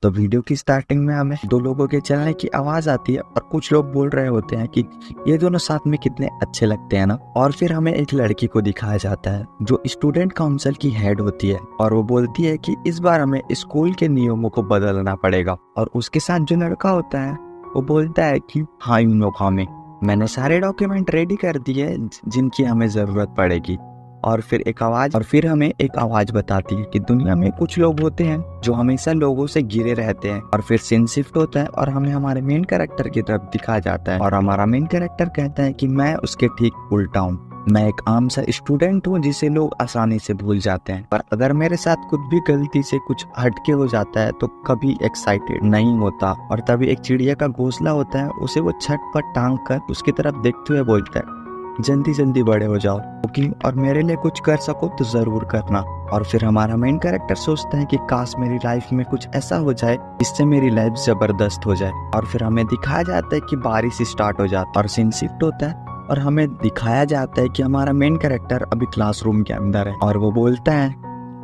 तो वीडियो की स्टार्टिंग में हमें दो लोगों के चलने की आवाज आती है और कुछ लोग बोल रहे होते हैं कि ये दोनों साथ में कितने अच्छे लगते हैं ना। और फिर हमें एक लड़की को दिखाया जाता है जो स्टूडेंट काउंसिल की हेड होती है और वो बोलती है कि इस बार हमें स्कूल के नियमों को बदलना पड़ेगा। और उसके साथ जो लड़का होता है वो बोलता है कि हाँ यूनोका में मैंने सारे डॉक्यूमेंट रेडी कर दिए जिनकी हमें जरूरत पड़ेगी। और फिर हमें एक आवाज बताती है कि दुनिया में कुछ लोग होते हैं जो हमेशा लोगों से घिरे रहते हैं। और फिर सीन शिफ्ट होता है और हमें हमारे मेन कैरेक्टर की तरफ दिखाया जाता है और हमारा मेन कैरेक्टर कहता है कि मैं उसके ठीक उल्टा हूँ। मैं एक आम सा स्टूडेंट हूँ जिसे लोग आसानी से भूल जाते हैं, पर अगर मेरे साथ कुछ भी गलती से कुछ हटके हो जाता है तो कभी एक्साइटेड नहीं होता। और तभी एक चिड़िया का घोंसला होता है, उसे वो छत पर टांग कर उसकी तरफ देखते हुए बोलता है जल्दी जल्दी बड़े हो जाओ क्योंकि और मेरे लिए कुछ कर सको तो जरूर करना। और फिर हमारा मेन कैरेक्टर सोचता है कि काश मेरी लाइफ में कुछ ऐसा हो जाए जिससे मेरी लाइफ जबरदस्त हो जाए। और फिर हमें दिखाया जाता है कि बारिश स्टार्ट हो जाती है और सीन शिफ्ट होता है और हमें दिखाया जाता है कि हमारा मेन कैरेक्टर अभी क्लासरूम के अंदर है और वो बोलता है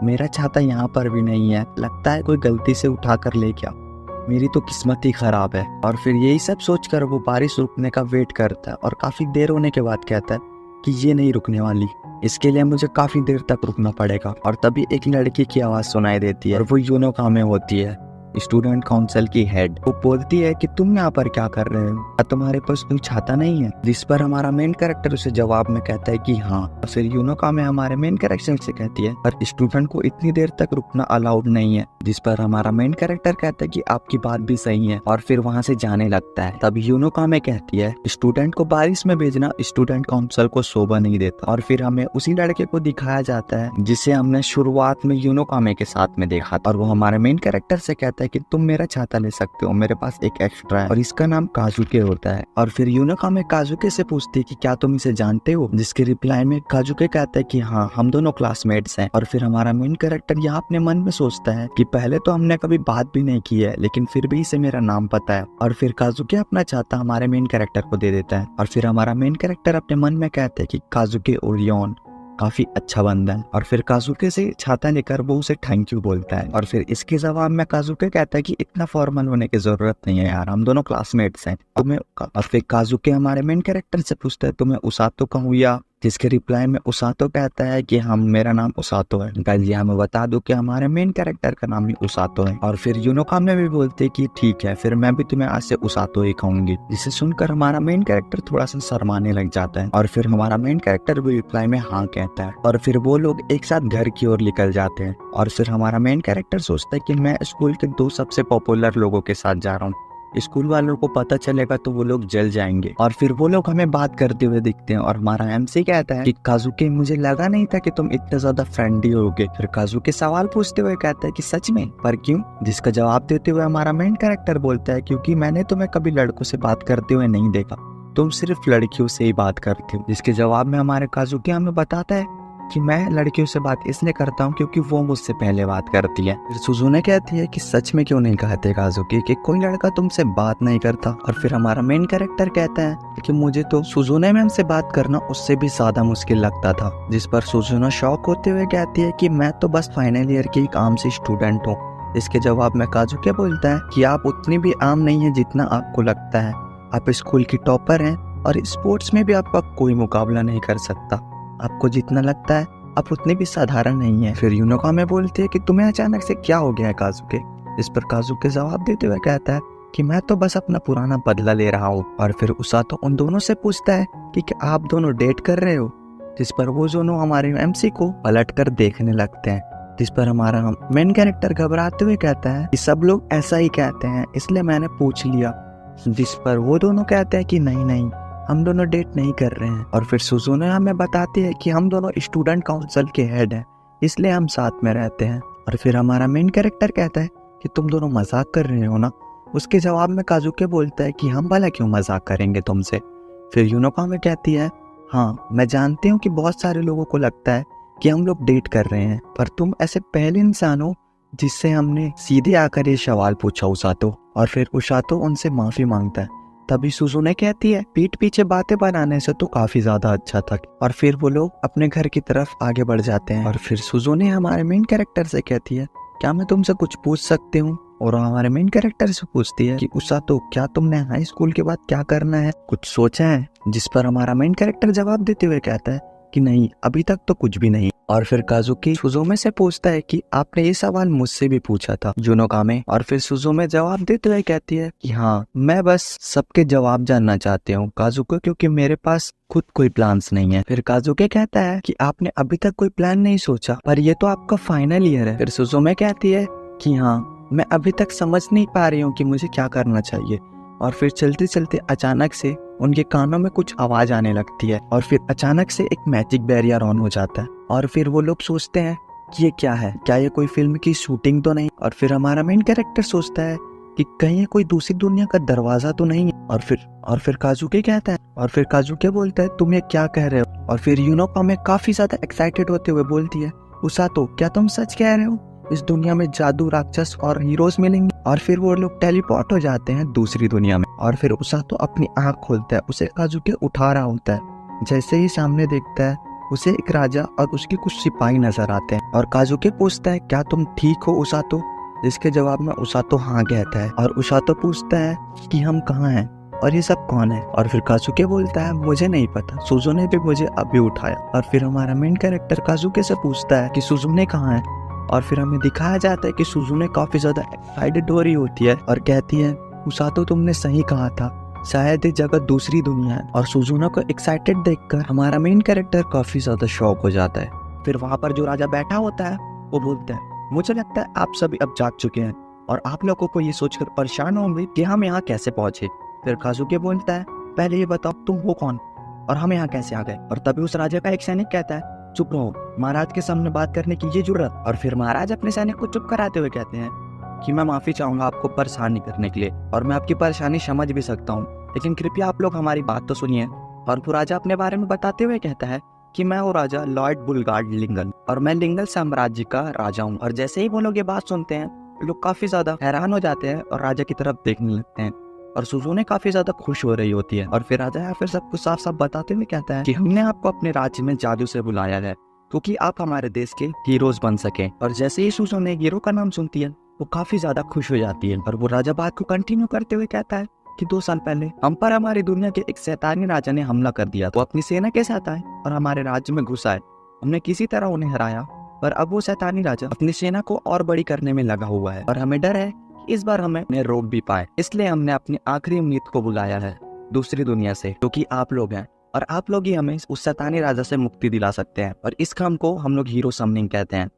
मेरा छाता यहाँ पर भी नहीं है, लगता है कोई गलती से उठा कर ले गया, मेरी तो किस्मत ही खराब है। और फिर यही सब सोचकर वो बारिश रुकने का वेट करता है और काफी देर होने के बाद कहता है कि ये नहीं रुकने वाली, इसके लिए मुझे काफी देर तक रुकना पड़ेगा। और तभी एक लड़की की आवाज सुनाई देती है और वो यूनोका में होती है, स्टूडेंट काउंसिल की हेड। वो बोलती है कि तुम यहाँ पर क्या कर रहे हो, क्या तुम्हारे पास कोई छाता नहीं है? जिस पर हमारा मेन कैरेक्टर उसे जवाब में कहता है कि हाँ। और फिर यूनोका में हमारे मेन कैरेक्टर से कहती है पर स्टूडेंट को इतनी देर तक रुकना अलाउड नहीं है। जिस पर हमारा मेन कैरेक्टर कहता है कि आपकी बात भी सही है और फिर वहाँ से जाने लगता है। तब यूनोका में कहती है स्टूडेंट को बारिश में भेजना स्टूडेंट काउंसिल को शोभा नहीं देता। और फिर हमें उसी लड़के को दिखाया जाता है जिसे हमने शुरुआत में यूनोका में के साथ में देखा और वो हमारे मेन कैरेक्टर से कहता है कि तुम मेरा छाता ले सकते हो, मेरे पास एक एक्स्ट्रा है और इसका नाम काजुके होता है। और फिर यूनोका में काजुके से पूछती है कि क्या तुम इसे जानते हो? जिसके रिप्लाई में काजुके कहता है कि हाँ हम दोनों क्लासमेट्स हैं। और फिर हमारा मेन कैरेक्टर यहाँ अपने मन में सोचता है कि पहले तो हमने कभी बात भी नहीं की है लेकिन फिर भी इसे मेरा नाम पता है। और फिर काजुके अपना छाता हमारे मेन कैरेक्टर को दे देता है और फिर हमारा मेन कैरेक्टर अपने मन में कहता है कि काजुके ओरियन काफी अच्छा बंदा है। और फिर काजुके से छाता लेकर वो उसे थैंक यू बोलता है। और फिर इसके जवाब में काजुके कहता है कि इतना फॉर्मल होने की जरूरत नहीं है यार, हम दोनों क्लासमेट्स हैं तुम्हें। और फिर काजुके हमारे मेन कैरेक्टर से पूछता है तुम्हें उसातो कहूँ या? जिसके रिप्लाई में उसातो कहता है कि हम मेरा नाम उसातो है। गाइस ये हमें बता दो कि हमारे मेन कैरेक्टर का नाम ही उसातो है। और फिर यूनोका में भी बोलते कि ठीक है फिर मैं भी तुम्हें आज से उसातो ही कहूंगी। जिसे सुनकर हमारा मेन कैरेक्टर थोड़ा सा शर्माने लग जाता है और फिर हमारा मेन कैरेक्टर भी रिप्लाई में हाँ कहता है। और फिर वो लोग एक साथ घर की ओर निकल जाते हैं। और फिर हमारा मेन कैरेक्टर सोचता है कि मैं स्कूल के दो सबसे पॉपुलर लोगों के साथ जा रहा हूँ, स्कूल वालों को पता चलेगा तो वो लोग जल जाएंगे। और फिर वो लोग हमें बात करते हुए दिखते हैं और हमारा एमसी कहता है कि काजुके मुझे लगा नहीं था कि तुम इतने ज्यादा फ्रेंडली होगे। फिर काजुके सवाल पूछते हुए कहता है कि सच में, पर क्यों? जिसका जवाब देते हुए हमारा मेन कैरेक्टर बोलता है क्योंकि मैंने तुम्हें कभी लड़कों से बात करते हुए नहीं देखा, तुम सिर्फ लड़कियों से ही बात करते हो। जिसके जवाब में हमारे काजुके हमें बताता है कि मैं लड़कियों से बात इसलिए करता हूँ क्योंकि वो मुझसे पहले बात करती है। फिर सुजुने कहती है कि सच में क्यों नहीं कहते काजुकी कि कोई लड़का तुमसे बात नहीं करता। और फिर हमारा मेन कैरेक्टर कहता है कि मुझे तो सुजुने मैम से बात करना उससे भी ज्यादा मुश्किल लगता था। जिस पर सुजुना शॉक होते हुए कहती है कि मैं तो बस फाइनल ईयर की एक आम सी स्टूडेंट हूँ। इसके जवाब में काजुके बोलता है कि आप उतनी भी आम नहीं है जितना आपको लगता है, आप स्कूल की टॉपर हैं और स्पोर्ट्स में भी आपका कोई मुकाबला नहीं कर सकता, आपको जितना लगता है आप उतने भी साधारण नहीं है। फिर यूनोका में बोलते हैं कि तुम्हें अचानक से क्या हो गया है काजुके? इस पर काजुके जवाब देते हुए कहता है कि मैं तो बस अपना पुराना बदला ले रहा हूँ। और फिर उसातो उन दोनों से पूछता है कि क्या आप दोनों डेट कर रहे हो? जिस पर वो दोनों हमारे एमसी को पलट कर देखने लगते हैं। जिस पर हमारा मेन कैरेक्टर घबराते हुए कहता है कि सब लोग ऐसा ही कहते हैं इसलिए मैंने पूछ लिया। जिस पर वो दोनों कहते हैं कि नहीं नहीं हम दोनों डेट नहीं कर रहे हैं। और फिर सुजुने हमें बताती है कि हम दोनों स्टूडेंट काउंसिल के हेड हैं इसलिए हम साथ में रहते हैं। और फिर हमारा मेन कैरेक्टर कहता है कि तुम दोनों मजाक कर रहे हो ना? उसके जवाब में काजुके बोलता है कि हम भला क्यों मजाक करेंगे तुमसे। फिर यूनोका में कहती है हाँ मैं जानती हूँ कि बहुत सारे लोगों को लगता है कि हम लोग डेट कर रहे हैं, पर तुम ऐसे पहले इंसान हो जिससे हमने सीधे आकर ये सवाल पूछा उसातो। और फिर उसातो उनसे माफी मांगता है। तभी सुजुने कहती है पीठ पीछे बातें बनाने से तो काफी ज्यादा अच्छा था। और फिर वो लोग अपने घर की तरफ आगे बढ़ जाते हैं। और फिर सुजुने हमारे मेन कैरेक्टर से कहती है क्या मैं तुमसे कुछ पूछ सकती हूँ? और हमारे मेन कैरेक्टर से पूछती है कि उसातो क्या तुमने हाई स्कूल के बाद क्या करना है, कुछ सोचा है? जिस पर हमारा मेन कैरेक्टर जवाब देते हुए कहता है कि नहीं, अभी तक तो कुछ भी नहीं। और फिर काजुकी सुजुमे से पूछता है कि आपने ये सवाल मुझसे भी पूछा था जुनोकामे। और फिर सुजुमे जवाब देते हुए कहती है कि हाँ, मैं बस सबके जवाब जानना चाहती हूँ काजुको, क्योंकि मेरे पास खुद कोई प्लान्स नहीं है। फिर काजुके कहता है कि आपने अभी तक कोई प्लान नहीं सोचा, पर ये तो आपका फाइनल ईयर है। फिर सुजुमे कहती है कि हाँ, मैं अभी तक समझ नहीं पा रही हूँ कि मुझे क्या करना चाहिए। और फिर चलते चलते अचानक से उनके कानों में कुछ आवाज आने लगती है और फिर अचानक से एक मैजिक बैरियर ऑन हो जाता है। और फिर वो लोग सोचते हैं कि ये क्या है, क्या ये कोई फिल्म की शूटिंग तो नहीं? और फिर हमारा मेन कैरेक्टर सोचता है कि कहीं ये कोई दूसरी दुनिया का दरवाजा तो नहीं है। और फिर काजुके कहता है, और फिर काजुके बोलता है तुम ये क्या कह रहे हो? और फिर यूनोकामे काफी ज्यादा एक्साइटेड होते हुए बोलती है उसातो क्या तुम सच कह रहे हो? इस दुनिया में जादू, राक्षस और हीरोज मिलेंगे। और फिर वो लोग टेलीपोर्ट हो जाते हैं दूसरी दुनिया में। और फिर उसातो अपनी आंख खोलता है, उसे काजुके उठा रहा होता है। जैसे ही सामने देखता है उसे एक राजा और उसके कुछ सिपाही नजर आते हैं। और काजुके पूछता है क्या तुम ठीक हो उसातो? जिसके जवाब में उसातो हाँ कहता है। और उसातो पूछता है कि हम कहाँ हैं और ये सब कौन है? और फिर काजुके बोलता है मुझे नहीं पता, सुजुने भी मुझे अभी उठाया। और फिर हमारा मेन कैरेक्टर काजुके से पूछता है कि सुजुने कहाँ है? और फिर हमें दिखाया जाता है कि सुजुने काफी ज्यादा एक्साइटेड हो रही होती है और कहती है उसातो तुमने सही कहा था, शायद ये जगह दूसरी दुनिया है। और सुजुना को एक्साइटेड देखकर हमारा मेन कैरेक्टर काफी ज्यादा शॉक हो जाता है। फिर वहाँ पर जो राजा बैठा होता है वो बोलता है मुझे लगता है आप सभी अब जाग चुके हैं और आप लोगों को ये सोचकर परेशान होंगे कि हम यहाँ कैसे पहुंचे। फिर काजुके बोलता है पहले ये बताओ तुम हो कौन और हम यहाँ कैसे आ गए? और तभी उस राजा का एक सैनिक कहता है चुप रहो, महाराज के सामने बात करने की ये जरूरत? और फिर महाराज अपने सैनिक को चुप कराते हुए कहते हैं कि मैं माफी चाहूंगा आपको परेशान नहीं करने के लिए और मैं आपकी परेशानी समझ भी सकता हूँ, लेकिन कृपया आप लोग हमारी बात तो सुनिए। और वो राजा अपने बारे में बताते हुए कहता है कि मैं हूँ राजा लॉर्ड बुलगार्ड लिंगन और मैं लिंगल साम्राज्य का राजा हूँ। और जैसे ही वो लोग ये बात सुनते हैं लोग काफी ज्यादा हैरान हो जाते हैं और राजा की तरफ देखने लगते हैं। और सुजुने काफी ज्यादा खुश हो रही होती है। और फिर राजा फिर सब कुछ साफ साफ बताते हुए कहता है कि हमने आपको अपने राज्य में जादू से बुलाया है क्योंकि आप हमारे देश के हीरोज बन सके। और जैसे ही सुजुने हीरो का नाम सुनती है वो काफी ज्यादा खुश हो जाती है। और वो राजा बात को कंटिन्यू करते हुए कहता है कि 2 साल पहले हम पर हमारी दुनिया के एक शैतानी राजा ने हमला कर दिया। वो अपनी सेना के साथ आए और हमारे राज्य में घुस आए। हमने किसी तरह उन्हें हराया, पर अब वो शैतानी राजा अपनी सेना को और बड़ी करने में लगा हुआ है और हमें डर है कि इस बार हमें उन्हें रोक भी पाए। इसलिए हमने अपनी आखिरी उम्मीद को बुलाया है दूसरी दुनिया से, क्योंकि आप लोग हैं और आप लोग ही हमें उस शैतानी राजा से मुक्ति दिला सकते हैं। और इस काम को हम लोग हीरो समनिंग कहते हैं।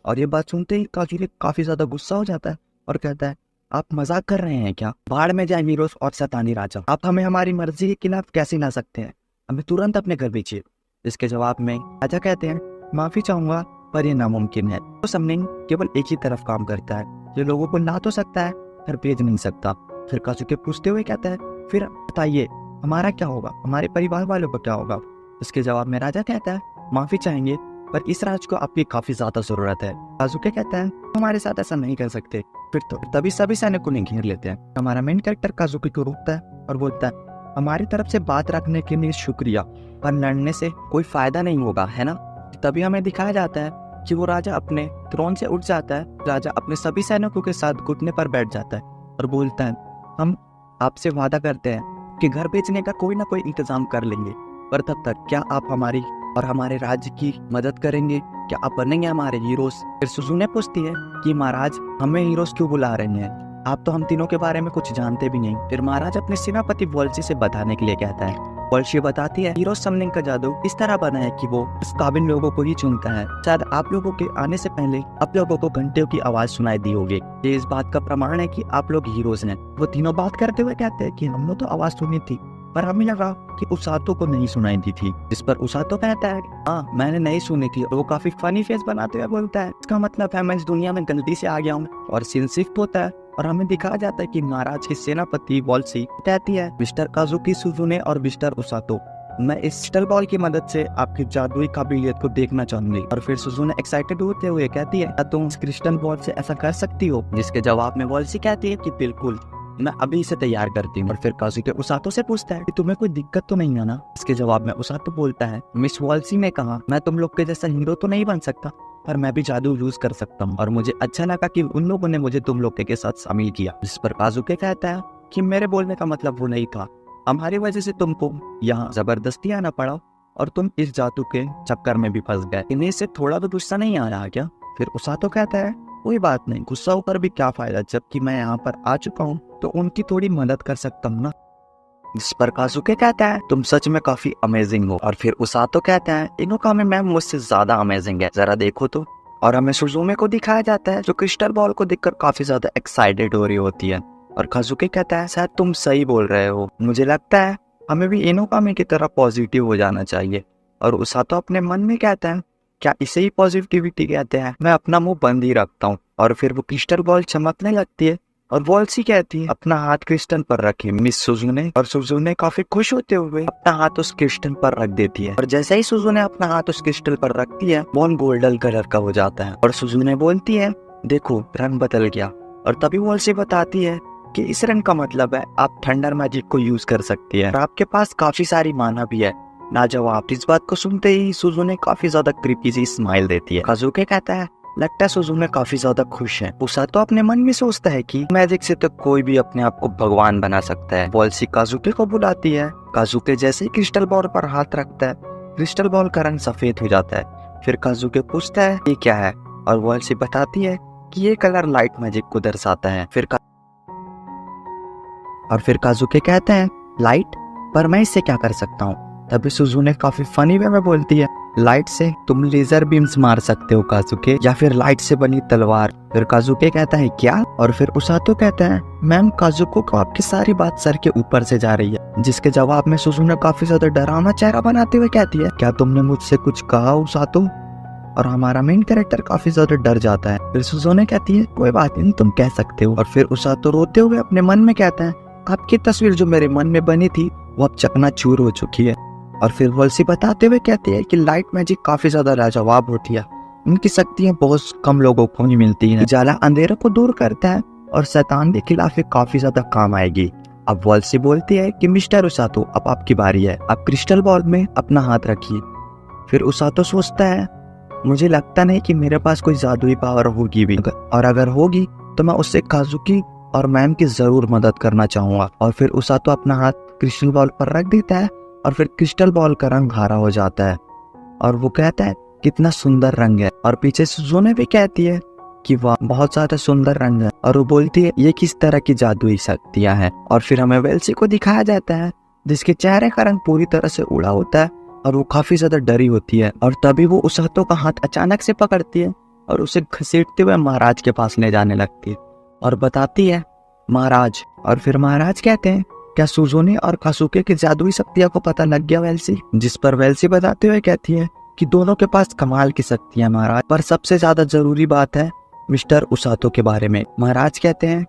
और ये बात सुनते ही काजुके काफी ज्यादा गुस्सा हो जाता है और कहता है आप मजाक कर रहे हैं क्या? बाढ़ में जाए हीरोज और शैतानी राजा, आप हमें हमारी मर्जी के खिलाफ कैसे ला सकते हैं? हमें तुरंत अपने घर भेजिए। इसके जवाब में राजा कहते हैं माफी चाहूंगा पर यह नामुमकिन है। तो समनिंग केवल एक ही तरफ काम करता है, जो लोगों को ला तो सकता है पर भेज नहीं सकता। फिर काजुके पूछते हुए कहता है फिर बताइए हमारा क्या होगा, हमारे परिवार वालों का क्या होगा? इसके जवाब में राजा कहता है माफी चाहेंगे पर इस राज को आपकी काफी ज्यादा जरूरत है। काजुके कहता है हमारे साथ ऐसा नहीं कर सकते। फिर तो तभी सभी सैनिक उन्हें घेर लेते हैं। हमारा मेन कैरेक्टर काजुके को रोकता है और बोलता है हमारी तरफ से बात रखने के लिए शुक्रिया, पर लड़ने से कोई फायदा नहीं होगा, है ना? तभी हमें दिखाया जाता है कि वो राजा अपने थ्रोन से उठ जाता है। राजा अपने सभी सैनिकों के साथ घुटने पर बैठ जाता है और बोलता है हम आपसे वादा करते हैं कि घर बेचने का कोई ना कोई इंतजाम कर लेंगे, पर तब तक क्या आप हमारी और हमारे राज्य की मदद करेंगे? क्या आप बनेंगे हमारे हीरोज? फिर सुजुने पूछती है कि महाराज हमें हीरोज क्यों बुला रहे हैं, आप तो हम तीनों के बारे में कुछ जानते भी नहीं। फिर महाराज अपने सेनापति वॉल्सी से बताने के लिए कहता है। वॉल्सी बताती है हीरो समनिंग का जादू इस तरह बना है कि वो इस काबिल लोगों को ही चुनता है। शायद आप लोगों के आने से पहले आप लोगों को घंटियों की आवाज सुनाई दी होगी, ये इस बात का प्रमाण है कि आप लोग हीरोज हैं। वो तीनों बात करते हुए कहते हैं कि हमने तो आवाज सुनी थी पर हमें लगा कि उसातो को नहीं सुनाई दी थी। जिस पर उसातो कहता है हाँ मैंने नहीं सुनी थी। और वो काफी फनी फेस बनाते हुए बोलता है इसका मतलब है मैं इस दुनिया में गलती से आ गया हूँ। और सीन शिफ्ट होता है और हमें दिखाया जाता है कि महाराज की सेनापति वॉल्सी कहती है मिस्टर काजुकी सुजुने और मिस्टर उसातो, मैं इस क्रिस्टल बॉल की मदद से आपकी जादुई काबिलियत को देखना चाहूंगी। और फिर सुजुने एक्साइटेड होते हुए कहती है क्या तुम इस क्रिस्टल बॉल से ऐसा कर सकती हो? जिसके जवाब में वॉल्सी कहती है कि बिल्कुल, मैं अभी इसे तैयार करती हूँ। और फिर काजुके उसातो से पूछता है कि तुम्हें कोई दिक्कत तो नहीं है ना? इसके जवाब में उसातो बोलता है मिस वॉल्सी ने कहा मैं तुम लोग के जैसा हीरो तो नहीं बन सकता, पर मैं भी जादू यूज कर सकता हूँ। और मुझे अच्छा लगा कि उन लोगों ने मुझे तुम लोग के साथ शामिल किया। जिस पर काजुके कहता है कि मेरे बोलने का मतलब वो नहीं था, हमारी वजह से तुमको यहाँ जबरदस्ती आना पड़ा और तुम इस जादू के चक्कर में भी फंस गए। इन्हें से थोड़ा भी गुस्सा नहीं आ रहा क्या? फिर उसातो कहता है कोई बात नहीं, गुस्सा होकर भी क्या फायदा, जबकि मैं यहाँ पर आ चुका हूँ तो उनकी थोड़ी मदद कर सकता हूँ ना। जिस पर काजुके कहता है तुम सच में काफी अमेजिंग हो। और फिर उसातो कहता है इनोका में मैम मुझसे ज्यादा अमेजिंग है, जरा देखो तो। और हमें सुजुमे को दिखाया जाता है जो क्रिस्टल बॉल को देखकर काफी ज्यादा एक्साइटेड हो रही होती है। और काजुके कहता है शायद तुम सही बोल रहे हो, मुझे लगता है हमें भी इनोकामे की तरह पॉजिटिव हो जाना चाहिए। और उसातो अपने मन में कहता है क्या इसे ही पॉजिटिविटी कहते हैं? मैं अपना मुंह बंद ही रखता हूँ। और फिर वो क्रिस्टल बॉल चमकने लगती है और वॉल्सी कहती है अपना हाथ क्रिस्टल पर रखे मिस सुजुने। और सुजुने काफी खुश होते हुए अपना हाथ उस क्रिस्टल पर रख देती है। और जैसे ही सुजुने अपना हाथ उस क्रिस्टल पर रखती है बॉल गोल्डन कलर का हो जाता है। और सुजुने बोलती है देखो रंग बदल गया। और तभी वॉल्सी बताती है कि इस रंग का मतलब है आप थंडर मैजिक को यूज कर सकती है और आपके पास काफी सारी माना भी है। लाजवाब। इस बात को सुनते ही सुजुने काफी ज्यादा क्रीपी सी स्माइल देती है। काजुके कहता है लगता है सुजुने काफी ज्यादा खुश है। उसातो अपने मन में सोचता है कि मैजिक से तो कोई भी अपने आप को भगवान बना सकता है। वॉल्सी काजुके को बुलाती है। काजुके जैसे ही क्रिस्टल बॉल पर हाथ रखता है क्रिस्टल बॉल का रंग सफेद हो जाता है। फिर काजुके पूछता है ये क्या है और वॉल्सी बताती है कि ये कलर लाइट मैजिक को दर्शाता है। फिर काजुके कहते हैं लाइट, पर मैं इससे क्या कर सकता हूँ? तभी सुजुने काफी फनी वे में बोलती है लाइट से तुम लेजर बीम्स मार सकते हो काजुके, या फिर लाइट से बनी तलवार। फिर काजुके कहता है क्या? और फिर उसातो कहता है मैम काजुको को आपकी सारी बात सर के ऊपर से जा रही है। जिसके जवाब में सुजुने काफी ज्यादा डरावना चेहरा बनाते हुए कहती है क्या तुमने मुझसे कुछ कहा उसातो? और हमारा मेन कैरेक्टर काफी ज्यादा डर जाता है। फिर सुजुने कहती है कोई बात नहीं, तुम कह सकते हो। और फिर उसातो रोते हुए अपने मन में कहता है आपकी तस्वीर जो मेरे मन में बनी थी वो अब चकनाचूर हो चुकी है। और फिर वॉल्सी बताते हुए कहते हैं कि लाइट मैजिक काफी ज्यादा लाजवाब होती है, उनकी शक्तियां बहुत कम लोगों को ही मिलती हैं। उजाला अंधेरे को दूर करता है और शैतान के खिलाफ काफी ज्यादा काम आएगी। अब वॉल्सी बोलती है कि मिस्टर उसातो अब आपकी बारी है, आप क्रिस्टल बॉल में अपना हाथ रखिए। फिर उसातो सोचता है मुझे लगता नहीं कि मेरे पास कोई जादुई पावर होगी भी, और अगर होगी तो मैं उससे काजुकी और मैम की जरूर मदद करना चाहूंगा। और फिर उसातो अपना हाथ क्रिस्टल बॉल पर रख देता है और फिर क्रिस्टल बॉल का रंग हरा हो जाता है। और वो कहता है कितना सुंदर रंग है। और पीछे सुजुने भी कहती है कि वाह बहुत ज्यादा सुंदर रंग है। और वो बोलती है ये किस तरह की जादुई शक्तियां हैं। और फिर हमें वेल्सी को दिखाया जाता है जिसके चेहरे का रंग पूरी तरह से उड़ा होता है और वो काफी ज्यादा डरी होती है। और तभी वो उसातो का हाथ अचानक से पकड़ती है और उसे घसीटते हुए महाराज के पास ले जाने लगती है और बताती है महाराज। और फिर महाराज कहते हैं क्या सुजुने और काजुके की जादुई शक्तियों को पता लग गया वेल्सी? जिस पर वेल्सी बताते हुए कहती है कि दोनों के पास कमाल की शक्तियां महाराज, पर सबसे ज्यादा जरूरी बात है मिस्टर उसातो के बारे में। महाराज कहते हैं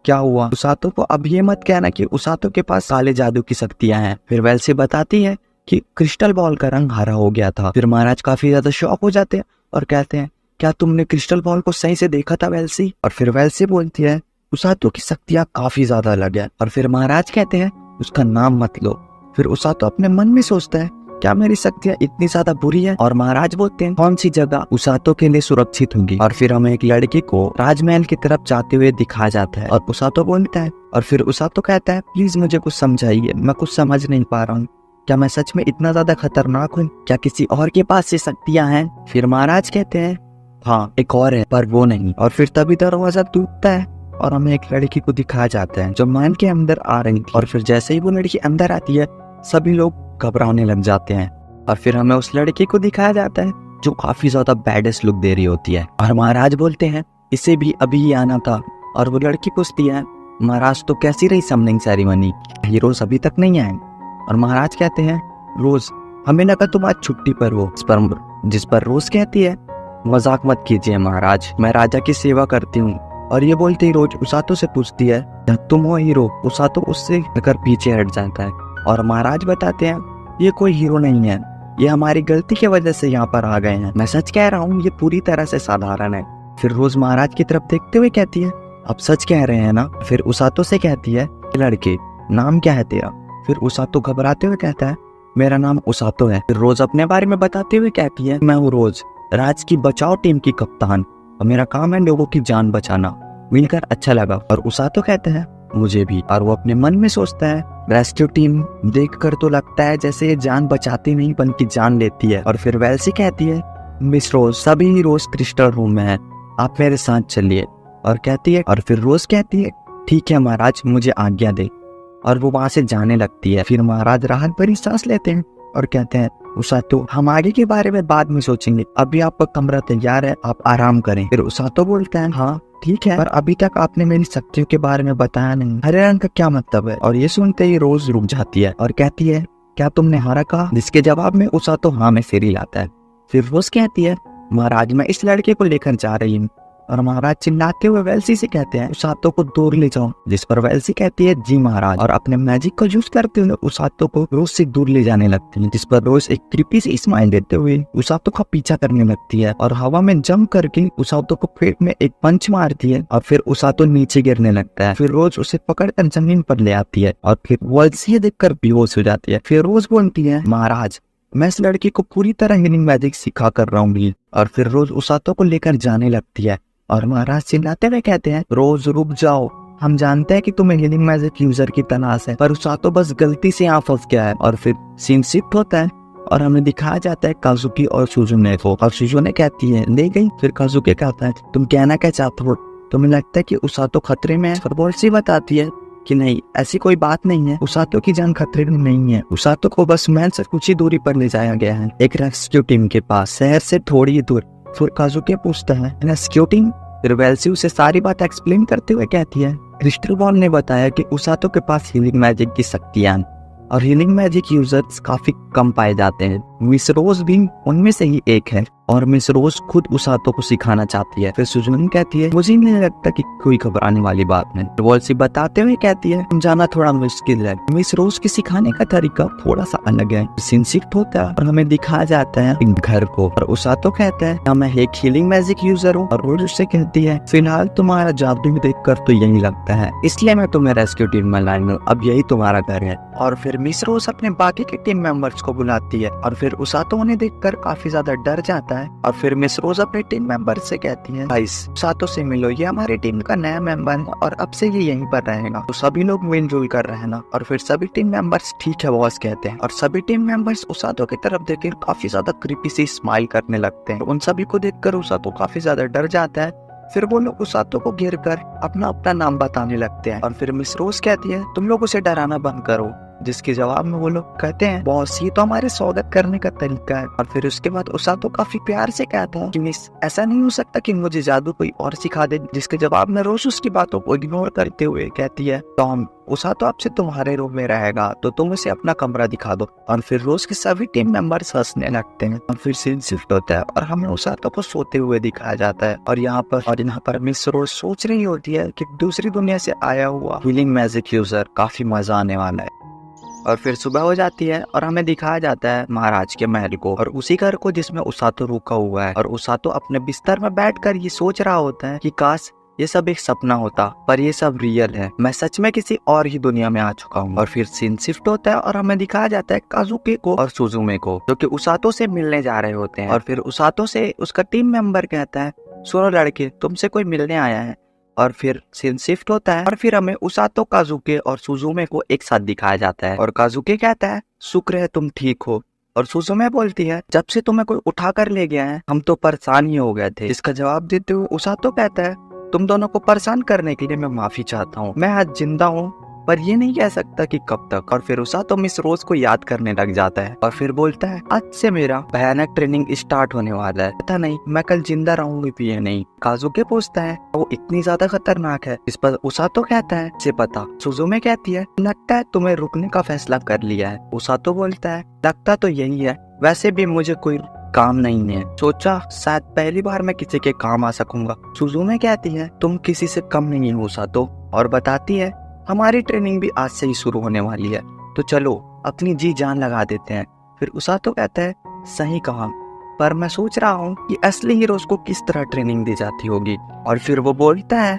क्या हुआ? उसातो को अब ये मत कहना कि उसातो के पास काले जादू की शक्तियां हैं। फिर वेल्सी बताती है कि क्रिस्टल बॉल का रंग हरा हो गया था। फिर महाराज काफी ज्यादा शॉक हो जाते हैं और कहते हैं क्या तुमने क्रिस्टल बॉल को सही से देखा था वेल्सी? और फिर वेल्सी बोलती है उसातो की शक्तियां काफी ज्यादा अलग है। और फिर महाराज कहते हैं उसका नाम मत लो। फिर उसातो अपने मन में सोचता है क्या मेरी शक्तियां इतनी ज्यादा बुरी है? और महाराज बोलते हैं कौन सी जगह उसातो के लिए सुरक्षित होंगी? और फिर हमें एक लड़की को राजमहल की तरफ जाते हुए दिखाया जाता है और उसातो बोलता है। और फिर उसातो कहता है प्लीज मुझे कुछ समझाइए, मैं कुछ समझ नहीं पा रहा हूँ। क्या मैं सच में इतना ज्यादा खतरनाक हूँ? क्या किसी और के पास ये शक्तियां हैं? फिर महाराज कहते हैं हाँ एक और है पर वो नहीं। और फिर तभी दरवाजा टूटता है और हमें एक लड़की को दिखाया जाता है जो महल के अंदर आ रही थी। और फिर जैसे ही वो लड़की अंदर आती है सभी लोग घबराने लग जाते हैं। और फिर हमें उस लड़की को दिखाया जाता है जो काफी ज्यादा बैडेस्ट लुक दे रही होती है। और महाराज बोलते हैं इसे भी अभी ही आना था। और वो लड़की पूछती है महाराज तो कैसी रही समनिंग सेरेमनी, हीरोज अभी तक नहीं आए? और महाराज कहते हैं रोज हमें लगा तुम आज छुट्टी पर हो। जिस पर रोज कहती है मजाक मत कीजिए महाराज, मैं राजा की सेवा करती हूँ। और ये बोलते ही रोज उसातो से पूछती है तुम हो हीरो? उसातो उससे अगर पीछे हट जाता है। और महाराज बताते हैं ये कोई हीरो नहीं है, ये हमारी गलती की वजह से यहाँ पर आ गए हैं, मैं सच कह रहा हूँ ये पूरी तरह से साधारण है। फिर रोज महाराज की तरफ देखते हुए कहती है आप सच कह रहे हैं ना? फिर उसातो से कहती है लड़के नाम क्या है तेरा? फिर उसातो घबराते हुए कहता है मेरा नाम उसातो है। फिर रोज अपने बारे में बताते हुए कहती है मैं हूँ रोज, राज की बचाओ टीम की कप्तान और मेरा काम है लोगों की जान बचाना। मिलकर अच्छा लगा। और उसातो कहते हैं मुझे भी। और वो अपने मन में सोचता है रेस्क्यू टीम देखकर तो लगता है जैसे ये जान बचाती नहीं बल्कि जान लेती है। और फिर वेल्सी कहती है मिस रोज सभी रोज क्रिस्टल रूम में है, आप मेरे साथ चलिए। और कहती है और फिर रोज कहती है ठीक है महाराज मुझे आज्ञा दे। और वो वहां से जाने लगती है। फिर महाराज राहत भरी सांस लेते हैं और कहते हैं उसातो हम आगे के बारे में बाद में सोचेंगे, अभी आपका कमरा तैयार है, आप आराम करें। फिर उसातो बोलता है हाँ ठीक है, पर अभी तक आपने मेरी शक्तियों के बारे में बताया नहीं, हरे रंग का क्या मतलब है। और ये सुनते ही रोज रुक जाती है और कहती है क्या तुमने हरा कहा, जिसके जवाब में उसातो हाँ में सिर हिलाता है। फिर रोज कहती है महाराज मैं इस लड़के को लेकर जा रही हूँ। और महाराज चिल्लाते हुए वेल्सी से कहते हैं उसातो को दूर ले जाओ, जिस पर वेल्सी कहती है जी महाराज। और अपने मैजिक को यूज करते हुए उसातो को रोज से दूर ले जाने लगती है, जिस पर रोज एक क्रीपी सी स्माइल देते हुए उसातो का पीछा करने लगती है और हवा में जंप करके उसातो को पेट में एक पंच मारती है और फिर उसातो नीचे गिरने लगता है। फिर रोज उसे पकड़कर जमीन पर ले आती है और फिर वेल्सी देखकर बेहोश हो जाती है। फिर रोज बोलती है महाराज मैं इस लड़की को पूरी तरह हीलिंग मैजिक सिखा कर रहूंगी। और फिर रोज उसातो को लेकर जाने लगती है और महाराज चिल्लाते हुए कहते हैं रोज रुक जाओ, हम जानते हैं कि तुम्हें हीलिंग मैजिक यूजर की तलाश है, पर उसातो बस गलती से यहाँ फंस गया है। और फिर सीन शिफ्ट होता है और हमें दिखाया जाता है काजुकी और सुजुने को। और सुजुने कहती है ले गई। फिर काजुकी कहता है तुम कहना क्या चाहते हो, तुम्हें लगता है कि उसातो खतरे में है। पर वेल्सी बताती है कि नहीं ऐसी कोई बात नहीं है, उसातो की जान खतरे में नहीं है। उसातो को बस महल से कुछ ही दूरी पर ले जाया गया है, एक रेस्क्यू टीम के पास, शहर से थोड़ी ही दूर। फिर काजुकी पूछता है रेस्क्यू टीम। फिर वेल्सी उसे सारी बात एक्सप्लेन करते हुए कहती है क्रिस्टल बॉल ने बताया कि उसातो के पास हीलिंग मैजिक की शक्तियां और हीलिंग मैजिक यूजर्स काफी कम पाए जाते हैं। मिस रोज भी उनमें से ही एक है और मिस रोज खुद उसातो को सिखाना चाहती है। फिर सुजुन कहती है मुझे नहीं लगता कि कोई घबराने वाली बात है। वेल्सी बताते हुए कहती है समझाना थोड़ा मुश्किल है, मिस रोज के सिखाने का तरीका थोड़ा सा अलग है। सीन शिफ्ट होता है और हमें दिखाया जाता है एक घर को और उसातो कहता है मैं एक हीलिंग मैजिक यूजर हूँ। और रोज उससे कहती है फिलहाल तुम्हारा जादू देखकर तो यही लगता है, इसलिए मैं तुम्हें रेस्क्यू टीम में लाई हूँ, अब यही तुम्हारा घर है। और फिर मिस रोज अपने बाकी के टीम मेंबर्स को बुलाती है और फिर उसातो उन्हें देखकर काफी ज्यादा डर जाता है। और फिर मिस रोज अपने टीम मेंबर से कहती है गाइस उसातो से मिलो, ये हमारी टीम का नया मेंबर है और अब से ये यहीं पर रहेगा, तो सभी लोग मिलजुल कर रहना। और फिर सभी टीम मेंबर्स ठीक है बॉस कहते हैं और सभी टीम मेंबर्स उसातो की तरफ देखकर काफी ज्यादा क्रीपी सी स्माइल करने लगते हैं। उन सभी को देखकर उसातो काफी ज्यादा डर जाता है। फिर वो लोग उसातो को घेर कर अपना अपना नाम बताने लगते हैं और फिर मिस रोज कहती है तुम लोग उसे डराना बंद करो, जिसके जवाब में वो लोग कहते हैं बॉस ये तो हमारे स्वागत करने का तरीका है। और फिर उसके बाद उसातो काफी प्यार से कहता है कि मिस ऐसा नहीं हो सकता कि मुझे जादू कोई और सिखा दे, जिसके जवाब में रोज उसकी बातों को इग्नोर करते हुए कहती है टॉम उसातो आपसे तुम्हारे रूम में रहेगा तो तुम उसे अपना कमरा दिखा दो। और फिर रोज के सभी टीम मेंबर्स हंसने लगते हैं और फिर सीन शिफ्ट होता है और हमें उसातो को सोते हुए दिखाया जाता है। और यहाँ पर मिस रोज सोच रही होती है कि दूसरी दुनिया से आया हुआ हीलिंग मैजिक यूजर काफी मजा आने वाला है। और फिर सुबह हो जाती है और हमें दिखाया जाता है महाराज के महल को और उसी घर को जिसमें उसातो रुका हुआ है। और उसातो अपने बिस्तर में बैठकर ये सोच रहा होता है कि काश ये सब एक सपना होता, पर ये सब रियल है, मैं सच में किसी और ही दुनिया में आ चुका हूँ। और फिर सीन शिफ्ट होता है और हमें दिखाया जाता है काजुके को और सुजुमे को जो कि उसातो से मिलने जा रहे होते हैं। और फिर उसातो से उसका टीम मेंबर कहता है सुनो लड़के तुमसे कोई मिलने आया है। और फिर सीन शिफ्ट होता है और फिर हमें उसातो, काजुके और सुजुमे को एक साथ दिखाया जाता है। और काजुके कहता है शुक्र है तुम ठीक हो। और सुजुमे बोलती है जब से तुम्हें कोई उठा कर ले गया है हम तो परेशान ही हो गए थे। इसका जवाब देते हुए उसातो कहता है तुम दोनों को परेशान करने के लिए मैं माफी चाहता हूँ, मैं आज जिंदा हूँ पर ये नहीं कह सकता कि कब तक। और फिर उसातो मिस रोज को याद करने लग जाता है और फिर बोलता है आज से मेरा भयानक ट्रेनिंग स्टार्ट होने वाला है, पता नहीं मैं कल जिंदा रहूंगी भी या नहीं। काजुके पूछता है वो इतनी ज्यादा खतरनाक है, इस पर उसातो कहता है से पता। सुजुमे कहती है लगता है तुम्हें रुकने का फैसला कर लिया है। उसातो बोलता है लगता तो यही है, वैसे भी मुझे कोई काम नहीं है, सोचा शायद पहली बार मैं किसी के काम आ सकूंगा। सुजुमे कहती है तुम किसी से कम नहीं हो उसातो और बताती है हमारी ट्रेनिंग भी आज से ही शुरू होने वाली है, तो चलो अपनी जी जान लगा देते हैं। फिर उसातो कहता है सही कहा, पर मैं सोच रहा हूँ कि असली हीरोज को किस तरह ट्रेनिंग दी जाती होगी। और फिर वो बोलता है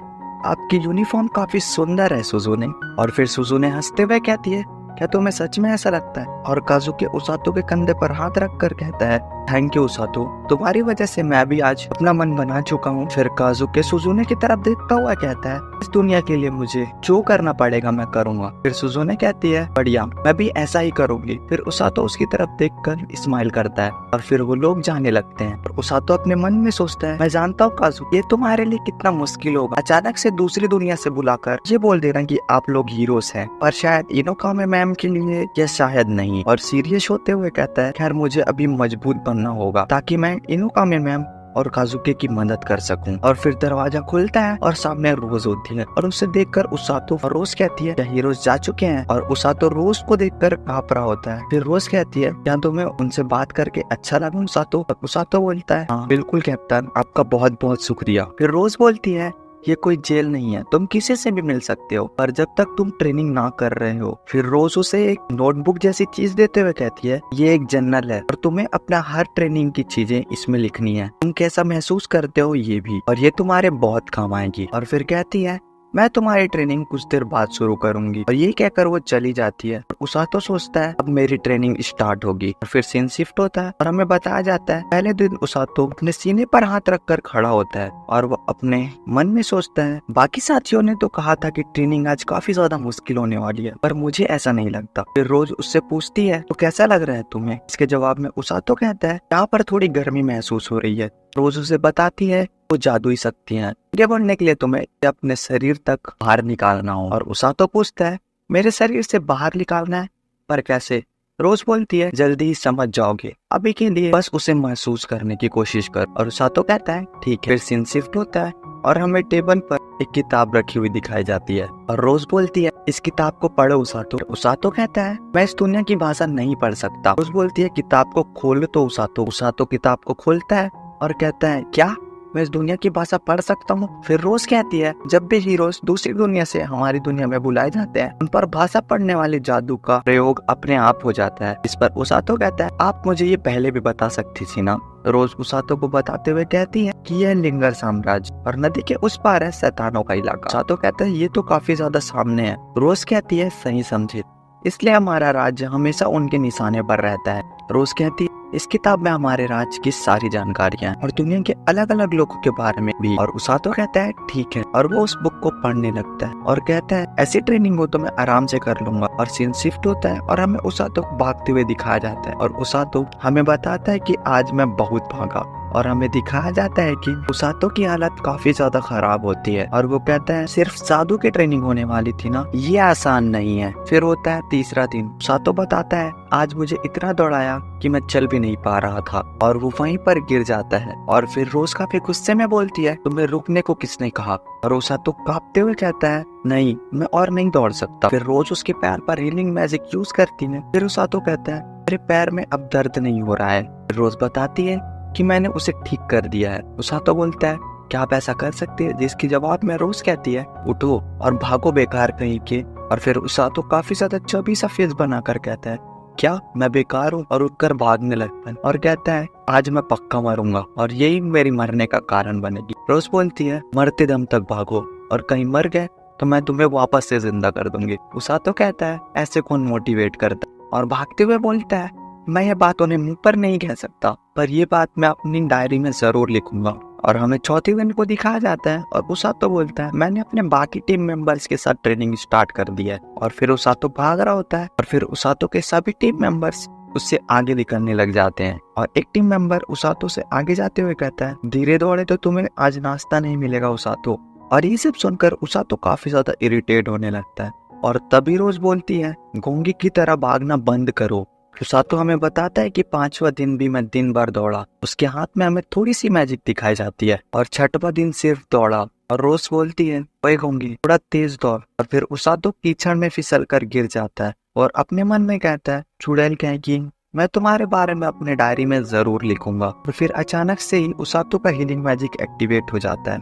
आपकी यूनिफॉर्म काफी सुंदर है सुजुने। और फिर सुजुने हंसते हुए कहती है क्या तुम्हें सच में ऐसा लगता है? और काजुकी उसातो के कंधे पर हाथ रख कर कहता है, थैंक यू उसातो, तुम्हारी वजह से मैं भी आज अपना मन बना चुका हूँ। फिर काजुकी सुजुने की तरफ देखता हुआ कहता है, इस दुनिया के लिए मुझे जो करना पड़ेगा मैं करूँगा। फिर सुजुने कहती है, बढ़िया, मैं भी ऐसा ही करूंगी। फिर उसातो उसकी तरफ देखकर स्माइल करता है और फिर वो लोग जाने लगते हैं। और उसातो अपने मन में सोचता है, मैं जानता हूँ काजुकी, ये तुम्हारे लिए कितना मुश्किल होगा अचानक से दूसरी दुनिया से बुलाकर ये बोल देना कि आप लोग हीरोज हैं, पर शायद इनोकामे मैम के लिए ये शायद नहीं। और सीरियस होते हुए कहता है, खैर मुझे अभी मजबूत बनना होगा ताकि मैं इनोकामे मैम और काजुकी की मदद कर सकूं। और फिर दरवाजा खुलता है और सामने रोज होती है और उसे देखकर उसातो और रोज कहती है, क्या हीरोज जा चुके हैं? और उसातो रोज को देखकर कांप रहा होता है। फिर रोज कहती है, क्या तुम्हें उनसे बात करके अच्छा लगा उसातो? उसातो बोलता है, हाँ बिल्कुल कैप्टन, आपका बहुत बहुत शुक्रिया। फिर रोज बोलती है, ये कोई जेल नहीं है, तुम किसी से भी मिल सकते हो, पर जब तक तुम ट्रेनिंग ना कर रहे हो। फिर रोज उसे एक नोटबुक जैसी चीज देते हुए कहती है, ये एक जर्नल है और तुम्हें अपना हर ट्रेनिंग की चीजें इसमें लिखनी है, तुम कैसा महसूस करते हो ये भी, और ये तुम्हारे बहुत काम आएगी। और फिर कहती है, मैं तुम्हारी ट्रेनिंग कुछ देर बाद शुरू करूंगी। और ये कहकर वो चली जाती है। और उसातो सोचता है, अब मेरी ट्रेनिंग स्टार्ट होगी। और फिर सीन शिफ्ट होता है और हमें बताया जाता है, पहले दिन उसातो अपने सीने पर हाथ रखकर खड़ा होता है और वो अपने मन में सोचता है, बाकी साथियों ने तो कहा था कि ट्रेनिंग आज काफी ज्यादा मुश्किल होने वाली है, पर मुझे ऐसा नहीं लगता। फिर रोज उससे पूछती है, तो कैसा लग रहा है तुम्हें? इसके जवाब में उसातो कहता है, यहाँ पर थोड़ी गर्मी महसूस हो रही है। रोज उसे बताती है, वो जादुई शक्तियां आगे बढ़ने के लिए तुम्हें अपने शरीर तक बाहर निकालना हो। और उसातो पूछता है, मेरे शरीर से बाहर निकालना है, पर कैसे? रोज बोलती है, जल्दी ही समझ जाओगे, अभी के लिए बस उसे महसूस करने की कोशिश कर। और उसातो कहता है, ठीक है। फिर सीन शिफ्ट होता है और हमें टेबल पर एक किताब रखी हुई दिखाई जाती है और रोज बोलती है, इस किताब को पढ़ो उसातो। उसातो कहता है, मैं इस दुनिया की भाषा नहीं पढ़ सकता। रोज बोलती है, किताब को खोलो तो उसातो। उसातो किताब को खोलता है और कहता है, क्या मैं इस दुनिया की भाषा पढ़ सकता हूँ? फिर रोज कहती है, जब भी हीरोज दूसरी दुनिया से हमारी दुनिया में बुलाए जाते हैं, उन पर भाषा पढ़ने वाले जादू का प्रयोग अपने आप हो जाता है। इस पर उसातो कहता है, आप मुझे ये पहले भी बता सकती थी ना। रोज उसातो को बताते हुए कहती है कि यह लिंगर साम्राज्य और नदी के उस पार है शैतानों का इलाका। उसातो कहता है, ये तो काफी ज्यादा सामने है। रोज कहती है, सही समझे, इसलिए हमारा राज्य हमेशा उनके निशाने पर रहता है। रोज कहती है, इस किताब में हमारे राज्य की सारी जानकारियां और दुनिया के अलग अलग लोगों के बारे में भी। और उसातो कहता है, ठीक है। और वो उस बुक को पढ़ने लगता है और कहता है, ऐसी ट्रेनिंग हो तो मैं आराम से कर लूंगा। और सीन शिफ्ट होता है और हमें उसातो को भागते हुए दिखाया जाता है और उसातो हमें बताता है कि आज मैं बहुत भागा। और हमें दिखाया जाता है कि उसातो की हालत काफी ज्यादा खराब होती है और वो कहता है, सिर्फ जादू की ट्रेनिंग होने वाली थी ना, ये आसान नहीं है। फिर होता है तीसरा दिन। उसातो बताता है, आज मुझे इतना दौड़ाया कि मैं चल भी नहीं पा रहा था, और वो वहीं पर गिर जाता है। और फिर रोज काफी गुस्से में बोलती है, तुम्हें रुकने को किसने कहा? और उसातो कांपते हुए कहता है, नहीं, मैं और नहीं दौड़ सकता। फिर रोज उसके पैर पर हीलिंग मैजिक यूज करती है। फिर उसातो कहता है, मेरे पैर में अब दर्द नहीं हो रहा है। फिर रोज बताती है कि मैंने उसे ठीक कर दिया है। उसातो बोलता है, क्या आप ऐसा कर सकते हैं? जिसकी जवाब में रोज कहती है, उठो और भागो बेकार कहीं के। और फिर उसातो काफी ज्यादा चौबी सा फेस बनाकर कहता है, क्या मैं बेकार हूँ? और उठकर भागने लगता है और कहता है, आज मैं पक्का मरूंगा और यही मेरी मरने का कारण बनेगी। रोज बोलती है, मरते दम तक भागो और कहीं मर गए तो मैं तुम्हें वापस से जिंदा कर दूंगी। उसातो कहता है, ऐसे कौन मोटिवेट करता? और भागते हुए बोलता है, मैं ये बात उन्हें मुंह पर नहीं कह सकता, पर ये बात मैं अपनी डायरी में जरूर लिखूंगा। और हमें चौथे दिन को दिखाया जाता है और उसातो बोलता है, मैंने अपने बाकी टीम मेंबर्स के साथ ट्रेनिंग स्टार्ट कर दिया है। और फिर उसातो भाग रहा होता है और फिर उसातो के सभी टीम मेंबर्स उससे आगे निकलने लग जाते हैं। और एक टीम मेंबर उसातो से आगे जाते हुए कहता है, धीरे दौड़े तो तुम्हें आज नाश्ता नहीं मिलेगा उसातो। और ये सब सुनकर उसातो काफी ज्यादा इरिटेट होने लगता है। और तभी रोज बोलती है, गोंगी की तरह भागना बंद करो। उसातो हमें बताता है कि 5वां दिन भी मैं दिन भर दौड़ा। उसके हाथ में हमें थोड़ी सी मैजिक दिखाई जाती है। और 6वां दिन सिर्फ दौड़ा। और रोज बोलती है, ओए गोंगी, थोड़ा तेज दौड़। और फिर उसातो कीचड़ में फिसल कर गिर जाता है और अपने मन में कहता है, चुड़ैल कहेगी, मैं तुम्हारे बारे में अपने डायरी में जरूर लिखूंगा। और फिर अचानक से ही उसातो का हीलिंग मैजिक एक्टिवेट हो जाता है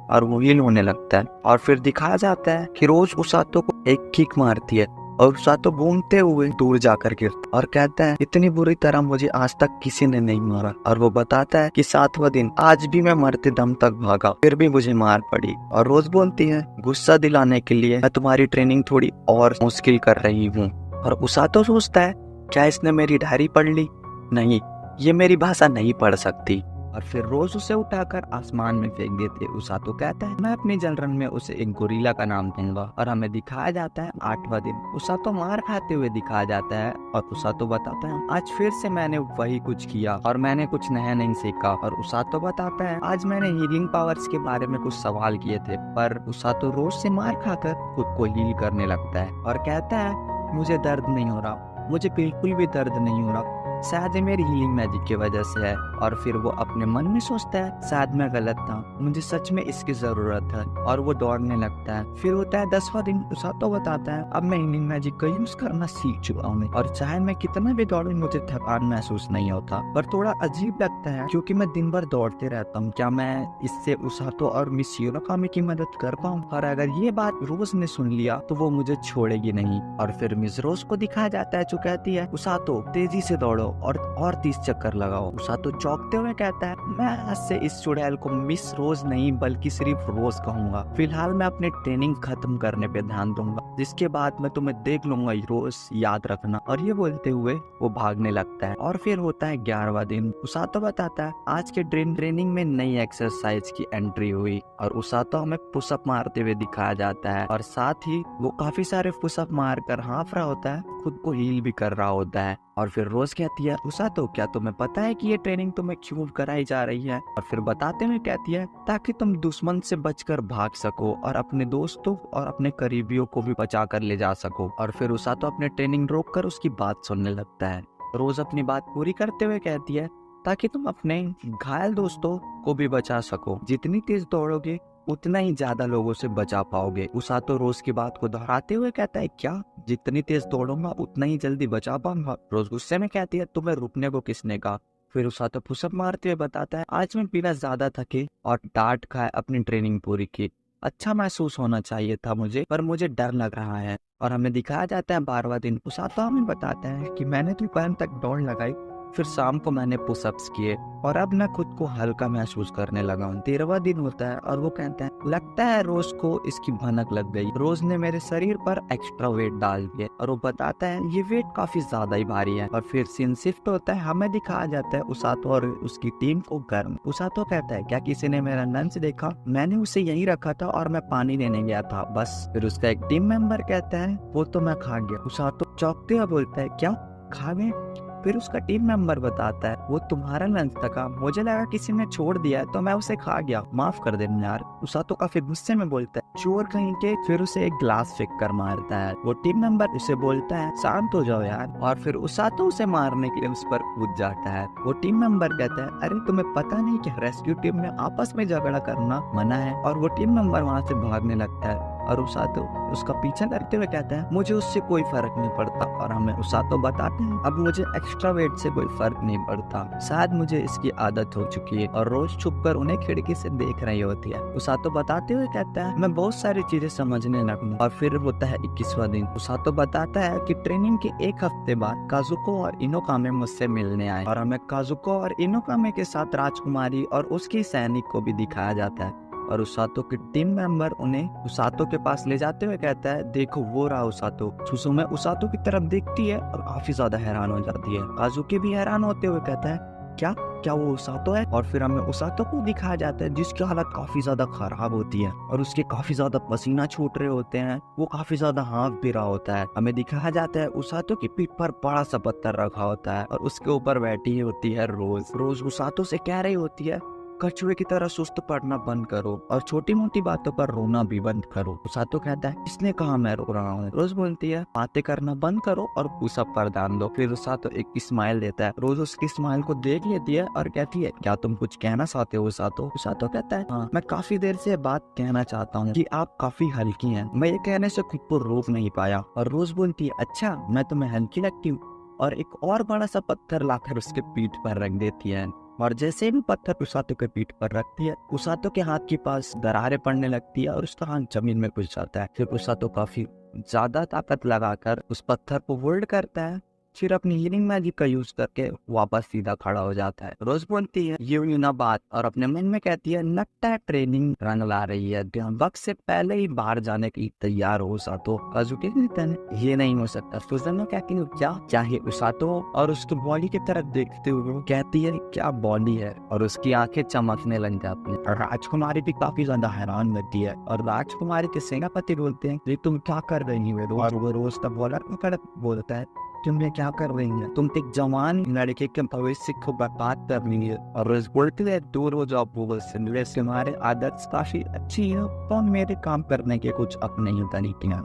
और वो हील होने लगता है। और फिर दिखाया जाता है कि रोज उसातो को एक किक मारती है और उसातो घूमते हुए दूर जाकर गिरता और कहता है, इतनी बुरी तरह मुझे आज तक किसी ने नहीं मारा। और वो बताता है कि 7वां दिन आज भी मैं मरते दम तक भागा, फिर भी मुझे मार पड़ी। और रोज बोलती है, गुस्सा दिलाने के लिए मैं तुम्हारी ट्रेनिंग थोड़ी और मुश्किल कर रही हूँ। और उसातो सोचता है क्या इसने मेरी डायरी पढ़ ली? नहीं, ये मेरी भाषा नहीं पढ़ सकती। और फिर रोज उसे उठाकर आसमान में फेंक देते। उसातो कहता है मैं अपनी जलरन में उसे एक गोरिल्ला का नाम दूंगा। और हमें दिखाया जाता है 8वां दिन। उसातो मार खाते हुए दिखाया जाता है और उसातो बताता है आज फिर से मैंने वही कुछ किया और मैंने कुछ नया नहीं सीखा। और उसातो बताता है आज मैंने हीलिंग पावर्स के बारे में कुछ सवाल किए थे, पर उसातो रोज से मार खाकर खुद को हील करने लगता है और कहता है मुझे दर्द नहीं हो रहा, मुझे बिल्कुल भी दर्द नहीं हो रहा, शायद ये मेरी हीलिंग मैजिक की वजह से है। और फिर वो अपने मन में सोचता है शायद मैं गलत था, मुझे सच में इसकी जरूरत है। और वो दौड़ने लगता है। फिर होता है 10वां दिन। उसातो बताता है अब मैं हीलिंग मैजिक का यूज करना सीख चुका हूँ और चाहे मैं कितना भी दौड़ूं मुझे थकान महसूस नहीं होता। पर थोड़ा अजीब लगता है क्योंकि मैं दिन भर दौड़ते रहता हूँ, क्या मैं इससे उसातो और मिस युराकामी की मदद कर पाऊँ? और अगर ये बात रोज ने सुन लिया तो वो मुझे छोड़ेगी नहीं। और फिर मिस रोज को दिखाया जाता है जो कहती है उसातो तेजी से दौड़ो और 30 चक्कर लगाओ। उसातो चौंकते हुए कहता है मैं आज से इस चुड़ैल को मिस रोज नहीं बल्कि सिर्फ रोज कहूंगा। फिलहाल मैं अपनी ट्रेनिंग खत्म करने पे ध्यान दूंगा, जिसके बाद मैं तुम्हें देख लूंगा रोज, याद रखना। और ये बोलते हुए वो भागने लगता है। और फिर होता है 11वां दिन। उसातो बताता है आज के ट्रेनिंग में नई एक्सरसाइज की एंट्री हुई और उसातो हमें पुशअप मारते हुए दिखाया जाता है और साथ ही वो काफी सारे पुशअप मारकर हाँफ रहा होता है, खुद को हील भी कर रहा होता है। और फिर रोज कहती है उसातो क्या तुम्हें पता है कि ये ट्रेनिंग तुम्हें क्यों कराई जा रही है? और फिर बताते हुए कहती है ताकि तुम दुश्मन से बचकर भाग सको और अपने दोस्तों और अपने करीबियों को भी बचा कर ले जा सको। और फिर उसातो अपने ट्रेनिंग रोककर उसकी बात सुनने लगता है। रोज अपनी बात पूरी करते हुए कहती है ताकि तुम अपने घायल दोस्तों को भी बचा सको। जितनी तेज दौड़ोगे उतना ही ज्यादा लोगों से बचा पाओगे। उसातो रोज की बात को दोहराते हुए कहता है क्या जितनी तेज दौड़ूंगा उतना ही जल्दी बचा पाऊंगा? रोज गुस्से में कहती है तुम्हें रुकने को किसने कहा? फिर उसातो पुशअप मारते हुए बताता है आज मैं बिना ज्यादा थके और डांट खाए अपनी ट्रेनिंग पूरी की। अच्छा महसूस होना चाहिए था मुझे, पर मुझे डर लग रहा है। और हमें दिखाया जाता है 12वां दिन। उसातो हमें बताता है कि मैंने दोपहर तक दौड़ लगाई, फिर शाम को मैंने पुशअप्स किए और अब मैं खुद को हल्का महसूस करने लगा हूँ। 13वां दिन होता है और वो कहता है लगता है रोज को इसकी भनक लग गई। रोज ने मेरे शरीर पर एक्स्ट्रा वेट डाल दिया और वो बताता है ये वेट काफी ज्यादा ही भारी है। और फिर सीन शिफ्ट होता है। हमें दिखाया जाता है उसातो और उसकी टीम को गर्म। उसातो कहता है क्या किसी ने मेरा लंच देखा? मैंने उसे यहीं रखा था और मैं पानी लेने गया था बस। फिर उसका एक टीम मेंबर कहता है वो तो मैं खा गया। उसातो चौंकते हुए बोलता है क्या खा गए? फिर उसका टीम मेंबर बताता है वो तुम्हारा लंच था, मुझे लगा किसी ने छोड़ दिया तो मैं उसे खा गया, माफ कर देना यार। उसातो काफी गुस्से में बोलता है चोर कहीं के। फिर उसे एक ग्लास फेंक कर मारता है। वो टीम मेंबर उसे बोलता है शांत हो जाओ यार। और फिर उसातो उसे मारने के लिए उस पर कूद जाता है। वो टीम मेंबर कहता है अरे तुम्हें पता नहीं कि रेस्क्यू टीम में आपस में झगड़ा करना मना है? और वो टीम मेंबर वहाँ से भागने लगता है और उसातो उसका पीछा करते हुए कहता है मुझे उससे कोई फर्क नहीं पड़ता। और हमें उसातो बताते हैं अब मुझे एक्स्ट्रा वेट से कोई फर्क नहीं पड़ता, शायद मुझे इसकी आदत हो चुकी है। और रोज छुपकर उन्हें खिड़की से देख रही होती है। उसातो बताते हुए कहता है मैं बहुत सारी चीजें समझने लगूं। और फिर होता है 21वां दिन। उसातो बताता है कि ट्रेनिंग के एक हफ्ते बाद काजुको और इनोकामे मुझसे मिलने आए और हमें काजुको और इनोकामे के साथ राजकुमारी और उसकी सैनिक को भी दिखाया जाता है। और उसातो के टीम मेंबर उन्हें उसातो के पास ले जाते हुए कहता है देखो वो रहा उसातो। सुसुमे उसातो की तरफ देखती है और काफी ज्यादा हैरान हो जाती है। काजुकी भी हैरान होते हुए कहता है क्या वो उसातो है? और फिर हमें उसातो को दिखाया जाता है जिसकी हालत काफी ज्यादा खराब होती है और उसके काफी ज्यादा पसीना छूट रहे होते हैं। वो काफी ज्यादा हाँफ भी रहा होता है। हमें दिखाया जाता है उसातो की पीठ पर बड़ा सा पत्थर रखा होता है और उसके ऊपर बैठी होती है रोज उसातो से कह रही होती है कछुए की तरह सुस्त पड़ना बंद करो और छोटी मोटी बातों पर रोना भी बंद करो। उसातो कहता है किसने कहा मैं रो रहा हूँ? रोज बोलती है बातें करना बंद करो और पुशअप पर ध्यान दो। फिर उसातो एक स्माइल देता है। रोज उसकी स्माइल को देख लेती है और कहती है क्या तुम कुछ कहना चाहते हो उसातो? उसातो कहता है हाँ, मैं काफी देर से बात कहना चाहता हूँ कि आप काफी हल्की हैं। मैं ये कहने से खुद को रोक नहीं पाया। और रोज बोलती है अच्छा मैं तुम्हें हल्की लगती हूँ? और एक और बड़ा सा पत्थर लाकर उसके पीठ पर रख देती है। और जैसे भी पत्थर उसातो के पीठ पर रखती है उसातो के हाथ के पास दरारें पड़ने लगती है और उसका हाथ जमीन में घुस जाता है। फिर उसातो काफी ज्यादा ताकत लगाकर उस पत्थर को होल्ड करता है फिर अपनी हीलिंग मैजिक का यूज करके वापस सीधा खड़ा हो जाता है। रोज बोलती है ये ना बात और अपने मन में कहती है लगता है ट्रेनिंग रंग ला रही है, वक्त से पहले ही बाहर जाने के लिए तैयार हो उसातो। काजुकी कहता है ये नहीं हो सकता। सुजुनो कहती है क्या चाहे उसातो और उसकी बॉडी की तरफ देखते हुए वो कहती है क्या बॉडी है, और उसकी आंखें चमकने लग जाती है। राजकुमारी भी काफी ज्यादा हैरान रहती है और राजकुमारी के सेनापति बोलते हैं ये तुम क्या कर रही हो, और वो रोज का बॉलर बोलता है तुम ये क्या कर रही है, तुम एक जवान लड़के के भविष्य को बर्बाद कर रही है। और रोज बोलते है दूर हो जाओ गूगल से, तुम्हारे आदत काफी अच्छी है तो मेरे काम करने के कुछ अपने ही तरीके हैं।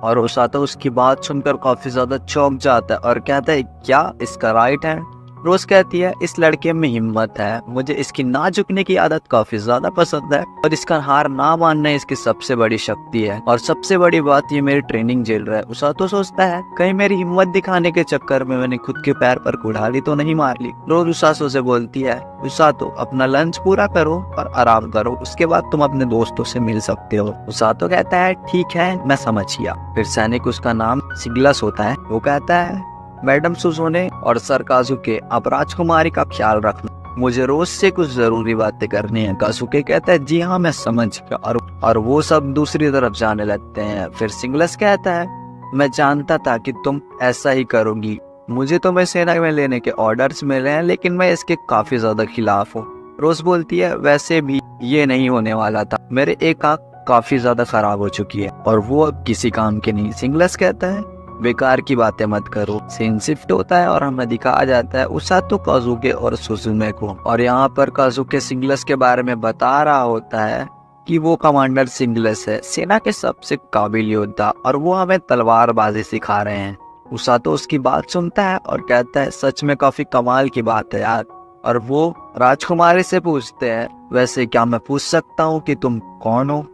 और उसातो उसकी बात सुनकर काफी ज्यादा चौंक जाता है और कहता है क्या इसका राइट है। रोज कहती है इस लड़के में हिम्मत है, मुझे इसकी ना झुकने की आदत काफी ज्यादा पसंद है और इसका हार ना मानना इसकी सबसे बड़ी शक्ति है, और सबसे बड़ी बात ये मेरी ट्रेनिंग झेल रहा है। उसातो सोचता है कहीं मेरी हिम्मत दिखाने के चक्कर में मैंने खुद के पैर पर कुल्हाड़ी तो नहीं मार ली। रोज उसातो से बोलती है उसातो अपना लंच पूरा करो और आराम करो, उसके बाद तुम अपने दोस्तों से मिल सकते हो। उसातो कहता है ठीक है मैं समझ गया। फिर सैनिक, उसका नाम सिगलस होता है, वो कहता है मैडम सुजुने और सर काजुके अब राजकुमारी का ख्याल रखना, मुझे रोज से कुछ जरूरी बातें करनी है। काजुके कहता है जी हाँ मैं समझ गया, और वो सब दूसरी तरफ जाने लगते हैं। फिर सिंगलस कहता है मैं जानता था कि तुम ऐसा ही करोगी, मुझे तो मैं सेना में लेने के ऑर्डर्स मिले हैं लेकिन मैं इसके काफी ज्यादा खिलाफ हूँ। रोज बोलती है वैसे भी ये नहीं होने वाला था, मेरे एक आंख काफी ज्यादा खराब हो चुकी है और वो अब किसी काम की नहीं। सिंगलस कहता है बेकार की बातें मत करो। सीन शिफ्ट होता है और हमें दिखाया जाता है उसातो, काजुके और सुजुने को, और यहाँ पर काजुके सिंगलस के बारे में बता रहा होता है कि वो कमांडर सिंगलस है, सेना के सबसे काबिल योद्धा, और वो हमें तलवारबाजी सिखा रहे हैं। उसातो उसकी बात सुनता है और कहता है सच में काफी कमाल की बात है यार। और वो राजकुमारी से पूछते हैं वैसे क्या मैं पूछ सकता हूँ कि तुम कौन हो।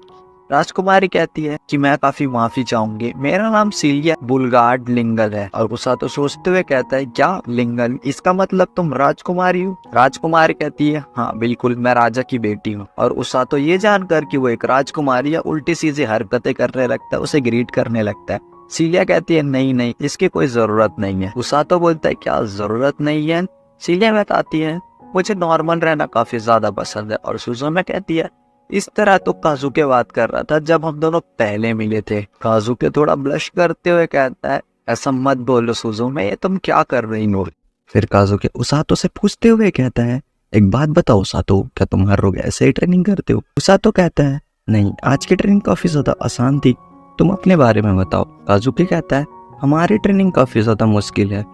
राजकुमारी कहती है कि मैं काफी माफी चाहूंगी, मेरा नाम सिलिया बुलगार्ड लिंगल है। और उसातो सोचते हुए कहता है क्या लिंगल, इसका मतलब तुम राजकुमारी हो। राजकुमारी कहती है हाँ बिल्कुल मैं राजा की बेटी हूँ। और उसातो ये जानकर कि वो एक राजकुमारी है उल्टी सीधी हरकतें करने लगता है, उसे ग्रीट करने लगता है। सिलिया कहती है नहीं नहीं इसकी कोई जरूरत नहीं है। उसातो बोलता है क्या जरूरत नहीं है। सिलिया बताती है मुझे नॉर्मल रहना काफी ज्यादा पसंद है। और सुजुने कहती है इस तरह तो काजुके बात कर रहा था जब हम दोनों पहले मिले थे। काजुके थोड़ा ब्लश करते हुए कहता है ऐसा मत बोलो सुजुने, ये तुम क्या कर रही हो। फिर काजुके उसातो से पूछते हुए कहता है एक बात बताओ उसातो, क्या तुम हर रोज ऐसे ही ट्रेनिंग करते हो। उसातो कहता है नहीं आज की ट्रेनिंग काफी ज्यादा आसान थी, तुम अपने बारे में बताओ। काजुके कहता है हमारी ट्रेनिंग काफी ज्यादा मुश्किल है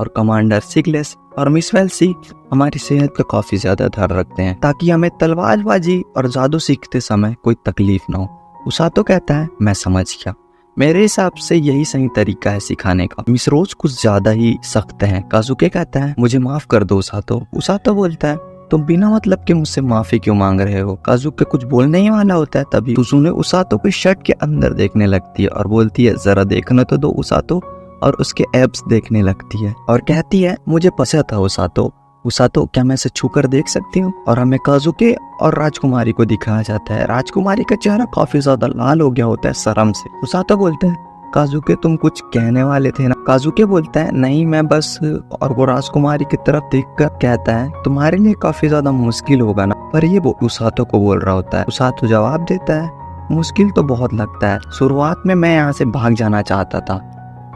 और कमांडर सिगलेस और मिस वेल्सी हमारी सेहत का काफी ज्यादा ध्यान रखते हैं ताकि हमें तलवारबाजी और जादू सीखते समय कोई तकलीफ ना हो। उसातो कहता है मैं समझ गया, मेरे हिसाब से यही सही तरीका है सिखाने का, मिस रोज कुछ ज्यादा ही सख्त है। काजुके कहता है मुझे माफ कर दो उसातो। उसातो बोलता है तुम बिना मतलब के मुझसे माफी क्यों मांग रहे हो। काजुके कुछ बोलने ही वाला होता है तभी सुजुने उसातो की शर्ट के अंदर देखने लगती है और बोलती है जरा देखने तो दो उसातो, और उसके एब्स देखने लगती है और कहती है मुझे पसंद था उसातो। उसातो क्या मैं इसे छूकर देख सकती हूँ। और हमें काजुके और राजकुमारी को दिखाया जाता है। राजकुमारी का चेहरा काफी ज्यादा लाल हो गया होता है शर्म से। उसातो बोलते हैं काजुके तुम कुछ कहने वाले थे ना। काजुके बोलता है नहीं मैं बस, और वो राजकुमारी की तरफ देखकर कहता है तुम्हारे लिए काफी ज्यादा मुश्किल होगा ना। पर ये वो उसातो को बोल रहा होता है। उसातो जवाब देता है मुश्किल तो बहुत लगता है, शुरुआत में मैं यहाँ से भाग जाना चाहता था।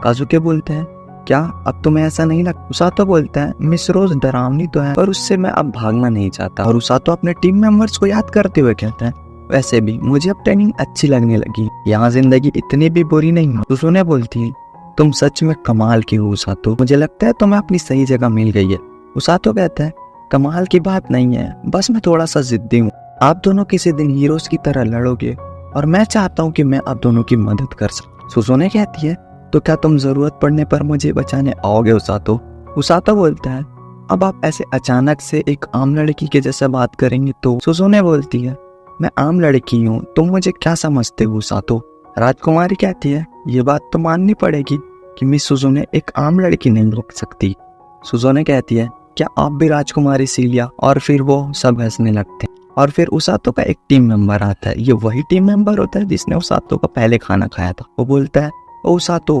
काजुके बोलते हैं क्या अब तुम्हें ऐसा नहीं लगता। उसातो बोलता है मिस रोज डरावनी तो है पर उससे मैं अब भागना नहीं चाहता। और उसातो अपने टीम मेंबर्स को याद करते हुए कहता है वैसे भी मुझे अब ट्रेनिंग अच्छी लगने लगी, यहाँ जिंदगी इतनी भी बुरी नहीं है। सुजुने बोलती है तुम सच में कमाल की हो उसातो, मुझे लगता है तुम्हें अपनी सही जगह मिल गई है। उसातो कहता है कमाल की बात नहीं है, बस मैं थोड़ा सा जिद्दी हूँ। आप दोनों किसी दिन हीरोज की तरह लड़ोगे और मैं चाहता हूँ कि मैं आप दोनों की मदद कर सकूं। सुजुने कहती है तो क्या तुम जरूरत पड़ने पर मुझे बचाने आओगे उसातो। उसातो बोलता है अब आप ऐसे अचानक से एक आम लड़की के जैसा बात करेंगे तो। सुजुने बोलती है मैं आम लड़की हूँ, तुम मुझे क्या समझते हो उसातो। राजकुमारी कहती है ये बात तो माननी पड़ेगी कि मिस सुजुने एक आम लड़की नहीं लग सकती। सुजुने कहती है क्या आप भी राजकुमारी सिलिया। और फिर वो सब हंसने लगते हैं। और फिर उसातो का एक टीम मेंबर आता है, ये वही टीम मेंबर होता है जिसने उसातो का पहले खाना खाया था। वो बोलता है ओ उसातो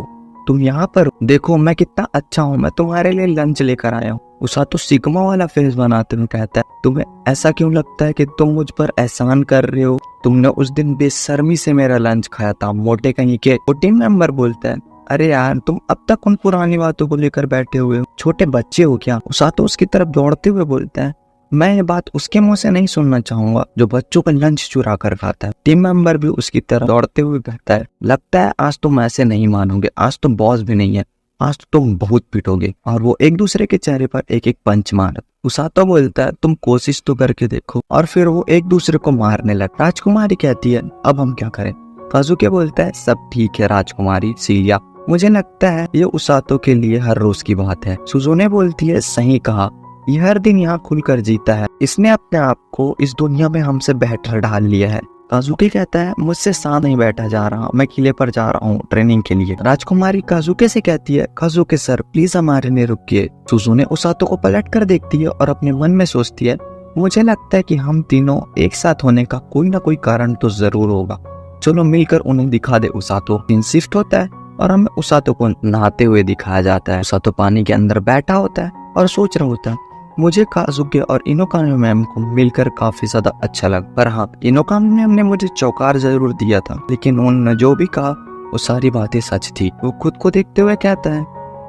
तुम यहाँ पर देखो मैं कितना अच्छा हूँ, मैं तुम्हारे लिए लंच लेकर आया हूँ। उसातो सिग्मा वाला फेस बनाते हुए कहता है, तुम्हें ऐसा क्यों लगता है कि तुम मुझ पर एहसान कर रहे हो? तुमने उस दिन बेशर्मी से मेरा लंच खाया था, मोटे कहीं के। वो टीम मेंबर बोलता है, अरे यार तुम अब तक उन पुरानी बातों को लेकर बैठे हुए हो, छोटे बच्चे हो क्या? उसातो उसकी तरफ दौड़ते हुए बोलता है, मैं ये बात उसके मुंह से नहीं सुनना चाहूंगा जो बच्चों का लंच चुरा कर खाता है। टीम मेंबर भी उसकी तरफ दौड़ते हुए कहता है, लगता है आज तुम ऐसे नहीं मानोगे, आज तुम बॉस भी नहीं है, आज तो तुम बहुत पिटोगे। और वो एक दूसरे के चेहरे पर एक एक पंच मार। उसातो बोलता है, तुम कोशिश तो करके देखो। और फिर वो एक दूसरे को मारने लगा। राजकुमारी कहती है, अब हम क्या करें? काजुके बोलता है, सब ठीक है राजकुमारी सीरिया, मुझे लगता है ये उसातो के लिए हर रोज की बात है। सुजुने बोलती है, सही कहा, ये हर दिन यहाँ खुलकर जीता है, इसने अपने आप को इस दुनिया में हमसे बेहतर ढाल लिया है। काजुके कहता है, मुझसे साथ नहीं बैठा जा रहा, मैं किले पर जा रहा हूँ ट्रेनिंग के लिए। राजकुमारी काजुके से कहती है, काजुके सर प्लीज हमारे लिए रुकिए। सुजुने उसातो को पलट कर देखती है और अपने मन में सोचती है, मुझे लगता है कि हम तीनों एक साथ होने का कोई ना कोई कारण तो जरूर होगा, चलो मिलकर उन्हें दिखा दे। उसातो दिन शिफ्ट होता है और हमें उसातो को नहाते हुए दिखाया जाता है। उसातो पानी के अंदर बैठा होता है और सोच रहा होता है, मुझे काजुके और इनोकामी मैम को मिलकर काफी ज्यादा अच्छा लगा, पर हाँ इनोकामी मैम ने मुझे चौकार जरूर दिया था, लेकिन उन्होंने जो भी कहा वो सारी बातें सच थी। वो खुद को देखते हुए कहता है,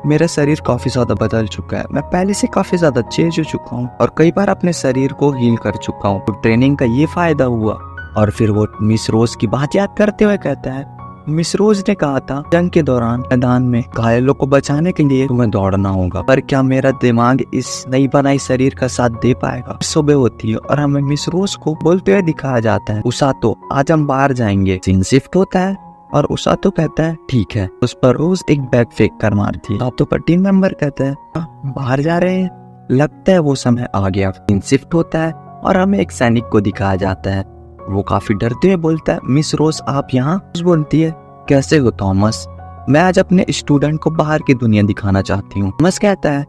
मेरा शरीर काफी ज्यादा बदल चुका है, मैं पहले से काफी ज्यादा चेंज हो चुका हूँ और कई बार अपने शरीर को हील कर चुका हूँ, तो ट्रेनिंग का ये फायदा हुआ। और फिर वो मिस रोज की बात याद करते हुए कहता है, मिस रोज ने कहा था जंग के दौरान मैदान में घायलों को बचाने के लिए तुम्हें दौड़ना होगा, पर क्या मेरा दिमाग इस नई बनाई शरीर का साथ दे पाएगा? सुबह होती है और हमें मिस रोज को बोलते हुए दिखाया जाता है, उसातो आज हम बाहर जाएंगे। सीन शिफ्ट होता है और उसातो कहता है, ठीक है। उस पर रोज एक बैग फेंक कर मारती है। तो पर टीम मेंबर कहता है, बाहर जा रहे हैं, लगता है वो समय आ गया। सीन शिफ्ट होता है और हमें एक सैनिक को दिखाया जाता है, वो काफी डरते हुए बोलता है, मिस रोज आप यहाँ? बोलती है, कैसे हो थॉमस, मैं आज अपने स्टूडेंट को बाहर की दुनिया दिखाना चाहती हूँ। थॉमस कहता है,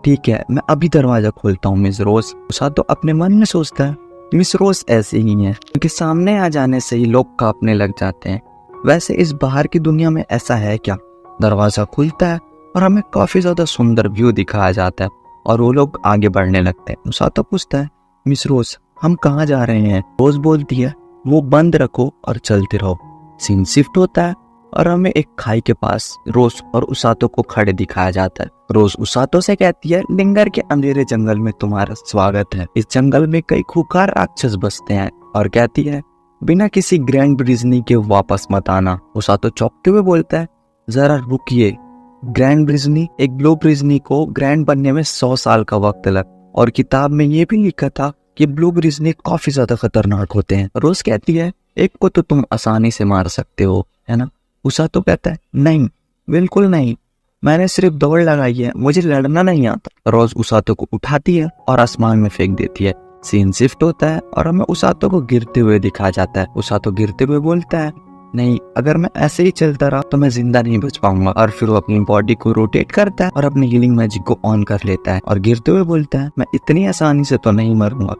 ठीक है मैं अभी दरवाजा खोलता हूँ मिस रोज। उसातो अपने मन में सोचता है, मिस रोज ऐसे ही है, क्योंकि सामने आ जाने से ही लोग कांपने लग जाते हैं, वैसे इस बाहर की दुनिया में ऐसा है क्या? दरवाजा खुलता है और हमें काफी ज्यादा सुंदर व्यू दिखाया जाता है और वो लोग आगे बढ़ने लगते हैं। उसातो पूछता है, मिस रोज हम कहाँ जा रहे हैं? रोज बोलती है, वो बंद रखो और चलते रहो। सीन शिफ्ट होता है और हमें एक खाई के पास रोज और उसातो को खड़े दिखाया जाता है। रोज उसातो से कहती है, लिंगर के अंधेरे जंगल में तुम्हारा स्वागत है, इस जंगल में कई खूंखार राक्षस बसते हैं, और कहती है, बिना किसी ग्रैंड ब्रिजनी के वापस मत आना। उसातो चौंकते हुए बोलता है, जरा रुकिए, ग्रैंड ब्रिजनी? एक ब्लू ब्रिजनी को ग्रैंड बनने में 100 साल का वक्त लगा, और किताब में ये भी लिखा था कि ब्लू ब्रिजनी काफी ज्यादा खतरनाक होते हैं। रोज कहती है, एक को तो तुम आसानी से मार सकते हो, है ना? उसातो कहता है, नहीं बिल्कुल नहीं, मैंने सिर्फ दौड़ लगाई है, मुझे लड़ना नहीं आता। रोज उसातो को उठाती है और आसमान में फेंक देती है। सीन शिफ्ट होता है और हमें उसातो को गिरते हुए दिखाया जाता है। उसातो गिरते हुए बोलता है, नहीं अगर मैं ऐसे ही चलता रहा तो मैं जिंदा नहीं बच पाऊंगा। और फिर वो अपनी बॉडी को रोटेट करता है और अपनी हीलिंग मैजिक को ऑन कर लेता है और गिरते हुए बोलता है, मैं इतनी आसानी से तो नहीं मरूंगा,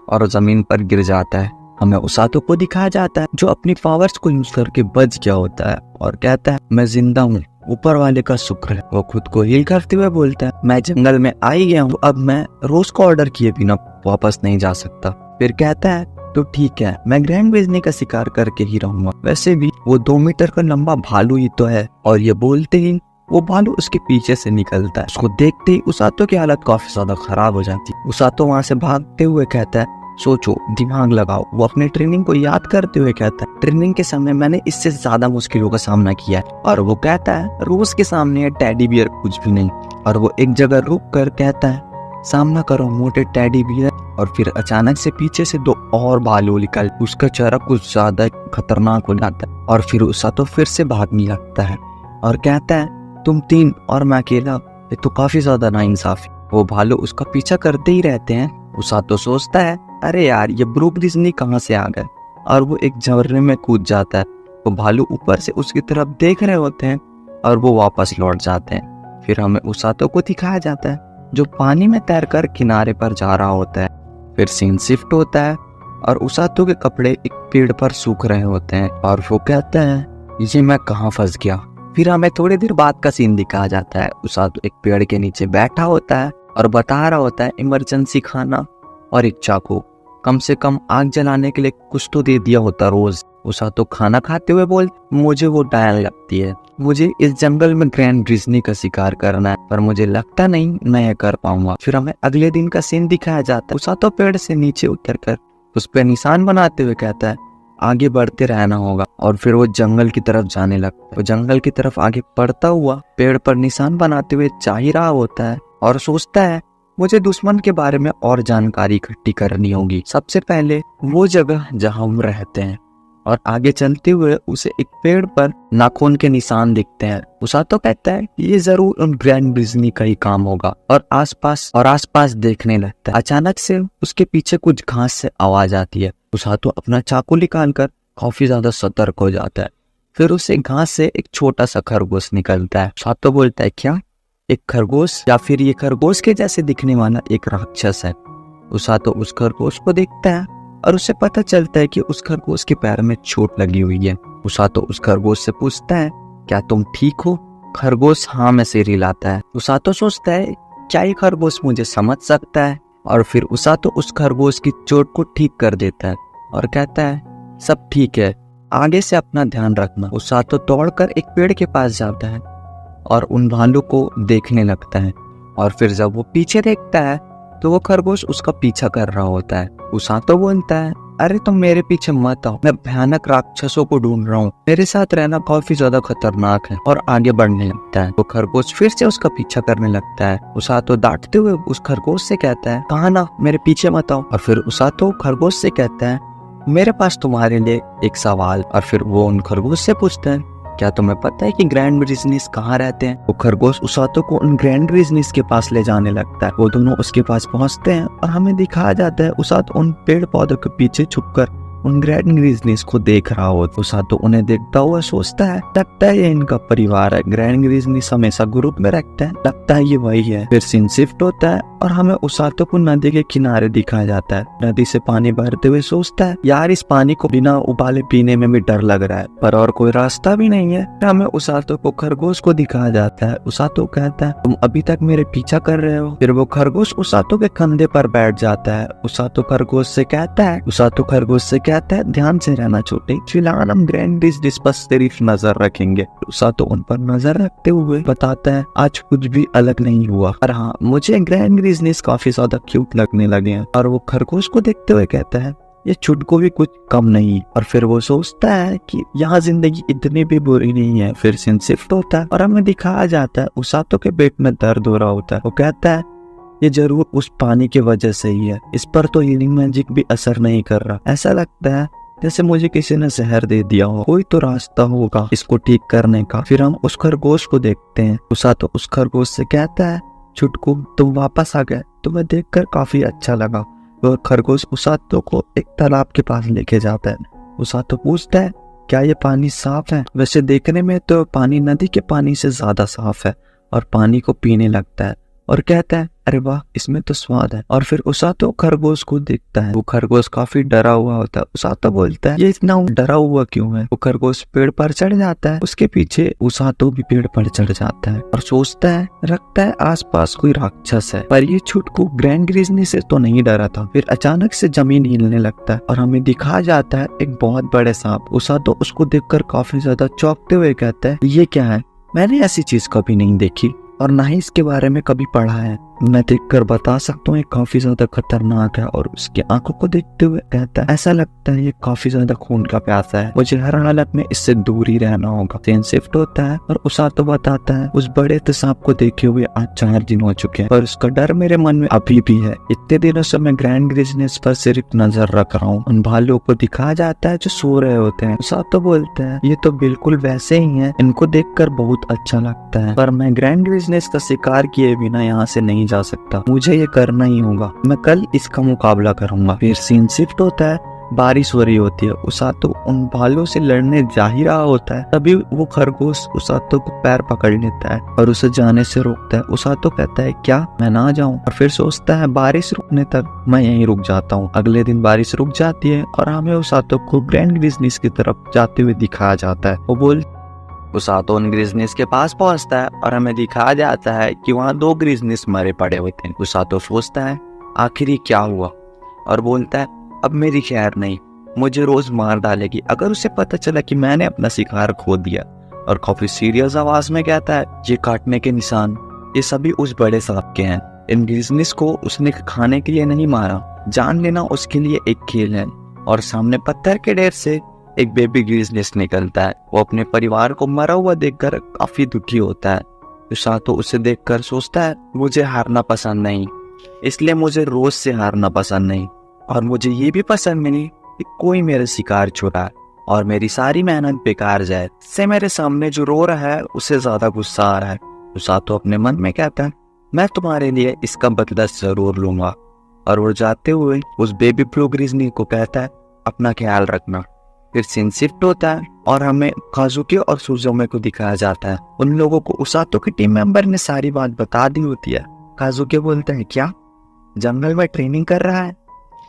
और जमीन पर गिर जाता है। हमें उसातो को दिखाया जाता है जो अपनी पावर्स को यूज करके बच गया होता है और कहता है, मैं जिंदा हूँ, ऊपर वाले का शुक्र है। वो खुद को हील करते हुए बोलता है, मैं जंगल में आ ही गया हूँ, अब मैं रोज को ऑर्डर किए बिना वापस नहीं जा सकता। फिर कहता है, तो ठीक है, मैं ग्रैंड वेजनी का शिकार करके ही रहूंगा, वैसे भी वो 2 मीटर का लंबा भालू ही तो है। और ये बोलते ही वो भालू उसके पीछे से निकलता है। उसको देखते ही उसातो की हालत काफी ज्यादा खराब हो जाती है। उसातो वहां से भागते हुए कहता है, सोचो, दिमाग लगाओ। वो अपने ट्रेनिंग को याद करते हुए कहता है, ट्रेनिंग के समय मैंने इससे ज्यादा मुश्किलों का सामना किया है। और वो कहता है, रोज के सामने टेडी बियर कुछ भी नहीं। और वो एक जगह रुक कर कहता है, सामना करो मोटे टेडी बियर। और फिर अचानक से पीछे से 2 और भालू निकल, उसका चेहरा कुछ ज्यादा खतरनाक हो जाता है। और फिर उसातो फिर से भागने लगता है और कहता है, तुम 3 और मैं अकेला, ये तो काफी ज्यादा नाइंसाफी। वो भालू उसका पीछा करते ही रहते हैं। उसातो सोचता है, अरे यार ये ब्रू ब्रिजनी कहाँ से आ गए, और वो एक झरने में कूद जाता है। वो भालू ऊपर से उसकी तरफ देख रहे होते हैं और वो वापस लौट जाते हैं। फिर हमें उसातो को दिखाया जाता है जो पानी में तैरकर किनारे पर जा रहा होता है। फिर सीन शिफ्ट होता है और उसातो के कपड़े एक पेड़ पर सूख रहे होते हैं और वो कहता है, ये मैं कहाँ फंस गया। फिर हमें थोड़ी देर बाद का सीन दिखाया जाता है। उसातो एक पेड़ के नीचे बैठा होता है और बता रहा होता है इमरजेंसी खाना और एक चाकू, कम से कम आग जलाने के लिए कुछ तो दे दिया होता रोज। उसातो खाना खाते हुए बोल, मुझे वो डायन लगती है, मुझे इस जंगल में ग्रैंड डिज्नी का शिकार करना है, पर मुझे लगता नहीं मैं ये कर पाऊंगा। फिर हमें अगले दिन का सीन दिखाया जाता है। उसातो पेड़ से नीचे उतरकर उस पर निशान बनाते हुए कहता है आगे बढ़ते रहना होगा, और फिर वो जंगल की तरफ जाने लगता है। वो जंगल की तरफ आगे बढ़ता हुआ पेड़ पर निशान बनाते हुए जा ही रहा होता है और सोचता है मुझे दुश्मन के बारे में और जानकारी इकट्ठी करनी होगी, सबसे पहले वो जगह जहां हम रहते हैं। और आगे चलते हुए उसे एक पेड़ पर नाखून के निशान दिखते हैं। उसातो कहता है ये जरूर उन ग्रैंड डिज्नी का ही काम होगा, और आसपास देखने लगता है। अचानक से उसके पीछे कुछ घास से आवाज आती है। उसातो अपना चाकू निकालकर काफी ज्यादा सतर्क हो जाता है। फिर उसे घास से एक छोटा सा खरगोश निकलता है। उसातो बोलता है क्या एक खरगोश, या फिर ये खरगोश के जैसे दिखने वाला एक राक्षस है। उसातो उस खरगोश को देखता है और उसे पता चलता है कि उस खरगोश के पैर में चोट लगी हुई है। उसातो उस खरगोश से पूछता है क्या तुम ठीक हो? खरगोश हाँ में सिर हिलाता है। उसातो सोचता है क्या ये खरगोश मुझे समझ सकता है, और फिर उसातो उस खरगोश की चोट को ठीक कर देता है और कहता है सब ठीक है, आगे से अपना ध्यान रखना। उसातो दौड़कर एक पेड़ के पास जाता है और उन भालू को देखने लगता है, और फिर जब वो पीछे देखता है तो वो खरगोश उसका पीछा कर रहा होता है। उसातो बोलता है अरे तुम मेरे पीछे मत आओ, मैं भयानक राक्षसों को ढूंढ रहा हूँ, मेरे साथ रहना काफी ज्यादा खतरनाक है, और आगे बढ़ने लगता है। वो खरगोश फिर से उसका पीछा करने लगता है। उसातो डांटते हुए उस खरगोश से कहता है कहा ना मेरे पीछे मत आओ। और फिर उसातो खरगोश से कहता है मेरे पास तुम्हारे लिए एक सवाल। और फिर वो उन खरगोश से पूछता है क्या तुम्हें पता है कि ग्रैंड डिज्नीज कहाँ रहते हैं? वो खरगोश उसातो को उन ग्रैंड डिज्नीज के पास ले जाने लगता है। वो दोनों उसके पास पहुंचते हैं और हमें दिखाया जाता है उसातो उन पेड़ पौधों के पीछे छुपकर उन ग्रैंड डिज्नीज को देख रहा होता है। उसातो उन्हें देखता हुआ सोचता है लगता है ये इनका परिवार है, ग्रैंड डिज्नीज हमेशा ग्रुप में रखता है, लगता है ये वही है। फिर सीन शिफ्ट होता है और हमें उसातो को नदी के किनारे दिखाया जाता है। नदी से पानी भरते हुए सोचता है यार इस पानी को बिना उबाले पीने में भी डर लग रहा है, पर और कोई रास्ता भी नहीं है। हमें उसातो को खरगोश को दिखाया जाता है। उसातो कहता है तुम अभी तक मेरे पीछा कर रहे हो। फिर वो खरगोश उसातो के कंधे पर बैठ जाता है। उसातो खरगोश से कहता है ध्यान से रहना छोटे, फिलहाल हम ग्रैंड डिज्नीज पर सिर्फ नजर रखेंगे। उसातो उन पर नजर रखते हुए बताता है आज कुछ भी अलग नहीं हुआ, और हाँ मुझे ग्रैंड डिज्नीज काफी ज्यादा क्यूट लगने लगे हैं। और वो खरगोश को देखते हुए कहता है ये छुटको भी कुछ कम नहीं। और फिर वो सोचता है कि यहाँ जिंदगी इतनी भी बुरी नहीं है। फिर सीन शिफ्ट होता है और हमें दिखाया जाता है उसातो के पेट में दर्द हो रहा होता है। वो कहता है ये जरूर उस पानी की वजह से ही है, इस पर तो हीलिंग मैजिक भी असर नहीं कर रहा, ऐसा लगता है जैसे मुझे किसी ने जहर दे दिया हो, कोई तो रास्ता होगा इसको ठीक करने का। फिर हम उस खरगोश को देखते हैं। उसातो उस खरगोश से कहता है छुटकू तुम वापस आ गए, तुम्हें देखकर काफी अच्छा लगा। वह खरगोश उसातो को एक तालाब के पास लेके जाता है। उसातो पूछता है क्या ये पानी साफ है? वैसे देखने में तो पानी नदी के पानी से ज्यादा साफ है, और पानी को पीने लगता है और कहता है अरे वाह इसमें तो स्वाद है। और फिर उसातो खरगोश को देखता है। वो खरगोश काफी डरा हुआ होता है। उसातो बोलता है ये इतना डरा हुआ क्यों है? वो खरगोश पेड़ पर चढ़ जाता है। उसके पीछे उसातो भी पेड़ पर चढ़ जाता है और सोचता है लगता है आसपास कोई राक्षस है, पर ये छुटकू ग्रैंड डिज्नी से तो नहीं डरा था। फिर अचानक से जमीन हिलने लगता है और हमें दिखाया जाता है एक बहुत बड़े सांप। उसातो उसको देखकर काफी ज्यादा चौंकते हुए कहता है ये क्या है? मैंने ऐसी चीज कभी नहीं देखी और ना ही इसके बारे में कभी पढ़ा है। मैं देखकर बता सकता हूँ ये काफी ज्यादा खतरनाक है। और उसकी आंखों को देखते हुए कहता है ऐसा लगता है ये काफी ज्यादा खून का प्यासा है, मुझे हर हालत में इससे दूर ही रहना होगा। सीन शिफ्ट होता है और उसातो बताता है उस बड़े सांप को देखे हुए आज 4 दिन हो चुके हैं, पर उसका डर मेरे मन में अभी भी है। इतने दिनों से मैं ग्रैंड डिज्नीज पर सिर्फ नजर रख रहा हूँ। उन भालुओं को दिखाया जाता है जो सो रहे होते हैं। उसातो बोलता है ये तो बिल्कुल वैसे ही है, इनको देखकर बहुत अच्छा लगता है, पर मैं ग्रैंड डिज्नीज का शिकार किए बिना यहाँ से नहीं जा सकता, मुझे ये करना ही होगा, मैं कल इसका मुकाबला करूंगा। फिर सीन शिफ्ट होता है, बारिश हो रही होती है। उसातो उन भालुओं से लड़ने जा ही रहा होता है, तभी वो खरगोश उसातो को पैर पकड़ लेता है और उसे जाने से रोकता है। उसातो कहता है क्या मैं ना जाऊं? और फिर सोचता है बारिश रुकने तक मैं यहीं रुक जाता हूँ। अगले दिन बारिश रुक जाती है और हमें उसातो को ग्रैंड डिज्नीज की तरफ जाते हुए दिखाया जाता है। उसातो उन ग्रिजनीस के पास पहुंचता है और हमें दिखाया जाता है कि वहाँ 2 ग्रिजनीस मरे पड़े हुए थे। उसातो सोचता है आखिर ये क्या हुआ और बोलता है अब मेरी खैर नहीं, मुझे रोज मार डालेगी अगर उसे पता चला कि मैंने अपना शिकार खो दिया। और काफी सीरियस आवाज में कहता है ये काटने के निशान ये सभी उस बड़े सांप के हैं। इन ग्रिजनीस को उसने खाने के लिए नहीं मारा, जान लेना उसके लिए एक खेल है। और सामने पत्थर के ढेर से एक बेबी ग्रिजनीस निकलता है। वो अपने परिवार को मरा हुआ देखकर काफी दुखी होता है। उसातो उसे देखकर सोचता है मुझे हारना पसंद नहीं, इसलिए मुझे रोज से हारना पसंद नहीं और मुझे ये भी पसंद नहीं कि कोई मेरे शिकार चुराए और मेरी सारी मेहनत बेकार जाए। से मेरे सामने जो रो रहा है उसे ज्यादा गुस्सा आ रहा है। उसातो अपने मन में कहता है मैं तुम्हारे लिए इसका बदला जरूर लूंगा। और वो जाते हुए उस बेबी ब्लू ग्रिजनी को कहता है अपना ख्याल रखना। फिर सीन शिफ्ट होता है और हमें काजुकी और सुजोमे को दिखाया जाता है। उन लोगों को उसातो की टीम मेंबर ने सारी बात बता दी होती है। काजुकी बोलता है क्या जंगल में ट्रेनिंग कर रहा है?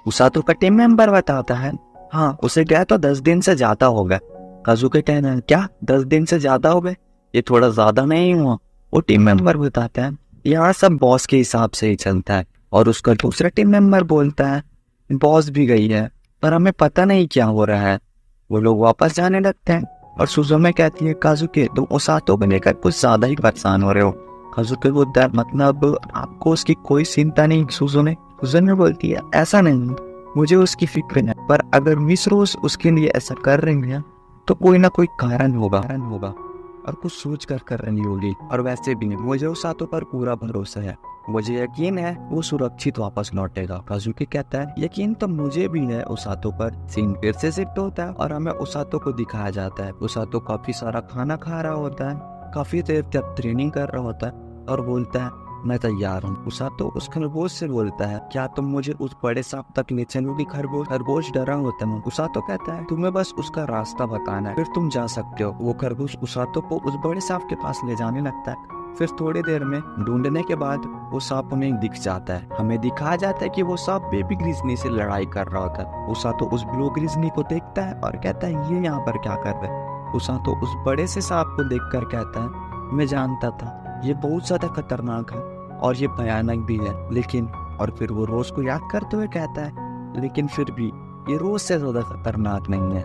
उसातो का टीम मेंबर बताता है हाँ उसे गया तो 10 दिन से ज्यादा हो गए। काजुकी कहना है क्या 10 दिन से ज्यादा हो गए, ये थोड़ा ज्यादा नहीं हुआ? वो टीम मेंबर बताता है यहाँ सब बॉस के हिसाब से ही चलता है। और उसका दूसरा टीम मेंबर बोलता है बॉस भी गई है पर हमें पता नहीं क्या हो रहा है। वो लोग वापस जाने लगते हैं और सुजुमे कहती है काजुकी तुम उसातो को लेकर कुछ ज्यादा ही परेशान हो रहे हो। काजुकी बोलता है मतलब आपको उसकी कोई चिंता नहीं सुजुमे बोलती है ऐसा नहीं, मुझे उसकी फिक्र है पर अगर मिस रोज उसके लिए ऐसा कर रही है तो कोई ना कोई कारण होगा और कुछ सोच कर रही होगी। और वैसे भी नहीं, मुझे उसातो पर पूरा भरोसा है, मुझे यकीन है वो सुरक्षित वापस लौटेगा। काजुकी कहता है यकीन तो मुझे भी है उसातो पर। सीन फिर से शिफ्ट होता है और हमें उसातो को दिखाया जाता है। उसातो काफी सारा खाना खा रहा होता है, काफी देर तक ट्रेनिंग कर रहा होता है और बोलता है मैं तैयार हूँ। उसातो उस खरगोश से बोलता है क्या तुम मुझे उस बड़े सांप तक ले चलोगी? खरगोश डरा होता है। उसातो कहता है तुम्हें बस उसका रास्ता बताना है फिर तुम जा सकते हो। वो खरगोश उसातो को उस बड़े सांप के पास ले जाने लगता है। फिर थोड़ी देर में ढूंढने के बाद वो सांप हमें दिख जाता है। हमें दिखाया जाता है कि वो सांप बेबी ग्रिजनी से लड़ाई कर रहा होता है। उसातो उस ब्लू ग्रिजनी को देखता है और कहता है ये यहाँ पर क्या कर रहा है? उसातो उस बड़े से सांप को देखकर कहता है मैं जानता था ये बहुत ज्यादा खतरनाक है और ये भयानक भी है, लेकिन और फिर वो रोज को याद करते हुए कहता है लेकिन फिर भी ये रोज से ज्यादा खतरनाक नहीं है।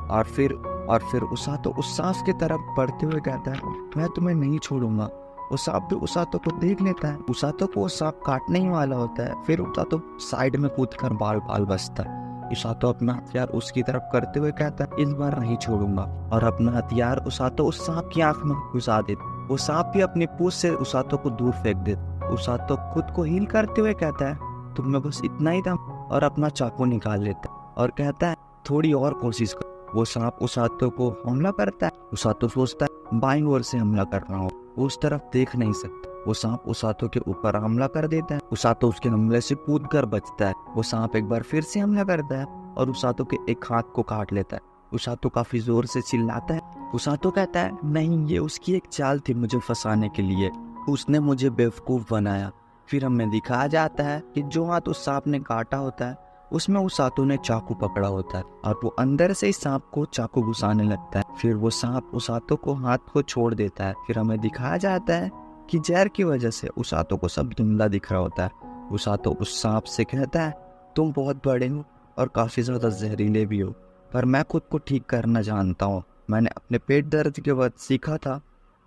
और फिर उसातो उस सांप की तरफ बढ़ते हुए कहता है मैं तुम्हें नहीं छोड़ूंगा। वो सांप भी उसातो को देख लेता है। उसातो को वो सांप काटने ही वाला होता है। फिर उसातो साइड में कूदकर बाल बचता है। उसातो अपना हथियार उसकी तरफ करते हुए कहता है इस बार नहीं छोड़ूंगा और अपना हथियार उसातो उस सांप की आंख में घुसा देता। वो सांप भी अपनी पूंछ से उसातो को दूर फेंक देता। उसातो खुद को हील करते हुए कहता है तुम्हें बस इतना ही था और अपना चाकू निकाल लेता है और कहता है थोड़ी और कोशिश कर। वो सांप उसातो को हमला करता है। उसातो सोचता है बाईं ओर से हमला कर रहा हो, वो उस तरफ देख नहीं सकता। वो सांप उसातो के ऊपर हमला कर देता है। उसातो उसके हमले से कूदकर बचता है। वो सांप एक बार फिर से हमला करता है और उसातो के एक हाथ को काट लेता है। उसातो काफी जोर से चिल्लाता है। उसातो कहता है नहीं ये उसकी एक चाल थी मुझे फंसाने के लिए, उसने मुझे बेवकूफ बनाया। फिर हमें दिखाया जाता है कि जो हाथ उस सांप ने काटा होता है उसमें उसातो ने चाकू पकड़ा होता है और वो अंदर से इस सांप को चाकू घुसाने लगता है। फिर वो सांप उसातो को हाथ को छोड़ देता है। फिर हमें दिखाया जाता है कि जहर की वजह से उसातो को सब धुंधला दिख रहा होता है। उसातो उस सांप से कहता है तुम बहुत बड़े हो और काफी ज्यादा जहरीले भी हो, पर मैं खुद को ठीक करना जानता हूँ। मैंने अपने पेट दर्द के वक्त सीखा था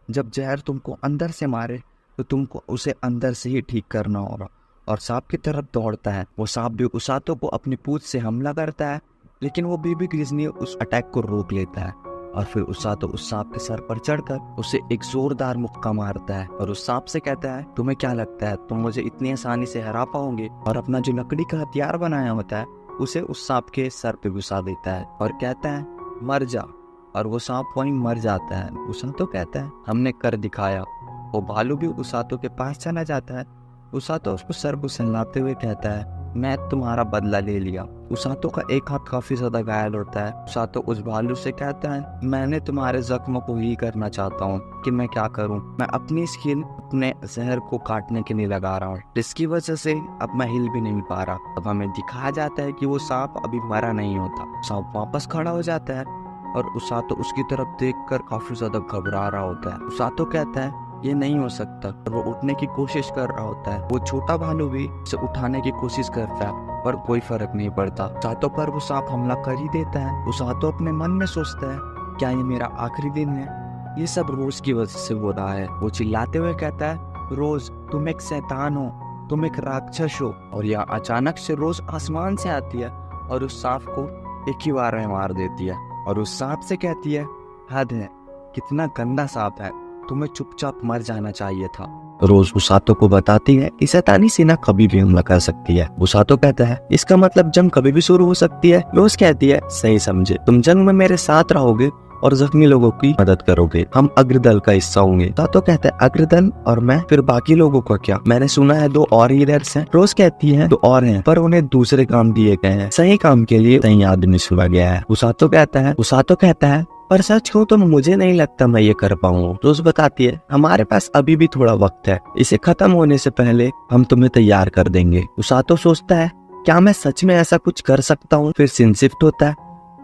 जब जहर तुमको अंदर से मारे तो तुमको उसे अंदर से ही ठीक करना होगा। और सांप की तरफ दौड़ता है। वो सांप भी उसातो को अपनी पूंछ से हमला करता है, लेकिन वो बेबी ग्रिजनी उस अटैक को रोक लेता है और फिर उसातो उस सांप के सर पर चढ़कर उसे एक जोरदार मुक्का मारता है और उस सांप से कहता है तुम्हें क्या लगता है तुम मुझे इतनी आसानी से हरा पाओगे? और अपना जो लकड़ी का हथियार बनाया होता है उसे उस सांप के सर पे घुसा देता है और कहता है मर जा। और वो सांप वहीं मर जाता है। उसातो कहता है हमने कर दिखाया। वो भालू भी उसातो के पास चला जाता है। उसातो उसको सर को सहलाते हुए कहता है मैं तुम्हारा बदला ले लिया। उसातो का एक हाथ काफी ज्यादा घायल होता है। उसातो उस भालू से कहता है मैंने तुम्हारे जख्मों को ही करना चाहता हूँ कि मैं क्या करूँ, मैं अपनी स्किन अपने जहर को काटने के लिए लगा रहा हूँ, जिसकी वजह से अब मैं हिल भी नहीं पा रहा। अब हमें दिखाया जाता है कि वो सांप अभी मरा नहीं होता। सांप वापस खड़ा हो जाता है और उसातो उसकी तरफ देखकर काफी ज्यादा घबरा रहा होता है। उसातो कहता है ये नहीं हो सकता, और वो उठने की कोशिश कर रहा होता है। वो छोटा भालू भी उसे उठाने की कोशिश करता है पर कोई फर्क नहीं पड़ता। उसातो पर वो सांप हमला कर ही देता है। उसातो अपने मन में सोचता है क्या ये मेरा आखिरी दिन है? ये सब रोज की वजह से हो रहा है। वो चिल्लाते हुए कहता है रोज तुम एक शैतान हो, तुम एक राक्षस हो। और यह अचानक से रोज आसमान से आती है और उस सांप को एक ही बार में मार देती है और उस सांप से कहती है हद है, कितना गंदा सांप है, तुम्हें चुपचाप मर जाना चाहिए था। रोज उसातो को बताती है कि शैतानी सेना कभी भी हमला कर सकती है। उसातो कहता है इसका मतलब जंग कभी भी शुरू हो सकती है। रोज कहती है सही समझे, तुम जंग में मेरे साथ रहोगे और जख्मी लोगों की मदद करोगे, हम अग्रदल का हिस्सा होंगे। उसातो कहता है अग्रदल और मैं, फिर बाकी लोगों का क्या? मैंने सुना है 2 और लीडर्स हैं। रोज कहती है 2 और हैं पर उन्हें दूसरे काम दिए गए हैं, सही काम के लिए सही आदमी चुना गया है। उसातो कहता है पर सच कहूं तो मुझे नहीं लगता मैं ये कर पाऊंगा। रोज बताती है हमारे पास अभी भी थोड़ा वक्त है, इसे खत्म होने से पहले हम तुम्हें तैयार कर देंगे। उसातो सोचता है क्या मैं सच में ऐसा कुछ कर सकता हूँ? फिर सीन शिफ्ट होता है,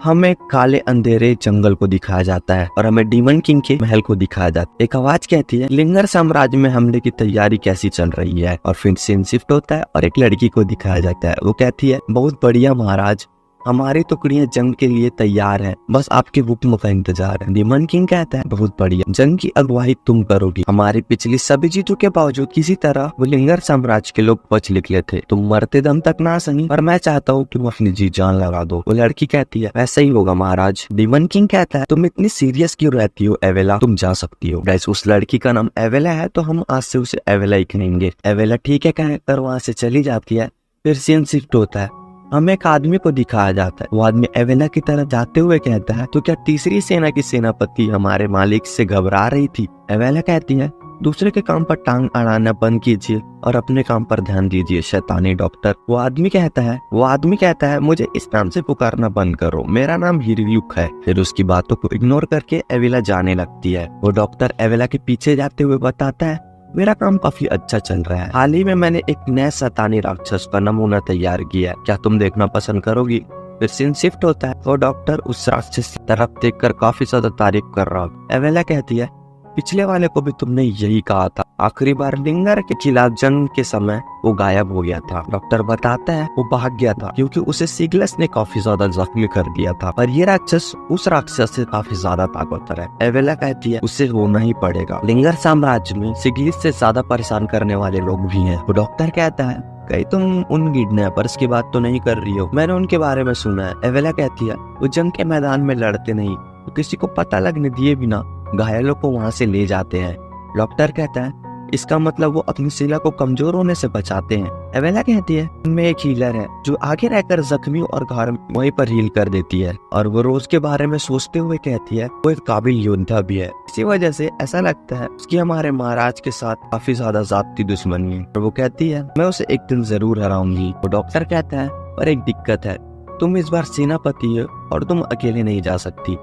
हमें काले अंधेरे जंगल को दिखाया जाता है और हमें डीमन किंग के महल को दिखाया जाता है। एक आवाज कहती है लिंगर साम्राज्य में हमले की तैयारी कैसी चल रही है। और फिर सीन शिफ्ट होता है और एक लड़की को दिखाया जाता है। वो कहती है बहुत बढ़िया महाराज, हमारी टुकड़ियां जंग के लिए तैयार हैं, बस आपके हुक्म का इंतजार है। डीमन किंग कहता है बहुत बढ़िया, जंग की अगुवाई तुम करोगी। हमारी पिछली सभी जीतों के बावजूद किसी तरह वो लिंगर साम्राज्य के लोग बच निकले थे। तुम मरते दम तक ना सही, पर मैं चाहता हूँ तुम अपनी जी जान लगा दो। वो लड़की कहती है वैसा ही होगा महाराज। डीमन किंग कहता है तुम इतनी सीरियस क्यों रहती हो एवेला, तुम जा सकती हो। गैस उस लड़की का नाम एवेला है तो हम आज से उसे एवेला ही कहेंगे। एवेला ठीक है कहकर वहाँ से चली जाती है। फिर सीन शिफ्ट होता है, हमें एक आदमी को दिखाया जाता है। वो आदमी एवेला की तरफ जाते हुए कहता है तो क्या तीसरी सेना की सेनापति हमारे मालिक से घबरा रही थी? एवेला कहती है दूसरे के काम पर टांग अड़ाना बंद कीजिए और अपने काम पर ध्यान दीजिए शैतानी डॉक्टर। वो आदमी कहता है मुझे इस नाम से पुकारना बंद करो, मेरा नाम हिरयुक है। फिर उसकी बातों को इग्नोर करके एवेला जाने लगती है। वो डॉक्टर एवेला के पीछे जाते हुए बताता है मेरा काम काफी अच्छा चल रहा है, हाल ही में मैंने एक नया शैतानी राक्षस का नमूना तैयार किया है, क्या तुम देखना पसंद करोगी? फिर सीन शिफ्ट होता है, वो डॉक्टर उस राक्षस की तरफ देखकर काफी ज्यादा तारीफ कर रहा है। एवेला कहती है पिछले वाले को भी तुमने यही कहा था, आखिरी बार लिंगर के खिलाफ जंग के समय वो गायब हो गया था। डॉक्टर बताता है वो भाग गया था क्योंकि उसे सिगलस ने काफी ज्यादा जख्मी कर दिया था, पर ये राक्षस उस राक्षस से काफी ज्यादा ताकतवर है। एवेला कहती है उसे होना ही पड़ेगा, लिंगर साम्राज्य में सिगलिस से ज्यादा परेशान करने वाले लोग भी हैं। वो डॉक्टर कहता है कहीं तुम उन किडनैपर्स की बात तो नहीं कर रही हो? मैंने उनके बारे में सुना है। एवेला कहती है वो जंग के मैदान में लड़ते नहीं, तो किसी को पता लगने दिए बिना घायलों को वहां से ले जाते हैं। डॉक्टर कहता है इसका मतलब वो अपनी शिला को कमजोर होने से बचाते हैं। एवेला कहती है उनमें एक हीलर है जो आगे रहकर जख्मी और घायल वहीं पर हील कर देती है। और वो रोज के बारे में सोचते हुए कहती है वो एक काबिल योद्धा भी है, इसी वजह से ऐसा लगता है उसकी हमारे महाराज के साथ काफी ज्यादा जाती दुश्मनी है। और वो कहती है मैं उसे एक दिन जरूर हराऊंगी। वो डॉक्टर कहता है पर एक दिक्कत है, तुम इस बार सेनापति हो और तुम अकेले नहीं जा सकती।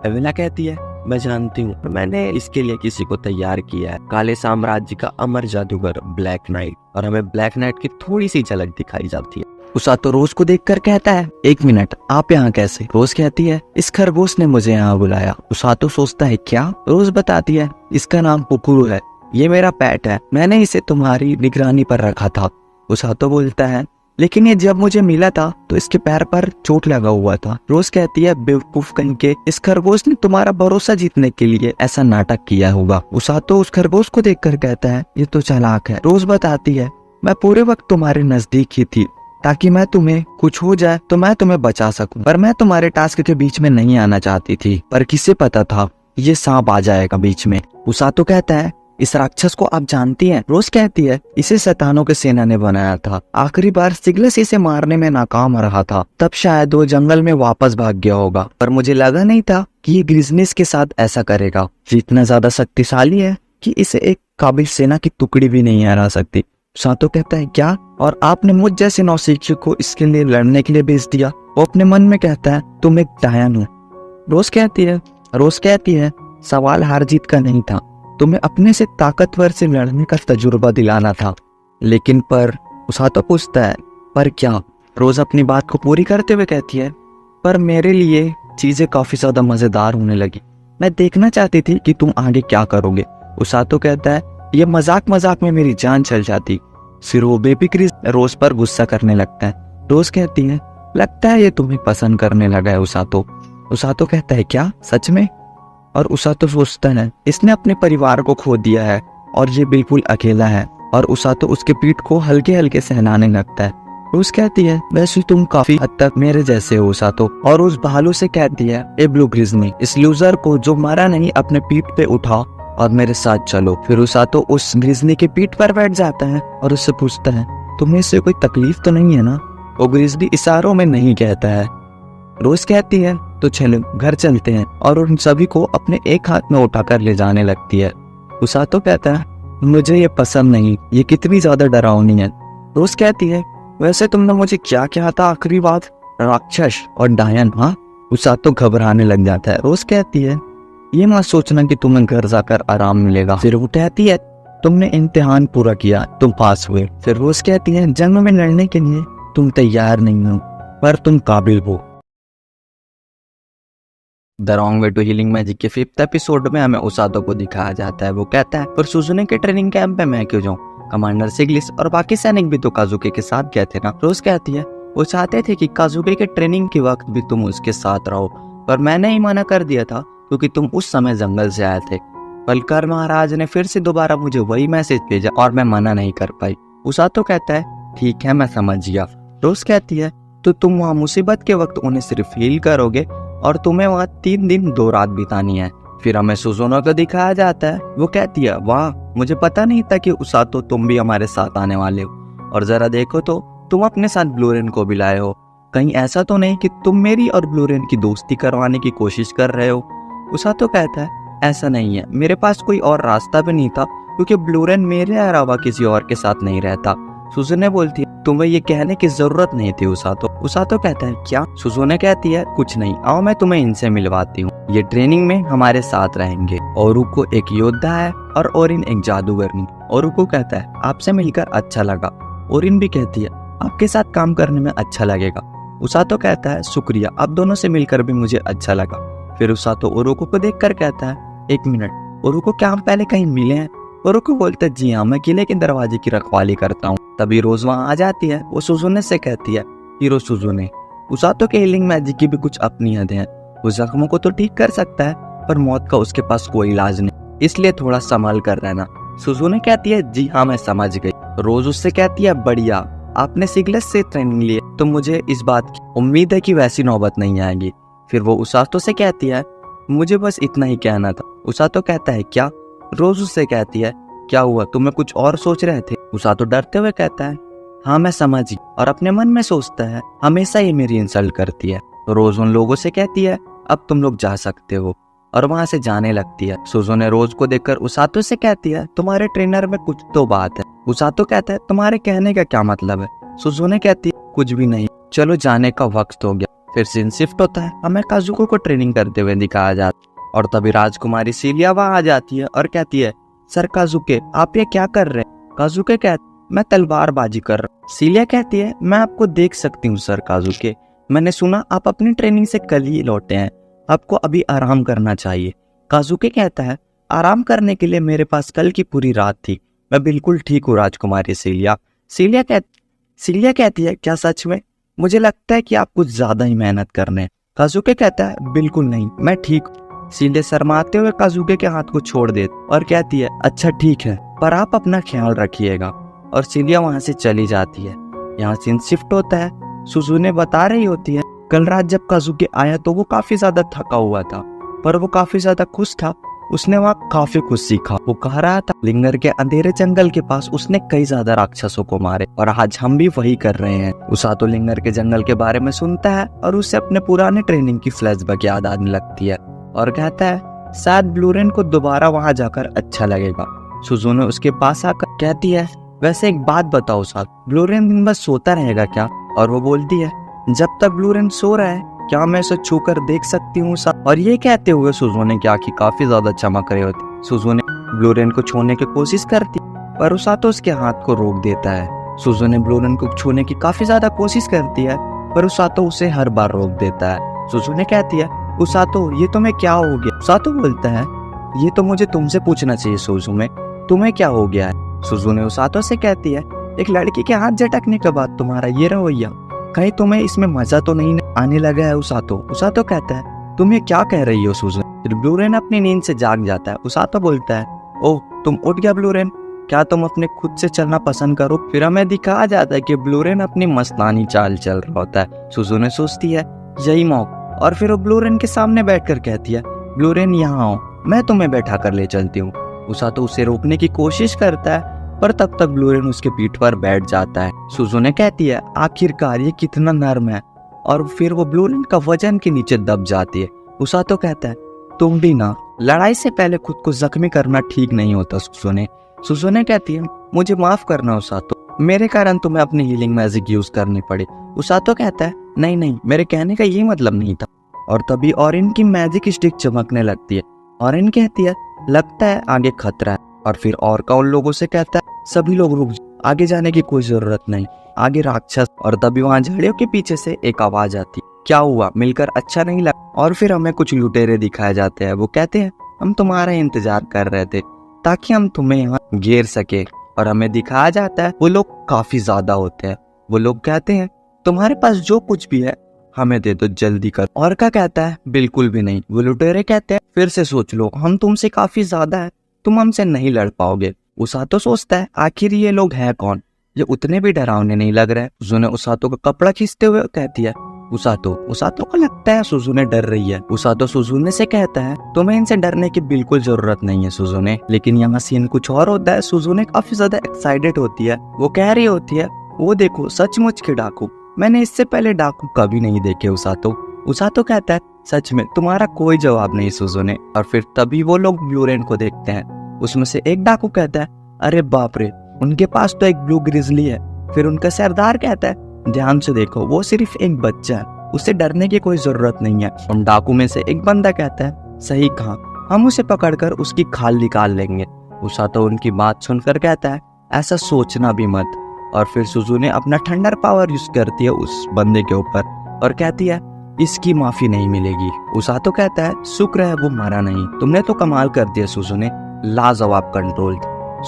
एवेला कहती है मैं जानती हूँ, मैंने इसके लिए किसी को तैयार किया है, काले साम्राज्य का अमर जादूगर ब्लैक नाइट। और हमें ब्लैक नाइट की थोड़ी सी झलक दिखाई जाती है। उसातो रोज को देखकर कहता है एक मिनट, आप यहाँ कैसे? रोज कहती है इस खरगोश ने मुझे यहाँ बुलाया। उसातो सोचता है क्या? रोज बताती है इसका नाम पुकुरु है, ये मेरा पेट है, मैंने इसे तुम्हारी निगरानी पर रखा था। उसातो बोलता है लेकिन ये जब मुझे मिला था तो इसके पैर पर चोट लगा हुआ था। रोज कहती है बेवकूफ कहीं के, इस खरगोश ने तुम्हारा भरोसा जीतने के लिए ऐसा नाटक किया होगा। उसातो उस खरगोश को देखकर कहता है ये तो चालाक है। रोज बताती है मैं पूरे वक्त तुम्हारे नजदीक ही थी ताकि मैं तुम्हें कुछ हो जाए तो मैं तुम्हें बचा सकूं, पर मैं तुम्हारे टास्क के बीच में नहीं आना चाहती थी, पर किसे पता था ये सांप आ जाएगा बीच में। उसातो कहता है इस राक्षस को आप जानती हैं? रोज कहती है इसे शैतानों के सेना ने बनाया था, आखिरी बार सिगलस इसे मारने में नाकाम रहा था, तब शायद वो जंगल में वापस भाग गया होगा, पर मुझे लगा नहीं था कि ये ग्रिजनिस के साथ ऐसा करेगा। ये इतना ज्यादा शक्तिशाली है कि इसे एक काबिल सेना की टुकड़ी भी नहीं हरा सकती। सातो कहता है क्या? और आपने मुझ जैसे नौसिखियों को इसके लिए लड़ने के लिए भेज दिया? वो अपने मन में कहता है तुम एक डायन हो। रोज कहती है सवाल हार जीत का नहीं था, तुम्हें अपने से ताकतवर से लड़ने का तजुर्बा दिलाना था। लेकिन पर उसातो पूछता है पर क्या? रोज अपनी बात को पूरी करते हुए कहती है पर मेरे लिए चीजें काफी ज्यादा मजेदार होने लगी। मैं देखना चाहती थी कि तुम आगे क्या करोगे। उसातो कहता है, ये मजाक मजाक में मेरी जान चल जाती। फिर वो बेफिक्री रोज पर गुस्सा करने लगता है। रोज कहती है, लगता है ये तुम्हें पसंद करने लगा है उसातो। उसातो कहता है, क्या सच में? और उसातो सोचता है, इसने अपने परिवार को खो दिया है और ये बिल्कुल अकेला है। और उसातो उसके पीठ को हल्के हल्के सहलाने लगता है। रोज कहती है, वैसे तुम काफी हद तक मेरे जैसे हो उसातो। और उस भालू से कहती है, ए ब्लू ग्रिजनी, इस लूजर को जो मरा नहीं अपने पीठ पे उठाओ और मेरे साथ चलो। फिर उसातो उस ग्रिजनी के पीठ पर बैठ जाता है और उससे पूछता है, तुम्हें इससे कोई तकलीफ तो नहीं है ना? वो ग्रिजनी इशारों में नहीं कहता है। रोज कहती है, तो चलो घर चलते हैं, और उन सभी को अपने एक हाथ में उठाकर ले जाने लगती है। उसातो कहता है, मुझे ये पसंद नहीं, ये कितनी ज्यादा डरावनी है। रोज कहती है, वैसे तुमने मुझे क्या कहा था आखिरी बात? राक्षस और डायन, हाँ? उसातो घबराने लग जाता है। रोज कहती है, ये मत सोचना कि तुम्हें घर जाकर आराम मिलेगा। फिर वो कहती है, तुमने इम्तिहान पूरा किया, तुम पास हुए। फिर रोज कहती है, जंग में लड़ने के लिए तुम तैयार नहीं हो, पर तुम काबिल हो। The wrong way to healing magic के 5th एपिसोड में हमें उसातो को दिखाया जाता है। वो कहता है, पर सुजुने के ट्रेनिंग कैंप में मैं क्यों जाऊं? कमांडर सिग्लिस और बाकी सैनिक भी तो काजुके के साथ गए थे ना। रोज कहती है, वो चाहते थे कि काजुके के ट्रेनिंग के वक्त भी तुम उसके साथ रहो, पर मैंने ही मना कर दिया था क्योंकि तुम उस समय जंगल से आए थे। पलकर महाराज ने फिर से दोबारा मुझे वही मैसेज भेजा और मैं मना नहीं कर पाई। उसातो कहता है, ठीक है मैं समझ गया। रोज कहती है, तो तुम वहाँ मुसीबत के वक्त उन्हें सिर्फ हील करोगे और तुम्हें वहाँ 3 दिन 2 रात बितानी है। फिर हमें सुजुनो को दिखाया जाता है। वो कहती है, वाह, मुझे पता नहीं था कि उसातो तुम भी हमारे साथ आने वाले हो, और जरा देखो तो तुम अपने साथ ब्लूरेन को भी लाए हो। कहीं ऐसा तो नहीं कि तुम मेरी और ब्लूरेन की दोस्ती करवाने की कोशिश कर रहे हो? उसातो कहता है, ऐसा नहीं है, मेरे पास कोई और रास्ता भी नहीं था क्योंकि ब्लूरेन मेरे अलावा किसी और के साथ नहीं रहता। सुजुने बोलती है, तुम्हें ये कहने की जरूरत नहीं थी उसातो। उसातो कहता है, क्या? सुजुने कहती है, कुछ नहीं, आओ मैं तुम्हें इनसे मिलवाती हूँ, ये ट्रेनिंग में हमारे साथ रहेंगे। ओरुको एक योद्धा है और ओरिन एक जादूगरनी। ओरुको कहता है, आपसे मिलकर अच्छा लगा। ओरिन भी कहती है, आपके साथ काम करने में अच्छा लगेगा। उसातो कहता है, शुक्रिया, आप दोनों से मिलकर भी मुझे अच्छा लगा। फिर उसातो ओरुको को देखकर कहता है, एक मिनट ओरुको, क्या हम पहले कहीं मिले हैं? ओरुको बोलता है, जी हाँ, मैं किले के दरवाजे की रखवाली करता हूँ। तभी रोज वहाँ आ जाती है। वो सुजुने से कहती है, हीरो सुजुने, उसातो के हीलिंग मैजिक की भी कुछ अपनी हद है। वो जख्मों को तो ठीक कर सकता है, पर मौत का उसके पास कोई इलाज नहीं, इसलिए थोड़ा संभाल कर रहना। सुजुने कहती है, जी हाँ मैं समझ गई। रोज उससे कहती है, बढ़िया, आपने सिगलेस से ट्रेनिंग ली, तो मुझे इस बात की उम्मीद है कि वैसी नौबत नहीं आएगी। फिर वो उसातो से कहती है, मुझे बस इतना ही कहना था। उसातो कहता है, क्या? रोज उससे कहती है, क्या हुआ, तुम्हें कुछ और सोच रहे थे? उसातो डरते हुए कहता है, हाँ मैं समझी, और अपने मन में सोचता है, हमेशा ये मेरी इंसल्ट करती है। रोज उन लोगों से कहती है, अब तुम लोग जा सकते हो, और वहाँ से जाने लगती है। सुजुने रोज को देखकर उसातो से कहती है, तुम्हारे ट्रेनर में कुछ तो बात है। उसातो कहता है, तुम्हारे कहने का क्या मतलब है? सुजुने कहती है, कुछ भी नहीं, चलो जाने का वक्त हो गया। फिर सीन शिफ्ट होता है। हमें काजुको को ट्रेनिंग करते हुए दिखाया जाता है, और तभी राजकुमारी सीलिया वहाँ आ जाती है और कहती है, सर काजुके, आप ये क्या कर रहे हैं? काजुके कहते, मैं तलवारबाजी कर रहा हूँ। सीलिया कहती है, मैं आपको देख सकती हूँ सर काजुके, मैंने सुना आप अपनी ट्रेनिंग से कल ही लौटे हैं, आपको अभी आराम करना चाहिए। काजुके कहता है, आराम करने के लिए मेरे पास कल की पूरी रात थी, मैं बिल्कुल ठीक हूँ राजकुमारी सीलिया। सीलिया कहती है, क्या सच में? मुझे लगता है कि आप कुछ ज्यादा ही मेहनत कर रहे हैं। काजुके कहता है, बिल्कुल नहीं, मैं ठीक हूँ। सीलिया शर्माते हुए काजुके के हाथ को छोड़ देती और कहती है, अच्छा ठीक है, पर आप अपना ख्याल रखिएगा। और सीलिया वहाँ से चली जाती है। यहाँ सीन शिफ्ट होता है। सुजुने बता रही होती है, कल रात जब काजुके आया तो वो काफी ज्यादा थका हुआ था, पर वो काफी ज्यादा खुश था। उसने वहाँ काफी कुछ सीखा। वो कह रहा था, लिंगर के अंधेरे जंगल के पास उसने कई ज्यादा राक्षसों को मारे, और आज हम भी वही कर रहे हैं। उसातो लिंगर के जंगल के बारे में सुनता है और उसे अपने पुराने ट्रेनिंग की फ्लैशबैक याद आने लगती है, और कहता है, शायद ब्लूरेन को दोबारा वहाँ जाकर अच्छा लगेगा। सुजुने उसके पास आकर कहती है, वैसे एक बात बताओ साहब, ब्लूरेन दिन भर सोता रहेगा क्या? और वो बोलती है, जब तक ब्लूरेन सो रहा है क्या मैं इसे छूकर देख सकती हूँ साहब? और ये कहते हुए सुजुने की आंखें काफी ज्यादा चमक रही होती। सुजुने ब्लूरेन को छूने की कोशिश करती, पर उसातो उसके हाथ को रोक देता है। सुजुने ब्लूरेन को छूने की काफी ज्यादा कोशिश करती है, पर उसातो उसे हर बार रोक देता है। सुजुने कहती है, उसातो ये तुम्हें क्या हो गया? उसातो बोलता है ये तो मुझे तुमसे पूछना चाहिए सुजुने, तुम्हें क्या हो गया है? सुजुने उसातो से कहती है एक लड़की के हाथ झटकने के बाद तुम्हारा ये रवैया, कहीं तुम्हें इसमें मजा तो नहीं आने लगा है? उसातो कहता है तुम ये क्या कह रही हो सुजुने? फिर ब्लू रेन अपनी नींद से जाग जाता है। उसातो बोलता है ओह तुम उठ गया ब्लू रेन, क्या तुम अपने खुद से चलना पसंद करो? फिर हमें दिखाया जाता है कि ब्लू रेन अपनी मस्तानी चाल चल रहा होता है। सुजुने सोचती है यही मौका, और फिर वो ब्लू रेन के सामने बैठकर कहती है ब्लू रेन यहाँ आओ, मैं तुम्हें बैठा कर ले चलती हूँ। उसातो उसे रोकने की कोशिश करता है पर तब तक ब्लू रेन उसके पीठ पर बैठ जाता है। सुजुने कहती है आखिरकार ये कितना नर्म है, और फिर वो ब्लू रेन का वजन के नीचे दब जाती है। उसातो कहता है तुम भी ना, लड़ाई से पहले खुद को जख्मी करना ठीक नहीं होता। सुजुने कहती है मुझे माफ करना उसातो, मेरे कारण तुम्हें अपनी हीलिंग मैजिक यूज करनी पड़ी। उसातो कहता है नहीं मेरे कहने का ये मतलब नहीं था। और तभी ऑरिन की मैजिक स्टिक चमकने लगती है। ऑरिन कहती है लगता है आगे खतरा है। और फिर ओरका उन लोगों से कहता है सभी लोग रुक जाओ, आगे जाने की कोई जरूरत नहीं, आगे राक्षस। और तभी वहां झाड़ियों के पीछे से एक आवाज आती है क्या हुआ, मिलकर अच्छा नहीं लगा? और फिर हमें कुछ लुटेरे दिखाए जाते हैं। वो कहते हैं हम तुम्हारा इंतजार कर रहे थे ताकि हम तुम्हें यहाँ घेर सके। और हमें दिखाया जाता है वो लोग काफी ज्यादा होते हैं। वो लोग कहते हैं तुम्हारे पास जो कुछ भी है हमें दे दो, जल्दी कर। ओरका कहता है बिल्कुल भी नहीं। वो लुटेरे कहते हैं फिर से सोच लो, हम तुमसे काफी ज्यादा है, तुम हमसे नहीं लड़ पाओगे। उसातो सोचता है आखिर ये लोग हैं कौन, ये उतने भी डरावने नहीं लग रहे। सुजुने उसातो का कपड़ा खींचते हुए कहती है उसातो को लगता है सुजुने डर रही है। उसातो सुजुने से कहता है तुम्हें इनसे डरने की बिल्कुल जरूरत नहीं है सुजुने। लेकिन यहाँ सीन कुछ और होता है। सुजुने काफी ज्यादा एक्साइटेड होती है। वो कह रही होती है वो देखो सचमुच के डाकू, मैंने इससे पहले डाकू कभी नहीं देखे। उसातो कहता है सच में तुम्हारा कोई जवाब नहीं सुजुने। और फिर तभी वो लोग ब्लू रेन को देखते हैं। उसमें से एक डाकू कहता है अरे बाप रे, उनके पास तो एक ब्लू ग्रिजली है। फिर उनका सरदार कहता है ध्यान से देखो, वो सिर्फ एक बच्चा है, उसे डरने की कोई जरूरत नहीं है। उन डाकू में से एक बंदा कहता है सही कहा, हम उसे पकड़कर उसकी खाल निकाल लेंगे। उसातो उनकी बात सुनकर कहता है ऐसा सोचना भी मत। और फिर सुजुने अपना थंडर पावर यूज करती है उस बंदे के ऊपर और कहती है इसकी माफी नहीं मिलेगी। उसातो कहता है शुक्र है वो मरा नहीं, तुमने तो कमाल कर दिया सुजुने, लाजवाब कंट्रोल।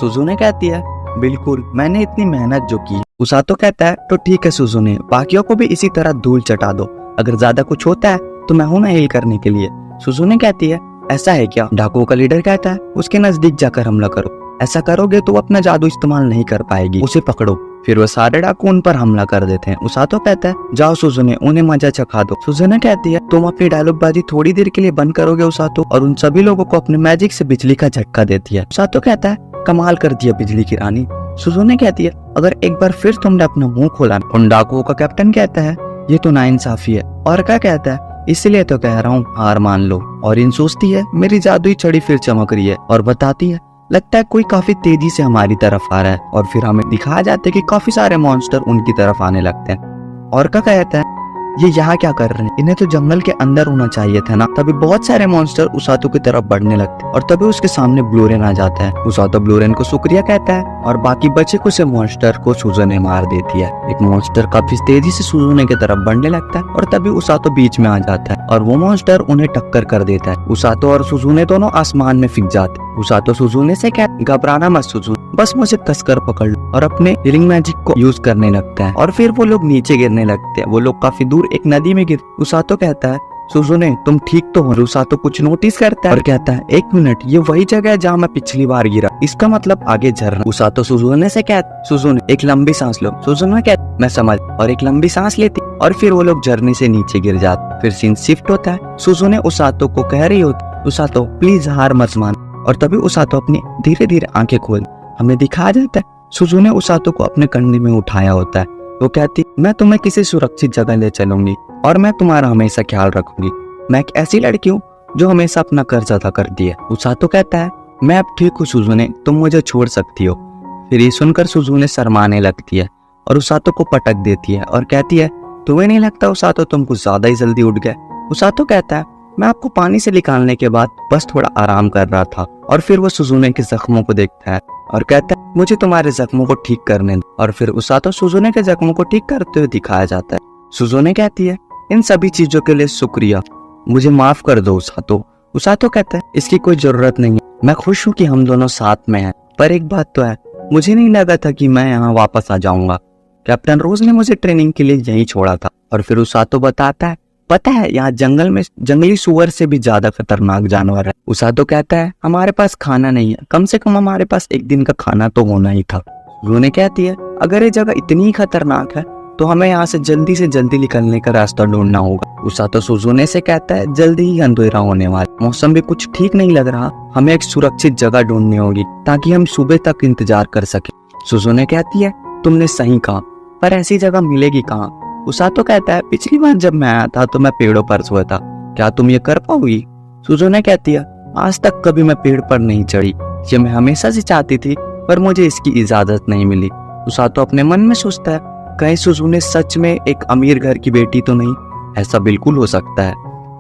सुजुने कहती है बिल्कुल, मैंने इतनी मेहनत जो की। उसातो कहता है तो ठीक है सुजुने, बाकियों को भी इसी तरह धूल चटा दो, अगर ज्यादा कुछ होता है तो मैं हूं ना हील करने के लिए। सुजुने कहती है ऐसा है क्या? डाकुओं का लीडर कहता है उसके नजदीक जाकर हमला करो, ऐसा करोगे तो अपना जादू इस्तेमाल नहीं कर पाएगी, उसे पकड़ो। फिर वो सारे डाकू उन पर हमला कर देते हैं। उसातो कहता है जाओ सुजुने, उन्हें मजा चखा दो। सुजुने कहती है तुम अपनी डायलॉग बाजी थोड़ी देर के लिए बंद करोगे उसातो, और उन सभी लोगों को अपने मैजिक से बिजली का झटका देती है। उसातो कहता है कमाल कर दिया बिजली की रानी। सुजुने कहती है अगर एक बार फिर तुमने अपना मुंह खोला। उन डाकुओं का कैप्टन कहता है ये तो नाइंसाफी है। और क्या कहता है इसलिए तो कह रहा हूँ हार मान लो। और इन सोचती है मेरी जादुई छड़ी फिर चमक रही है, और बताती है लगता है कोई काफी तेजी से हमारी तरफ आ रहा है। और फिर हमें दिखाया जाता है कि काफी सारे मॉन्स्टर उनकी तरफ आने लगते हैं। और क्या कहता है ये यहाँ क्या कर रहे हैं, इन्हें तो जंगल के अंदर होना चाहिए था ना। तभी बहुत सारे मॉन्स्टर उसातो की तरफ बढ़ने लगते हैं, और तभी उसके सामने ब्लू रेन आ जाता है। उसातो ब्लू रेन को शुक्रिया कहता है और बाकी बचे कुछ मॉन्स्टर को सुजुने मार देती है। एक मॉन्स्टर काफी तेजी से सुजुने की तरफ बढ़ने लगता है, और तभी उसातो बीच में आ जाता है और वो मॉन्स्टर उन्हें टक्कर कर देता है। उसातो और सुजुने दोनों आसमान में फिक जाते हैं। उसातो सुजुने से कहता है घबराना मत सुजुने, बस मुझे कसकर पकड़ लो, और अपने हीलिंग मैजिक को यूज करने लगता है। और फिर वो लोग नीचे गिरने लगते हैं। वो लोग काफी दूर एक नदी में गिर। उसातो कहता है सुजुने तुम ठीक तो हो? उसातो कुछ नोटिस करता है और कहता है एक मिनट, ये वही जगह है जहाँ मैं पिछली बार गिरा, इसका मतलब आगे झरना। उसातो सुजुने से कहता सुजुने एक लंबी सांस लो। सुजुने कहता मैं समझ, और एक लंबी सांस लेती, और फिर वो लोग झरने से नीचे गिर जाते। फिर सीन शिफ्ट होता है। सुजुने उसातो को कह रही होती उसातो प्लीज हार मत मान। और तभी उसातो अपनी धीरे धीरे आंखें खोल, हमें दिखाया जाता है सुजुने उसातो को अपने कंधे में उठाया होता है। वो कहती मैं तुम्हें किसी सुरक्षित जगह ले चलूंगी और मैं तुम्हारा हमेशा ख्याल रखूंगी। मैं एक ऐसी लड़की हूँ जो हमेशा अपना कर्ज अदा करती है। उसातो कहता है मैं अब ठीक हूँ सुजुने, तुम मुझे छोड़ सकती हो। फिर ये सुनकर सुजुने शर्माने लगती है और उसातो को पटक देती है और कहती है तुम्हें नहीं लगता उसातो तुम कुछ ज्यादा ही जल्दी उठ गए? उसातो कहता है मैं आपको पानी से निकालने के बाद बस थोड़ा आराम कर रहा था। और फिर वो सुजुने के जख्मों को देखता है और कहता है मुझे तुम्हारे जख्मों को ठीक करने दो। और फिर उसातो सुजुने के जख्मों को ठीक करते हुए दिखाया जाता है। सुजुने कहती है इन सभी चीजों के लिए शुक्रिया, मुझे माफ कर दो उसातो। उसातो कहता है इसकी कोई जरूरत नहीं है, मैं खुश हूँ कि हम दोनों साथ में हैं, पर एक बात तो है, मुझे नहीं लगा था कि मैं यहाँ वापस आ जाऊंगा। कैप्टन रोज ने मुझे ट्रेनिंग के लिए यहीं छोड़ा था। और फिर उसातो बताता है पता है यहाँ जंगल में जंगली सुअर से भी ज्यादा खतरनाक जानवर है। उसातो कहता है हमारे पास खाना नहीं है, कम से कम हमारे पास एक दिन का खाना तो होना ही था। सुजुने कहती है अगर ये जगह इतनी खतरनाक है तो हमें यहाँ से जल्दी निकलने का रास्ता ढूंढना होगा। उसातो सुजुने से कहता है जल्दी ही अंधेरा होने वाला, मौसम भी कुछ ठीक नहीं लग रहा, हमें एक सुरक्षित जगह ढूंढनी होगी ताकि हम सुबह तक इंतजार कर सके। सुजुने कहती है तुमने सही कहा, पर ऐसी जगह मिलेगी कहाँ। उसातो कहता है पिछली बार जब मैं आया था तो मैं पेड़ों पर सोया था, क्या तुम ये कर पाओगी। सुजुने कहती है आज तक कभी मैं पेड़ पर नहीं चढ़ी, ये मैं हमेशा से चाहती थी पर मुझे इसकी इजाजत नहीं मिली। उसातो अपने मन में सोचता है कहीं सुजुने सच में एक अमीर घर की बेटी तो नहीं, ऐसा बिल्कुल हो सकता है।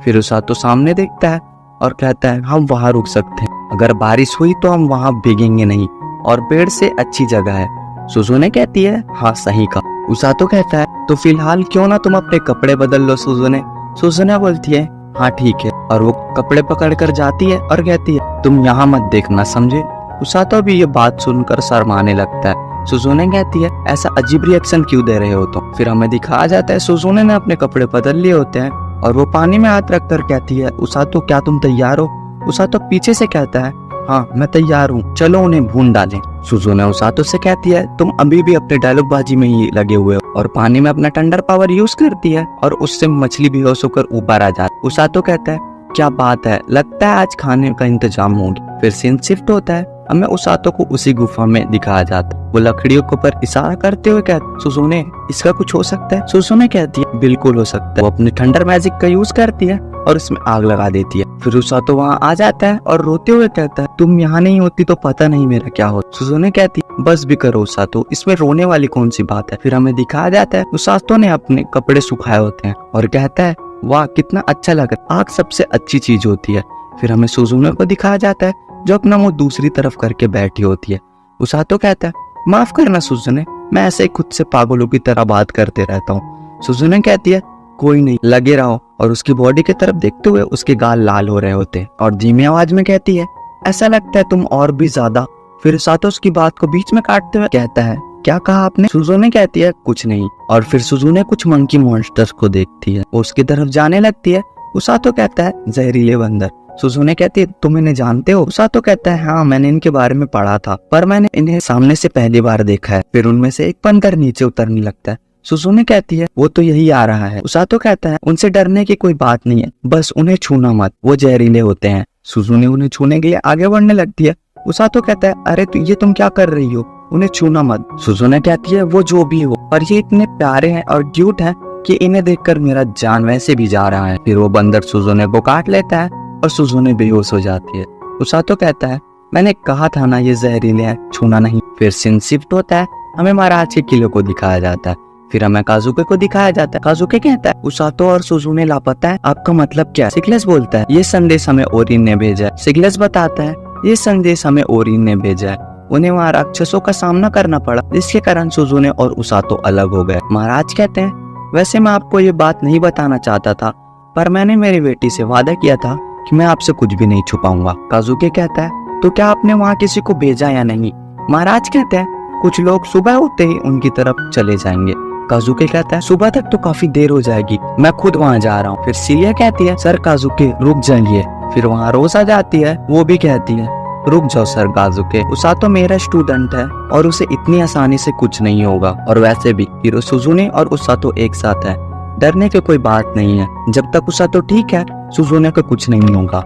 फिर उसातो सामने देखता है और कहता है हम वहां रुक सकते हैं, अगर बारिश हुई तो हम वहां भीगेंगे नहीं और पेड़ से अच्छी जगह है। सुजुने कहती है हाँ सही कहा। उसातो कहता है तो फिलहाल क्यों ना तुम अपने कपड़े बदल लो सुजुने। सुजुने बोलती है हाँ ठीक है, और वो कपड़े पकड़ कर जाती है और कहती है तुम यहाँ मत देखना समझे। उसातो भी ये बात सुनकर शर्माने लगता है। सुजुने कहती है ऐसा अजीब रिएक्शन क्यों दे रहे हो तुम। फिर हमें दिखाया जाता है सुजुने ने अपने कपड़े बदल लिए होते हैं और वो पानी में हाथ रखकर कहती है उसातो क्या तुम तैयार हो। उसातो पीछे से कहता है हाँ मैं तैयार हूँ, चलो उन्हें भून डालें। सुजुने उसातो से कहती है तुम अभी भी अपने डायलॉगबाजी में ही लगे हुए हो, और पानी में अपना टंडर पावर यूज करती है और उससे मछली बेहोश होकर ऊपर आ जाती है। उसातो कहता है क्या बात है, लगता है आज खाने का इंतजाम होगा। फिर सीन शिफ्ट होता है, हमें उसातो को उसी गुफा में दिखाया जाता है। वो लकड़ियों के ऊपर इशारा करते हुए कहते सुजुने इसका कुछ हो सकता है। सुजुने कहती है बिल्कुल हो सकता है। वो अपने थंडर मैजिक का यूज करती है और इसमें आग लगा देती है। फिर उसातो वहाँ आ जाता है और रोते हुए कहता है तुम यहाँ नहीं होती तो पता नहीं मेरा क्या हो। सुजुने कहती है बस भी करो उसातो, इसमें रोने वाली कौन सी बात है। फिर हमें दिखाया जाता है उसातो ने अपने कपड़े सुखाए होते हैं और कहता है वाह कितना अच्छा लग रहा है, आग सबसे अच्छी चीज होती है। फिर हमें सुजुने को दिखाया जाता है जो अपना मुंह दूसरी तरफ करके बैठी होती है। उसातो कहता है माफ करना सुजुने, मैं ऐसे ही खुद से पागलों की तरह बात करते रहता हूँ। सुजुने कहती है कोई नहीं, लगे रहो, और उसकी बॉडी की तरफ देखते हुए उसके गाल लाल हो रहे होते हैं और धीमी आवाज में कहती है ऐसा लगता है तुम और भी ज्यादा। फिर उसातो उसकी बात को बीच में काटते हुए कहता है क्या कहा आपने। सुजुने कहती है कुछ नहीं, और फिर सुजुने कुछ मंकी मॉन्स्टर्स को देखती है, वो उसकी तरफ जाने लगती है। उसातो कहता है जहरीले बंदर। सुजुने कहती है तुम इन्हें जानते हो। उसातो कहता है हाँ मैंने इनके बारे में पढ़ा था, पर मैंने इन्हें सामने से पहली बार देखा है। फिर उनमें से एक बंदर नीचे उतरने लगता है। सुजुने कहती है वो तो यही आ रहा है। उसातो कहता है उनसे डरने की कोई बात नहीं है, बस उन्हें छूना मत, वो जहरीले होते हैं। सुजुने उन्हें छूने के लिए आगे बढ़ने लगती है। उसातो कहता है अरे ये तुम क्या कर रही हो, उन्हें छूना मत। सुजुने कहती है वो जो भी हो, पर ये इतने प्यारे हैं और क्यूट हैं कि इन्हें देखकर मेरा जान वैसे भी जा रहा है। फिर वो बंदर सुजुने को काट लेता है और सुजुने बेहोश हो जाती है। उसातो कहता है मैंने कहा था ना ये जहरीले हैं, छूना नहीं। फिर सीन शिफ्ट होता है, हमें महाराज के किले को दिखाया जाता है। फिर हमें काजुके को दिखाया जाता है। काजुके कहता है उसातो और सुजुने लापता है, आपका मतलब क्या है। सिगलेस बोलता है ये संदेश हमें ओरिन ने भेजा है। सिगलेस बताता है ये संदेश हमें ओरिन ने भेजा है, उन्हें वहाँ राक्षसों का सामना करना पड़ा, जिसके कारण सुजुने और उसातो अलग हो गए। महाराज कहते हैं वैसे मैं आपको ये बात नहीं बताना चाहता था, पर मैंने मेरी बेटी से वादा किया था कि मैं आपसे कुछ भी नहीं छुपाऊंगा। काजुके कहता है तो क्या आपने वहाँ किसी को भेजा या नहीं। महाराज कहते हैं कुछ लोग सुबह होते ही उनकी तरफ चले जाएंगे। काजुके कहता है सुबह तक तो काफी देर हो जाएगी, मैं खुद वहाँ जा रहा हूँ। फिर सिलिया कहती है सर काजुके रुक जाइए। फिर वहाँ रोज आ जाती है, वो भी कहती है रुक जाओ सर काजुके, उसातो मेरा स्टूडेंट है और उसे इतनी आसानी से कुछ नहीं होगा, और वैसे भी हीरो सुजुने और उसातो एक साथ है, डरने की कोई बात नहीं है, जब तक उसातो ठीक है सुजुने को कुछ नहीं होगा।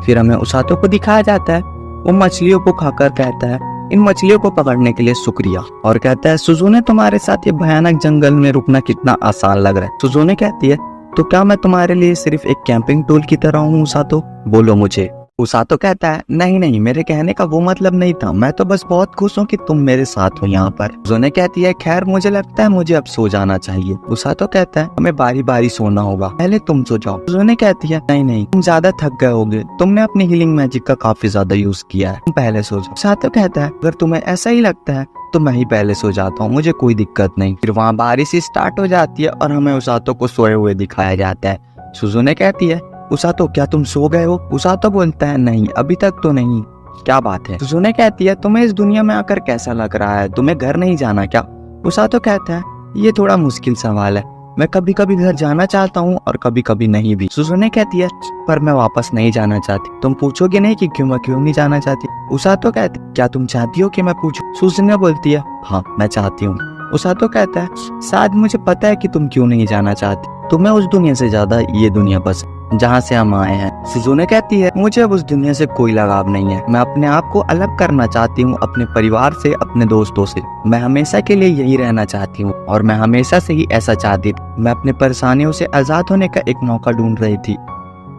फिर हमें उसातो को दिखाया जाता है, वो मछलियों को खाकर कहता है इन मछलियों को पकड़ने के लिए शुक्रिया, और कहता है सुजुने तुम्हारे साथ ये भयानक जंगल में रुकना कितना आसान लग रहा है। सुजुने कहती है तो क्या मैं तुम्हारे लिए सिर्फ एक कैंपिंग टूल की तरह हूँ उसातो, बोलो मुझे। उसातो कहता है नहीं नहीं, मेरे कहने का वो मतलब नहीं था, मैं तो बस बहुत खुश हूँ कि तुम मेरे साथ हो यहाँ पर। सुजुने कहती है खैर मुझे लगता है मुझे अब सो जाना चाहिए। उसातो कहता है हमें बारी बारी सोना होगा, पहले तुम सो जाओ। सुजुने कहती है नहीं नहीं, तुम ज्यादा थक गए होगे, तुमने अपनी हीलिंग मैजिक का काफी ज्यादा यूज किया है, तुम पहले सो जाओ। उसातो कहता है अगर तुम्हें ऐसा ही लगता है तो मैं ही पहले सो जाता हूँ, मुझे कोई दिक्कत नहीं। फिर वहाँ बारिश स्टार्ट हो जाती है और हमें उसातो को सोए हुए दिखाया जाता है। सुजुने कहती है उसातो क्या तुम सो गए हो? उसातो बोलता है नहीं अभी तक तो नहीं। क्या बात है? सुजुने कहती है तुम्हें इस दुनिया में आकर कैसा लग रहा है, तुम्हें घर नहीं जाना क्या? उसातो कहता है ये थोड़ा मुश्किल सवाल है, मैं कभी कभी घर जाना चाहता हूँ और कभी कभी नहीं भी। सुजुने कहती है पर मैं वापस नहीं जाना चाहती। तुम पूछोगे नहीं कि क्यों, मैं क्यों नहीं जाना चाहती? उसातो कहती क्या तुम चाहती हो कि मैं पूछूं? सुजुने बोलती है हाँ मैं चाहती हूँ। उसातो कहता है शायद मुझे पता है कि तुम क्यों नहीं जाना चाहती, तुम्हें उस दुनिया से ज्यादा ये दुनिया पसंद जहाँ से हम आए हैं। सुजुने कहती है मुझे अब उस दुनिया से कोई लगाव नहीं है, मैं अपने आप को अलग करना चाहती हूँ अपने परिवार से, अपने दोस्तों से। मैं हमेशा के लिए यही रहना चाहती हूँ और मैं हमेशा से ही ऐसा चाहती थी। मैं अपने परेशानियों से आजाद होने का एक मौका ढूंढ रही थी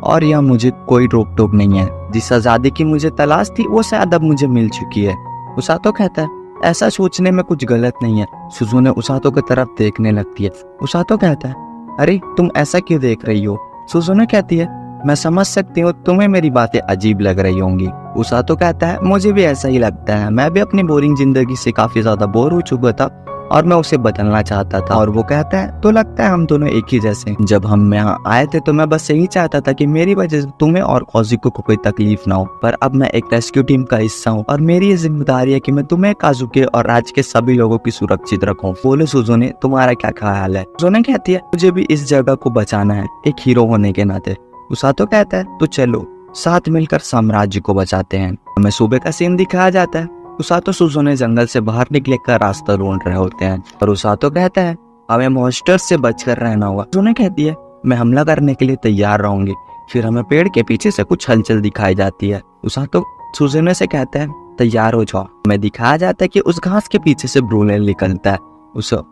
और यह मुझे कोई रोक टोक नहीं है। जिस आजादी की मुझे तलाश थी वो शायद अब मुझे मिल चुकी है। उसातो कहता है ऐसा सोचने में कुछ गलत नहीं है। सुजुने उसातो की तरफ देखने लगती है। उसातो कहता है अरे तुम ऐसा क्यों देख रही हो? सुजुने कहती है मैं समझ सकती हूँ तुम्हें मेरी बातें अजीब लग रही होंगी। उसातो कहता है मुझे भी ऐसा ही लगता है, मैं भी अपनी बोरिंग जिंदगी से काफी ज्यादा बोर हो चुका था और मैं उसे बदलना चाहता था। और वो कहता है तो लगता है हम दोनों एक ही जैसे। जब हम यहाँ आए थे तो मैं बस यही चाहता था कि मेरी वजह से तुम्हें और काजुकी को कोई तकलीफ ना हो, पर अब मैं एक रेस्क्यू टीम का हिस्सा हूँ और मेरी ये जिम्मेदारी है कि मैं तुम्हें, काजुकी और राज के सभी लोगों की सुरक्षित रखूँ। बोले सुजुने तुम्हारा क्या ख्याल है? सुजुने कहती है मुझे भी इस जगह को बचाना है एक हीरो होने के नाते। उसातो कहता है तो चलो साथ मिलकर साम्राज्य को बचाते हैं। हमें सुबह का सीन दिखाया जाता है। उसातो सुजुने जंगल से बाहर निकले का रास्ता ढूंढ रहे होते हैं और उसातो कहता है हमें मॉन्स्टर्स से बचकर रहना होगा। सुजुने कहती है मैं हमला करने के लिए तैयार रहूंगी। फिर हमें पेड़ के पीछे से कुछ हलचल दिखाई जाती है। उसातो सुजुने से कहता है तैयार हो जाओ। हमें दिखाया जाता है कि उस घास के पीछे से ब्लूरेन निकलता है।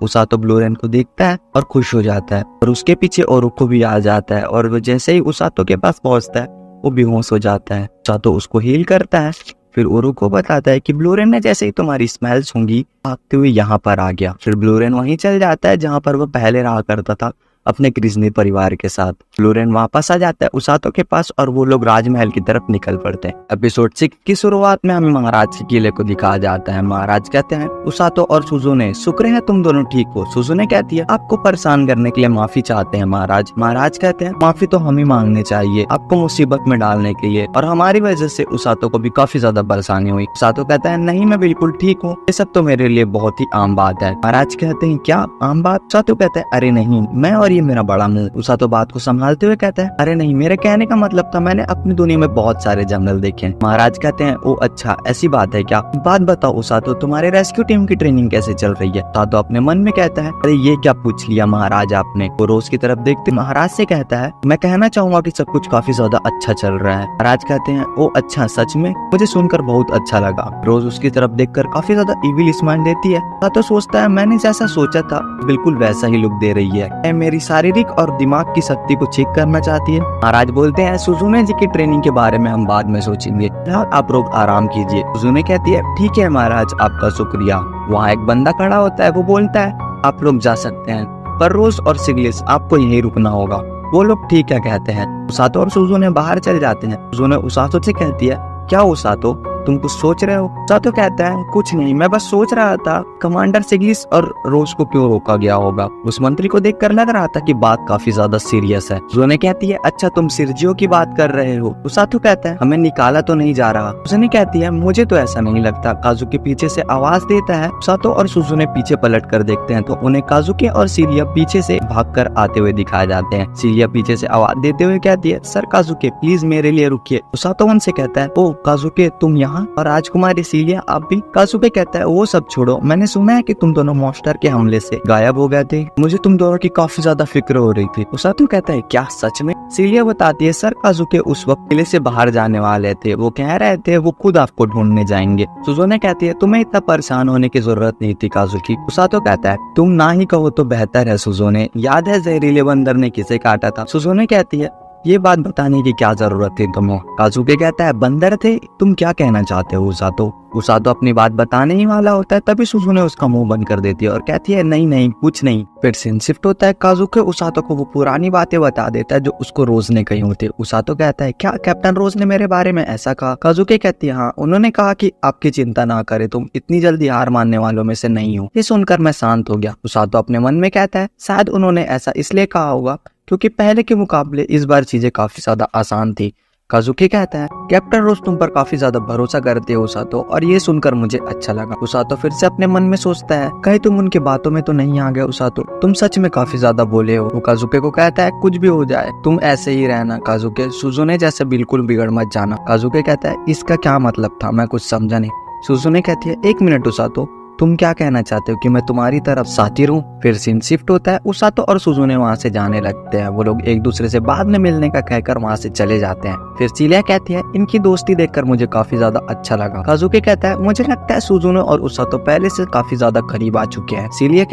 उसातो ब्लूरेन को देखता है और खुश हो जाता है और उसके पीछे ओरुको भी आ जाता है और वो जैसे ही उसातो के पास पहुंचता है वो बेहोश हो जाता है। उसातो उसको हील करता है। फिर ओरुको बताता है कि ब्लूरेन ने जैसे ही तुम्हारी स्मेल सूंघी भागते हुए यहाँ पर आ गया। फिर ब्लूरेन वहीं चल जाता है जहाँ पर वो पहले रहा करता था अपने ग्रिजनी परिवार के साथ। ब्लूरेन वापस आ जाता है उसातो के पास और वो लोग राजमहल की तरफ निकल पड़ते हैं। एपिसोड 6 की शुरुआत में हमें महाराज के किले को दिखाया जाता है। महाराज कहते हैं उसातो और सुजुने शुक्र है तुम दोनों ठीक हो। सुजुने कहती है आपको परेशान करने के लिए माफी चाहते हैं महाराज। महाराज कहते हैं माफी तो हम ही मांगने चाहिए आपको मुसीबत में डालने के लिए, और हमारी वजह से उसातो को भी काफी ज्यादा परेशानी हुई। उसातो कहता है नहीं मैं बिल्कुल ठीक हूँ, ये सब तो मेरे लिए बहुत ही आम बात है। महाराज कहते हैं क्या आम बात? उसातो कहता है अरे नहीं मैं और ये मेरा बड़ा मुंह। उसातो बात को संभालते हुए कहता है अरे नहीं मेरे कहने का मतलब था मैंने अपनी दुनिया में बहुत सारे जंगल देखे। महाराज कहते हैं ओ अच्छा ऐसी बात है क्या? बात बताओ उसातो तुम्हारे रेस्क्यू टीम की ट्रेनिंग कैसे चल रही है? उसातो अपने मन में कहता है अरे ये क्या पूछ लिया महाराज आपने। वो रोज की तरफ देखते महाराज से कहता है मैं कहना चाहूंगा कि सब कुछ काफी ज्यादा अच्छा चल रहा है। महाराज कहते हैं ओ अच्छा सच में, मुझे सुनकर बहुत अच्छा लगा। रोज उसकी तरफ देखकर काफी ज्यादा इविल स्माइल देती है। उसातो सोचता है मैंने जैसा सोचा था बिल्कुल वैसा ही लुक दे रही है, मेरी शारीरिक और दिमाग की शक्ति को चेक करना चाहती है। महाराज बोलते हैं सुजुने जी की ट्रेनिंग के बारे में हम बाद में सोचेंगे, आप लोग आराम कीजिए। सुजुने कहती है ठीक है महाराज आपका शुक्रिया। वहाँ एक बंदा खड़ा होता है, वो बोलता है आप लोग जा सकते हैं पर रोज और सिग्लिस आपको यहीं रुकना होगा। वो लोग ठीक है कहते हैं। उसातो और सुजुने बाहर चल जाते हैं। सुजुने उसातो से कहती है क्या उसातो तुम कुछ सोच रहे हो? उसातो कहता है कुछ नहीं मैं बस सोच रहा था कमांडर सिग्लिस और रोज को क्यों रोका गया होगा। उस मंत्री को देखकर लग रहा था कि बात काफी ज्यादा सीरियस है। सुजुने कहती है अच्छा तुम सिर्जियो की बात कर रहे हो। उसातो कहता है हमें निकाला तो नहीं जा रहा। सुजुने कहती है मुझे तो ऐसा नहीं लगता। काजुकी पीछे से आवाज देता है। उसातो और सुजुने पीछे पलट कर देखते हैं तो उन्हें काजुकी और सीरिया पीछे से भागकर आते हुए दिखाए जाते हैं। सीरिया पीछे से आवाज देते हुए कहती है सर काजुकी प्लीज मेरे लिए रुकिए। उसातो उनसे कहता है ओ काजुकी तुम यहाँ और राजकुमारी सीलिया आप भी? काजुकी कहता है वो सब छोड़ो, मैंने सुना है कि तुम दोनों मॉन्स्टर के हमले से गायब हो गए थे, मुझे तुम दोनों की काफी ज्यादा फिक्र हो रही थी। उसातो कहता है क्या सच में? सीलिया बताती है सर काजुकी उस वक्त किले से बाहर जाने वाले थे, वो कह रहे थे वो खुद आपको ढूंढने जाएंगे। सुजुने कहती है तुम्हें इतना परेशान होने की जरूरत नहीं थी काजुकी। उसातो कहता है तुम ना ही कहो तो बेहतर है सुजुने, याद है जहरीले बंदर ने किसे काटा था? सुजुने कहती है ये बात बताने की क्या जरूरत थी तुम्हें? काजुकी कहता है बंदर थे, तुम क्या कहना चाहते हो उसातो? उसातो अपनी बात बताने ही वाला होता है तभी सुजुने उसका मुंह बंद कर देती है और कहती है नहीं नहीं कुछ नहीं। फिर सीन शिफ्ट होता है। काजुकी उसातो को वो पुरानी बातें बता देता है जो उसको रोज ने कही होती है। उसातो कहता है क्या कैप्टन रोज ने मेरे बारे में ऐसा कहा? काजुकी कहती है हाँ उन्होंने कहा कि आपकी चिंता ना करे, तुम इतनी जल्दी हार मानने वालों में से नहीं हो। ये सुनकर मैं शांत हो गया। उसातो अपने मन में कहता है शायद उन्होंने ऐसा इसलिए कहा होगा क्योंकि पहले के मुकाबले इस बार चीजें काफी ज्यादा आसान थी। काजुकी कहता है कैप्टन रोज तुम पर काफी ज्यादा भरोसा करते हो उसातो, और ये सुनकर मुझे अच्छा लगा। उसातो फिर से अपने मन में सोचता है कहीं तुम उनकी बातों में तो नहीं आ गए उसातो, तुम सच में काफी ज्यादा बोले हो। वो काजुके को कहता है कुछ भी हो जाए तुम ऐसे ही रहना काजुके, सुजुने जैसे बिल्कुल बिगड़ मत जाना। काजुके कहता है इसका क्या मतलब था, मैं कुछ समझा नहीं। सुजुने कहती है 1 मिनट उसातो, तुम क्या कहना चाहते हो कि मैं तुम्हारी तरफ साथी रहूं? फिर सीन शिफ्ट होता है, उसातो और सुजुने वहाँ से जाने लगते हैं। वो लोग एक दूसरे से बाद में मिलने का कहकर वहाँ से चले जाते हैं। फिर सिलिया कहती है इनकी दोस्ती देखकर मुझे काफी ज्यादा अच्छा लगा। काजुके कहता है मुझे लगता है सुजुने और उसातो पहले से काफी ज्यादा करीब आ चुके हैं। सिलिया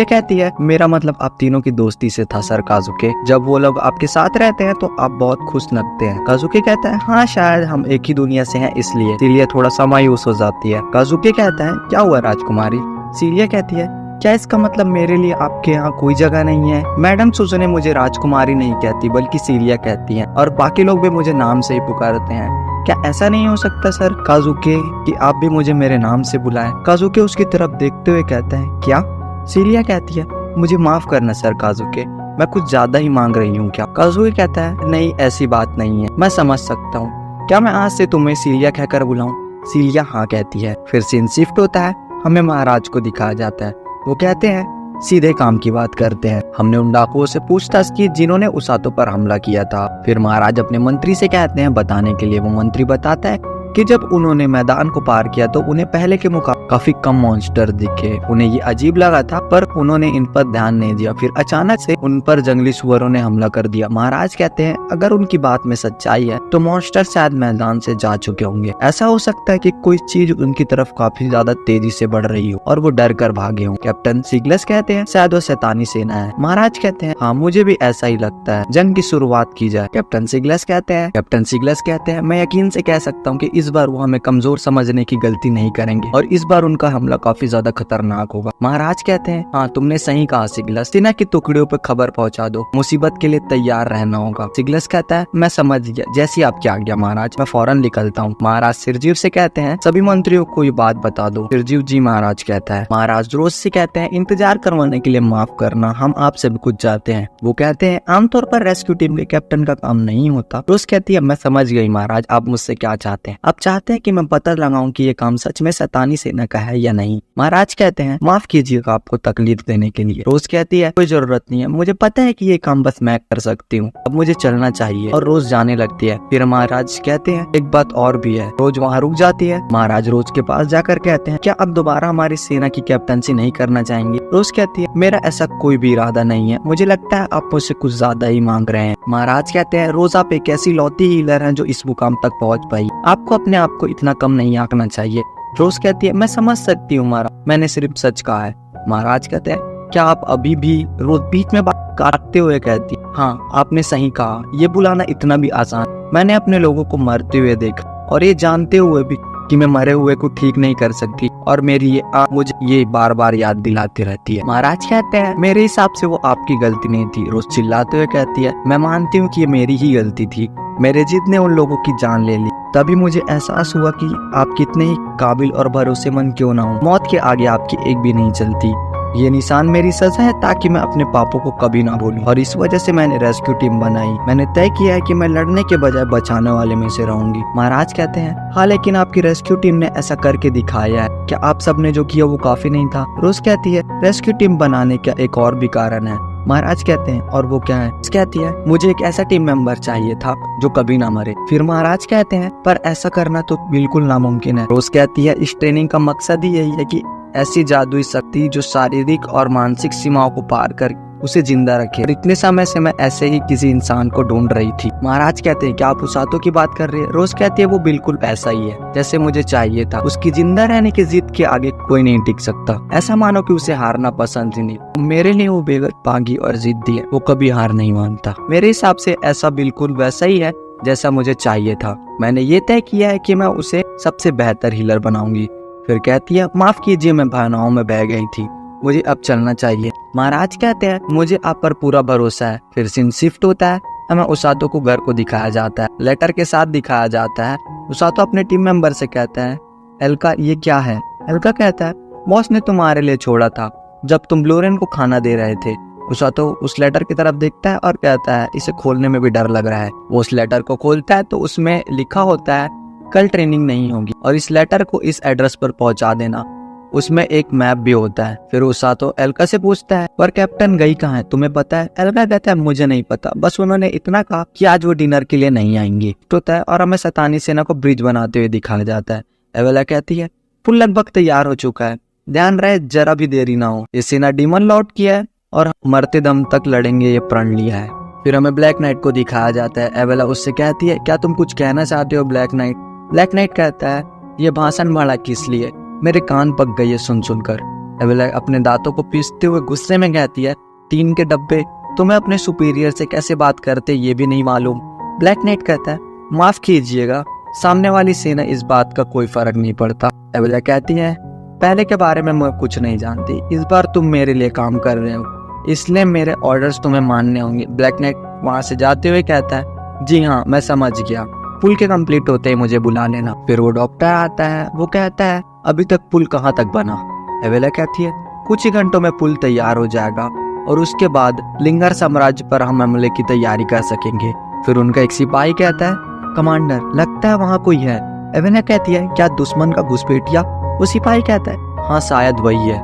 कहती है मेरा मतलब आप तीनों की दोस्ती से था सर काजुके, जब वो लोग आपके साथ रहते हैं तो आप बहुत खुश लगते हैं। काजुके कहता है हाँ शायद हम एक ही दुनिया से हैं इसलिए। सिलिया थोड़ा सा मायूस हो जाती है। काजुके कहता है क्या हुआ राजकुमारी? सिलिया कहती है क्या इसका मतलब मेरे लिए आपके यहाँ कोई जगह नहीं है? मैडम सुजुने मुझे राजकुमारी नहीं कहती बल्कि सिलिया कहती हैं, और बाकी लोग भी मुझे नाम से ही पुकारते हैं। क्या ऐसा नहीं हो सकता सर काजुके कि आप भी मुझे मेरे नाम से बुलाएं? काजुके उसकी तरफ देखते हुए कहता है क्या? सिलिया कहती है मुझे माफ करना सर काजुके, मैं कुछ ज्यादा ही मांग रही हूँ क्या? काजुके कहता है नहीं ऐसी बात नहीं है, मैं समझ सकता हूँ। क्या मैं आज से तुम्हें सिलिया कहकर बुलाऊं? सिलिया हाँ कहती है। फिर सीन शिफ्ट होता है, हमें महाराज को दिखाया जाता है। वो कहते हैं सीधे काम की बात करते हैं, हमने उन डाकुओं से पूछताछ की जिन्होंने उसातो पर हमला किया था। फिर महाराज अपने मंत्री से कहते हैं बताने के लिए। वो मंत्री बताता है कि जब उन्होंने मैदान को पार किया तो उन्हें पहले के मुकाबले काफी कम मॉन्स्टर दिखे। उन्हें ये अजीब लगा था पर उन्होंने इन पर ध्यान नहीं दिया। फिर अचानक से उन पर जंगली सुअरों ने हमला कर दिया। महाराज कहते हैं अगर उनकी बात में सच्चाई है तो मॉन्स्टर शायद मैदान से जा चुके होंगे। ऐसा हो सकता है कि कोई चीज उनकी तरफ काफी ज्यादा तेजी से बढ़ रही हो और वो डर कर भागे हों। कैप्टन सिगलस कहते हैं शायद वो शैतानी सेना है। महाराज कहते हैं हाँ मुझे भी ऐसा ही लगता है, जंग की शुरुआत की जाए। कैप्टन सिगलस कहते हैं मैं यकीन से कह सकता हूँ कि इस बार वो हमें कमजोर समझने की गलती नहीं करेंगे और इस बार उनका हमला काफी ज्यादा खतरनाक होगा। महाराज कहते हैं हाँ तुमने सही कहा सिगलस, सेना की टुकड़ियों पर खबर पहुंचा दो, मुसीबत के लिए तैयार रहना होगा। सिगलस कहता है मैं समझ गया, जैसी आपकी आज्ञा महाराज, मैं फौरन निकलता हूँ। महाराज सिरजीव से कहते हैं सभी मंत्रियों को ये बात बता दो। सिरजीव जी महाराज कहता है। महाराज रोज से कहते हैं इंतजार करवाने के लिए माफ करना, हम आपसे भी कुछ चाहते हैं। वो कहते हैं आमतौर पर रेस्क्यू टीम के कैप्टन का काम नहीं होता। रोज कहती है मैं समझ गई महाराज, आप मुझसे क्या चाहते हैं? आप चाहते हैं कि मैं पता लगाऊं कि ये काम सच में शैतानी सेना का है या नहीं। महाराज कहते हैं माफ कीजिएगा आपको तकलीफ देने के लिए। रोज कहती है कोई जरूरत नहीं है, मुझे पता है कि ये काम बस मैं कर सकती हूँ, अब मुझे चलना चाहिए। और रोज जाने लगती है। फिर महाराज कहते हैं एक बात और भी है। रोज वहाँ रुक जाती है। महाराज रोज के पास जाकर कहते हैं क्या अब दोबारा हमारी सेना की कैप्टनसी नहीं करना चाहेंगे? रोज कहती है मेरा ऐसा कोई भी इरादा नहीं है, मुझे लगता है आप मुझसे कुछ ज्यादा ही मांग रहे हैं। महाराज कहते हैं रोज आप एक ऐसी लौती हीलर हैं जो इस मुकाम तक पहुंच पाई, आपको अपने आप को इतना कम नहीं आंकना चाहिए। रोज कहती है मैं समझ सकती हूँ महाराज, मैंने सिर्फ सच कहा है। महाराज कहते हैं क्या आप अभी भी? रोज बीच में बात काटते हुए कहती हाँ आपने सही कहा, ये बुलाना इतना भी आसान, मैंने अपने लोगों को मरते हुए देखा और ये जानते हुए भी कि मैं मरे हुए को ठीक नहीं कर सकती और मेरी ये मुझे ये बार बार याद दिलाती रहती है। महाराज कहते हैं मेरे हिसाब से वो आपकी गलती नहीं थी। रोज चिल्लाते हुए कहती है मैं मानती हूँ कि ये मेरी ही गलती थी, मेरे जिद ने उन लोगों की जान ले ली। तभी मुझे एहसास हुआ कि आप कितने ही काबिल और भरोसेमंद क्यों ना हो, मौत के आगे आपकी एक भी नहीं चलती। ये निशान मेरी सजा है ताकि मैं अपने पापों को कभी ना भूलूं, और इस वजह से मैंने रेस्क्यू टीम बनाई। मैंने तय किया है कि मैं लड़ने के बजाय बचाने वाले में से रहूंगी। महाराज कहते हैं हाँ लेकिन आपकी रेस्क्यू टीम ने ऐसा करके दिखाया है, क्या आप सबने जो किया वो काफी नहीं था? रोज कहती है रेस्क्यू टीम बनाने का एक और भी कारण है। महाराज कहते हैं और वो क्या है? कहती है मुझे एक ऐसा टीम मेंबर चाहिए था जो कभी ना मरे। फिर महाराज कहते हैं पर ऐसा करना तो बिल्कुल नामुमकिन है। रोज कहती है इस ट्रेनिंग का मकसद ही यही है कि ऐसी जादुई शक्ति जो शारीरिक और मानसिक सीमाओं को पार कर उसे जिंदा रखे, और इतने समय से मैं ऐसे ही किसी इंसान को ढूंढ रही थी। महाराज कहते हैं क्या आप उसातो की बात कर रही है? रोज कहती है वो बिल्कुल ऐसा ही है जैसे मुझे चाहिए था, उसकी जिंदा रहने की जिद के आगे कोई नहीं टिक सकता। ऐसा मानो कि उसे हारना पसंद ही नहीं। मेरे लिए वो बेगत पागी और जिद्दी है, वो कभी हार नहीं मानता। मेरे हिसाब से ऐसा बिल्कुल वैसा ही है जैसा मुझे चाहिए था। मैंने ये तय किया है कि मैं उसे सबसे बेहतर हीलर बनाऊंगी। फिर कहती है माफ कीजिए मैं भावनाओं में बह गई थी, मुझे अब चलना चाहिए। महाराज कहते हैं मुझे आप पर पूरा भरोसा है। फिर सीन शिफ्ट होता है, हमें उसातो को घर को दिखाया जाता है, लेटर के साथ दिखाया जाता है। उसातो अपने टीम मेंबर से कहता है एल्का ये क्या है? एल्का कहता है बॉस ने तुम्हारे लिए छोड़ा था जब तुम ब्लोरेन को खाना दे रहे थे, उसातो उस लेटर की तरफ देखता है और कहता है इसे खोलने में भी डर लग रहा है। वो उस लेटर को खोलता है तो उसमें लिखा होता है कल ट्रेनिंग नहीं होगी और इस लेटर को इस एड्रेस पर पहुंचा देना। उसमें एक मैप भी होता है। फिर उसातो एल्का से पूछता है पर कैप्टन गई कहाँ है, तुम्हें पता है? एल्का कहता है मुझे नहीं पता, बस उन्होंने इतना कहा कि आज वो डिनर के लिए नहीं आएंगी। होता है और हमें शैतानी सेना को ब्रिज बनाते हुए दिखाया जाता है। एवेला कहती है पुल लगभग तैयार हो चुका है, ध्यान रहे जरा भी देरी ना हो। ये सेना डीमन लॉर्ड की है और मरते दम तक लड़ेंगे, ये प्रण लिया है। फिर हमें ब्लैक नाइट को दिखाया जाता है। एवेला उससे कहती है क्या तुम कुछ कहना चाहते हो ब्लैक नाइट? ब्लैक नाइट कहता है ये भाषण बड़ा किस लिए, मेरे कान पक गए सुन सुनकर। एवेला अपने दांतों को पीसते हुए गुस्से में कहती है 3 के डब्बे, तुम्हें अपने सुपीरियर से कैसे बात करते ये भी नहीं मालूम। ब्लैक नाइट कहता है माफ कीजिएगा, सामने वाली सेना इस बात का कोई फर्क नहीं पड़ता। एवेला कहती है पहले के बारे में मैं कुछ नहीं जानती, इस बार तुम मेरे लिए काम कर रहे हो इसलिए मेरे ऑर्डर्स तुम्हें मानने होंगे। ब्लैक नाइट वहां से जाते हुए कहता है जी हाँ मैं समझ गया, पुल के कंप्लीट होते ही मुझे बुला लेना। फिर वो डॉक्टर आता है, वो कहता है अभी तक पुल कहाँ तक बना? एवेला कहती है कुछ ही घंटों में पुल तैयार हो जाएगा और उसके बाद लिंगर साम्राज्य पर हम हमले की तैयारी कर सकेंगे। फिर उनका एक सिपाही कहता है कमांडर लगता है वहाँ कोई है। एवेला कहती है क्या दुश्मन का घुसपैठिया? वो सिपाही कहता है हाँ शायद वही है।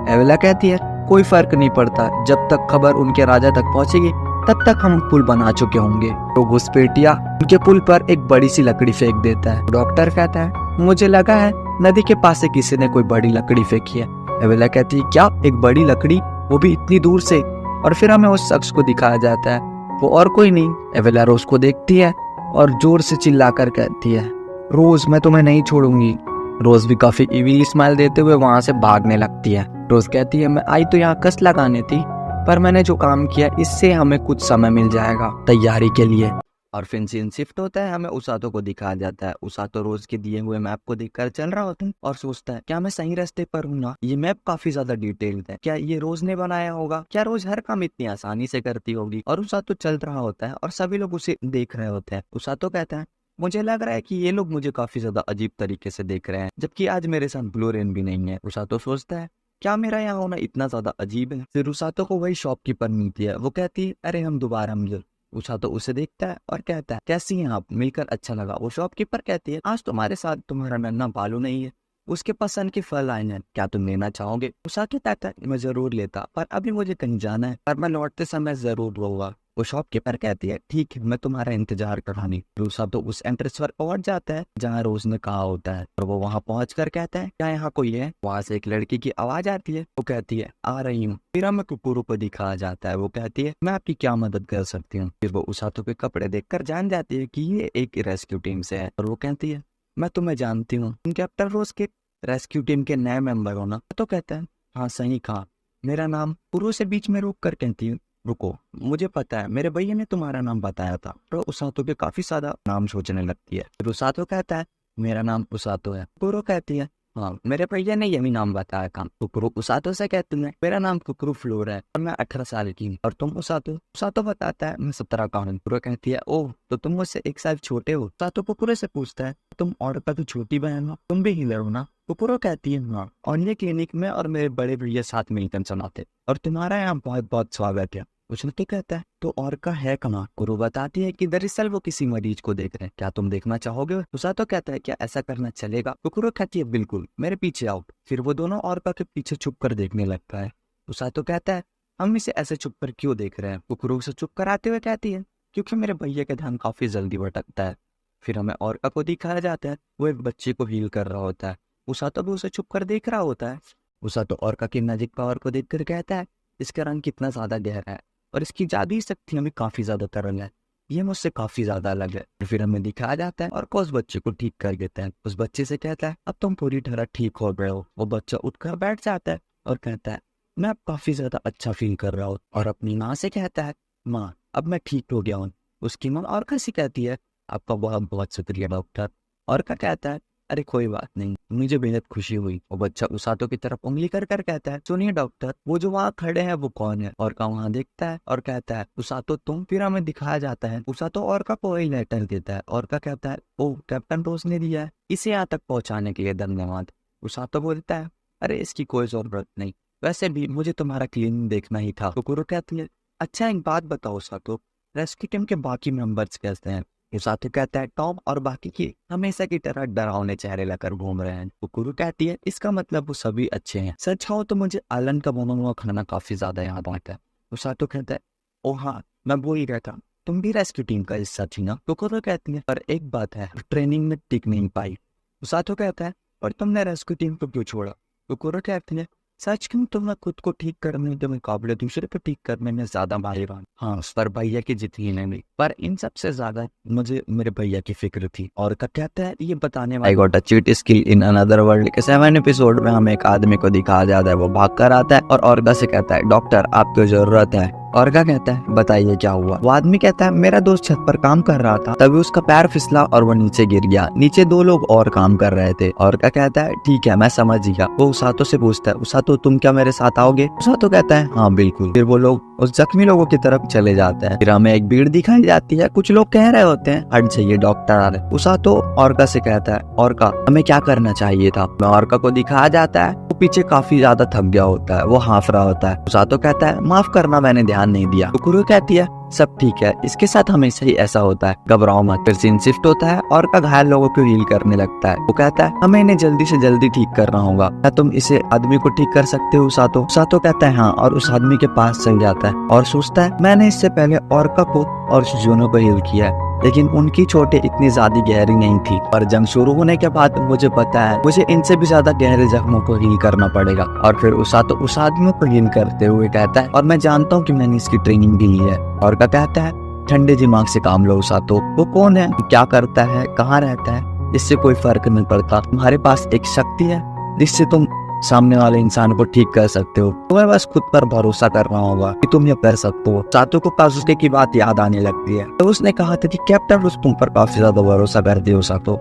एवेला कहती है कोई फर्क नहीं पड़ता, जब तक खबर उनके राजा तक पहुंचेगी तब तक हम पुल बना चुके होंगे। तो घुसपैठिया उनके पुल पर एक बड़ी सी लकड़ी फेंक देता है। डॉक्टर कहता है मुझे लगा है नदी के पास से किसी ने कोई बड़ी लकड़ी फेंकी है। एवेला कहती है क्या एक बड़ी लकड़ी, वो भी इतनी दूर से? और फिर हमें उस शख्स को दिखाया जाता है, वो और कोई नहीं। एवेला रोज को देखती है और जोर से चिल्लाकर कहती है रोज मैं तुम्हें नहीं छोड़ूंगी। रोज भी काफी इविल स्माइल देते हुए वहां से भागने लगती है। रोज कहती है मैं आई तो यहाँ कस लगाने थी, पर मैंने जो काम किया इससे हमें कुछ समय मिल जाएगा तैयारी के लिए। और फिर सीन शिफ्ट होता है, हमें उसातो को दिखाया जाता है। उसातो रोज के दिए हुए मैप को देखकर चल रहा होता है और सोचता है क्या मैं सही रास्ते पर हूँ ना? ये मैप काफी ज्यादा डिटेल्ड है, क्या ये रोज ने बनाया होगा? क्या रोज हर काम इतनी आसानी से करती होगी? और उसातो चल रहा होता है और सभी लोग उसे देख रहे होते हैं। उसातो कहता है मुझे लग रहा है कि ये लोग मुझे काफी ज्यादा अजीब तरीके से देख रहे हैं, जबकि आज मेरे साथ ब्लू रेन भी नहीं है। उसातो सोचता है क्या मेरा यहाँ होना इतना ज्यादा अजीब है? फिर उसातो को वही शॉपकीपर मिलती है, वो कहती है अरे हम दोबारा मिले। उसातो उसे देखता है और कहता है कैसी हैं आप, मिलकर अच्छा लगा। वो शॉपकीपर कहती है आज तुम्हारे साथ तुम्हारा नन्हा बालू नहीं है, उसके पसंद की फल आए हैं, क्या तुम लेना चाहोगे? उसातो कहता है मैं जरूर लेता, पर अभी मुझे कहीं जाना है, पर मैं लौटते समय जरूर लूंगा। वो शॉपकीपर कहती है ठीक है मैं तुम्हारा इंतजार करानी। उसातो उस एंट्रेंस पर पहुंच जाता है जहाँ रोज ने कहा होता है और वो वहां पहुंचकर कहता है क्या यहाँ कोई है? वहां से एक लड़की की आवाज आती है, वो कहती है आ रही हूँ। फिर हमें कुकुरू को दिखाया जाता है, वो कहती है मैं आपकी क्या मदद कर सकती हूँ। फिर वो उसातो के कपड़े देखकर जान जाती है कि ये एक रेस्क्यू टीम से है और वो कहती है मैं तुम्हें जानती हूँ, तुम कैप्टन रोज के रेस्क्यू टीम के नए मेंबर हो ना? तो कहता है हाँ सही कहा, मेरा नाम। कुकुरू से बीच में रोक कर कहती है रुको, मुझे पता है मेरे भैया ने तुम्हारा नाम बताया था। तो उसातो के काफी ज्यादा नाम सोचने लगती है। फिर उसातो कहता है मेरा नाम उसातो है। कुकुरू कहती है हाँ मेरे भैया ने यही नाम बताया था। कुकुरू उसातो से कहती है मेरा नाम कुकुरू फ्लोर है और मैं 18 साल की हूँ, और तुम? उसातो उसातो बताता है मैं 17 का हूँ। कुकुरू कहती है ओह तो तुम मुझसे 1 साल छोटे हो। उसातो कुकुरू से पूछता है तुम और का तो छोटी बहन हो, तुम भी हीलर हो ना? कुकुरू कहती है हाँ, और ये क्लिनिक में और मेरे बड़े भैया साथ मिलकर चलाते, और तुम्हारा यहाँ बहुत बहुत स्वागत है। उछलते कहता है तो और का है कहाँ? कुकुरू बताती है कि दरअसल वो किसी मरीज को देख रहे हैं, क्या तुम देखना चाहोगे? उसातो कहता है क्या ऐसा करना चलेगा? कुकुरू कहती है बिल्कुल, मेरे पीछे आओ। फिर वो दोनों औरका के पीछे छुप कर देखने लगता है। उसातो कहता है हम इसे ऐसे छुप कर क्यों देख रहे हैं? कुकुरू उसे चुप कराते हुए कहती है क्योंकि मेरे भैया का ध्यान काफी जल्दी भटकता है। फिर हमें औरका को दिखाया जाता है, वो एक बच्चे को हील कर रहा होता है। उसातो भी उसे छुप कर देख रहा होता है। उसातो औरका की नजीक पावर को देखकर कहता है इसका रंग कितना ज्यादा गहरा है और इसकी जादुई शक्तियां भी काफी ज्यादा तरल है, ये मुझसे काफी ज्यादा अलग है। फिर हमें दिखाया जाता है और उस बच्चे को ठीक कर देता है। उस बच्चे से कहता है अब तुम पूरी तरह ठीक हो गए हो। वो बच्चा उठकर बैठ जाता है और कहता है मैं अब काफी ज्यादा अच्छा फील कर रहा हूँ, और अपनी माँ से कहता है माँ अब मैं ठीक हो गया हूँ। उसकी माँ और कैसी कहती है आपका बहुत बहुत शुक्रिया डॉक्टर। और क्या कहता है अरे कोई बात नहीं, मुझे बेहद खुशी हुई। वो बच्चा उसातो की तरफ उंगली कर कर कहता है सुनिए डॉक्टर, वो जो वहाँ खड़े हैं वो कौन है? और का वहाँ देखता है और कहता है उसातो तुम? फिर हमें दिखाया जाता है उसातो और का को एक लेटर देता है। और का कहता है ओ कैप्टन रोज ने दिया है, इसे यहाँ तक पहुँचाने के लिए धन्यवाद। उसातो बोलता है अरे इसकी कोई जरूरत नहीं, वैसे भी मुझे तुम्हारा क्लीनिंग देखना ही था। कुकुरो कहती है, अच्छा एक बात बताओ सातो, रेस्क्यू टीम के बाकी मेंबर्स कैसे हैं? सातो कहता है, टॉम और बाकी के हमेशा की तरह डरावने चेहरे लेकर घूम रहे हैं। कुकुरो कहती है, इसका मतलब वो सभी अच्छे हैं। सच हो तो मुझे एलन का बना हुआ खाना काफी ज्यादा याद आता है। सातो कहता है, ओ हाँ मैं भूल ही गया था, तुम भी रेस्क्यू टीम का हिस्सा थी ना? कुकुरो कहती है, पर एक बात है, ट्रेनिंग में टिक नहीं पाई। सातो कहता है, और तुमने रेस्क्यू टीम को क्यों छोड़ा? कुकुरो कहती है, सच क्यों तुम्हें खुद को ठीक करने के मुकाबले दूसरे को ठीक करने में ज्यादा माहिरान। हाँ पर भैया की जितनी नहीं, पर इन सबसे ज्यादा मुझे मेरे भैया की फिक्र थी। और का कहता है, ये बताने वाला I got a cheat skill in another world के 7 एपिसोड में हमें एक आदमी को दिखाया जाता है, वो भाग कर आता है और औरगा से कहता है, डॉक्टर आपको जरूरत है। औरगा कहता है, बताइए क्या हुआ? वो आदमी कहता है, मेरा दोस्त छत पर काम कर रहा था, तभी उसका पैर फिसला और वो नीचे गिर गया। नीचे 2 लोग और काम कर रहे थे। औरगा कहता है, ठीक है मैं समझ गया। वो उसातो से पूछता है, उसातो तुम क्या मेरे साथ आओगे? उसातो कहता है, हाँ बिल्कुल। फिर वो लोग उस जख्मी लोगों की तरफ चले जाते हैं। फिर हमें एक भीड़ दिखाई जाती है, कुछ लोग कह रहे होते हैं, हट जाइए डॉक्टर आ रहे। उसातो औरगा से कहता है, औरगा हमें क्या करना चाहिए था? औरगा को दिखाया जाता है, वो पीछे काफी ज्यादा थक गया होता है, वो हाफ रहा होता है। उसातो कहता है, माफ करना मैंने ध्यान नहीं दिया। कुकुरो कहती है, सब ठीक है, इसके साथ हमेशा ही ऐसा होता है, घबराओ मत। फिर सीन शिफ्ट होता है और का घायल लोगों को हील करने लगता है। वो कहता है, हमें इन्हें जल्दी से जल्दी ठीक करना होगा, क्या तुम इसे आदमी को ठीक कर सकते हो? उसातो कहता है, हाँ, और उस आदमी के पास चल जाता है और सोचता है, मैंने इससे पहले औरका को और सुजुनो को हील किया है, लेकिन उनकी चोटें इतनी ज्यादा गहरी नहीं थी। पर जंग शुरू होने के बाद मुझे पता है मुझे इनसे भी ज्यादा गहरे जख्मों को हील करना पड़ेगा। और फिर उसातो उस आदमी को हील करते हुए कहता है, और मैं जानता हूँ कि मैंने इसकी ट्रेनिंग भी ली है। और का कहता है, ठंडे दिमाग से काम लो उसातो, वो कौन है, क्या करता है, कहाँ रहता है, इससे कोई फर्क नहीं पड़ता। तुम्हारे पास एक शक्ति है जिससे तुम सामने वाले इंसान को ठीक कर सकते हो, तुम्हें बस खुद पर भरोसा करना होगा कि तुम ये कर सकते हो। सातो को काजुके की बात याद आने लगती है, तो उसने कहा था कि कैप्टन रोज तुम पर काफी ज्यादा भरोसा करती हो। सातो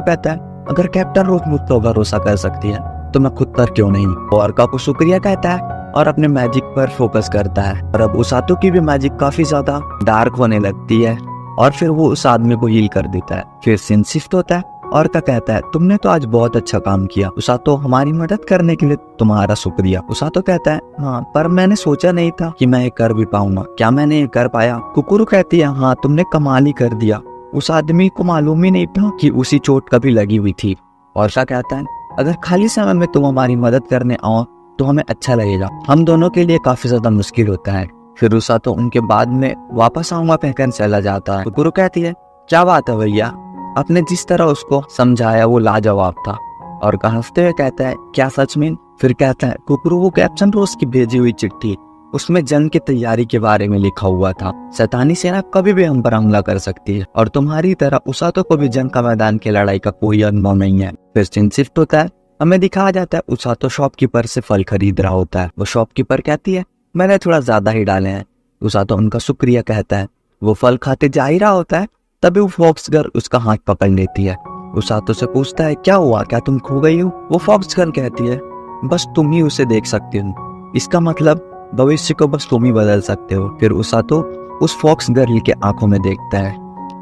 कहता है, अगर कैप्टन रोज मुझ पर भरोसा कर सकती है तो मैं खुद पर क्यों नहीं? औरका को शुक्रिया कहता है और अपने मैजिक पर फोकस करता है। और अब उसातो की भी मैजिक काफी ज्यादा डार्क होने लगती है और फिर वो उस आदमी को हील कर देता है। फिर सीन शिफ्ट होता है और का कहता है, तुमने तो आज बहुत अच्छा काम किया उसातो, हमारी मदद करने के लिए तुम्हारा शुक्रिया। उसातो कहता है, हाँ पर मैंने सोचा नहीं था कि मैं ये कर भी पाऊंगा, क्या मैंने ये कर पाया? कुकुरु कहती है, हाँ तुमने कमाल ही कर दिया, उस आदमी को मालूम ही नहीं था कि उसी चोट कभी लगी हुई थी। और का कहता है, अगर खाली समय में तुम हमारी मदद करने आओ तो हमें अच्छा लगेगा, हम दोनों के लिए काफी ज्यादा मुश्किल होता है। फिर उसातो उनके बाद में वापस आऊंगा कहकर चला जाता है। कुकुरु कहती है, क्या बात है भैया, आपने जिस तरह उसको समझाया वो लाजवाब था। और हंसते हुए कहता है, क्या सच में? फिर कहता है, कुकुरु वो कैप्टन रोज की भेजी हुई चिट्ठी, उसमें जंग की तैयारी के बारे में लिखा हुआ था, शैतानी सेना कभी भी हम पर हमला कर सकती है और तुम्हारी तरह उसातो को भी जंग का मैदान की लड़ाई का कोई अनुभव नहीं है। फिर सीन शिफ्ट होता है, हमें दिखाया जाता है उसातो शॉपकीपर से फल खरीद रहा होता है। वो शॉपकीपर कहती है, मैंने थोड़ा ज्यादा ही डाले हैं। उसातो उनका शुक्रिया कहता है, वो फल खाते जा ही रहा होता है, तभी वो फॉक्स गर्ल उसका हाथ पकड़ लेती है। उसातो से पूछता है, क्या हुआ, क्या तुम खो गई हो? वो फॉक्स गर्ल कहती है, बस तुम ही उसे देख सकती हो, इसका मतलब भविष्य को बस तुम ही बदल सकते हो। फिर उसातो उस फॉक्स गर्ल के आंखों में देखता है,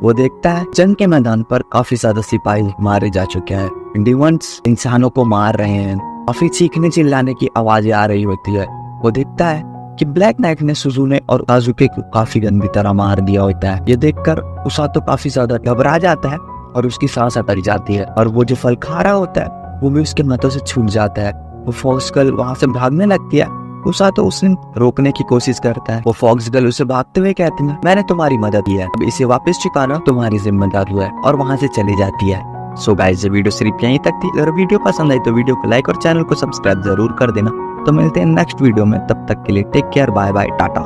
वो देखता है जंग के मैदान पर काफी ज्यादा सिपाही मारे जा चुके हैं, डिवंस इंसानों को मार रहे हैं, काफी चीखने चिल्लाने की आवाजें आ रही होती है। वो देखता है कि ब्लैक नाइट ने सुजुने और काजुके को काफी गंदी तरह मार दिया होता है। ये देखकर उसातो काफी ज्यादा घबरा जाता है और उसकी सांस अटक जाती है और वो जो फल खा रहा होता है वो भी उसके हाथों से छूट जाता है। वो फॉक्स गर्ल वहां से भागने लगती है, उसातो उसे रोकने की कोशिश करता है। वो फॉक्स गर्ल उसे भागते हुए कहती है, मैंने तुम्हारी मदद की है, अब इसे वापस चुकाना तुम्हारी जिम्मेदारी है, और वहां से चली जाती है। सो गाइस, ये वीडियो सिर्फ यहीं तक थी। अगर वीडियो पसंद आई तो वीडियो को लाइक और चैनल को सब्सक्राइब जरूर कर देना। तो मिलते हैं नेक्स्ट वीडियो में, तब तक के लिए take care, bye bye, Tata.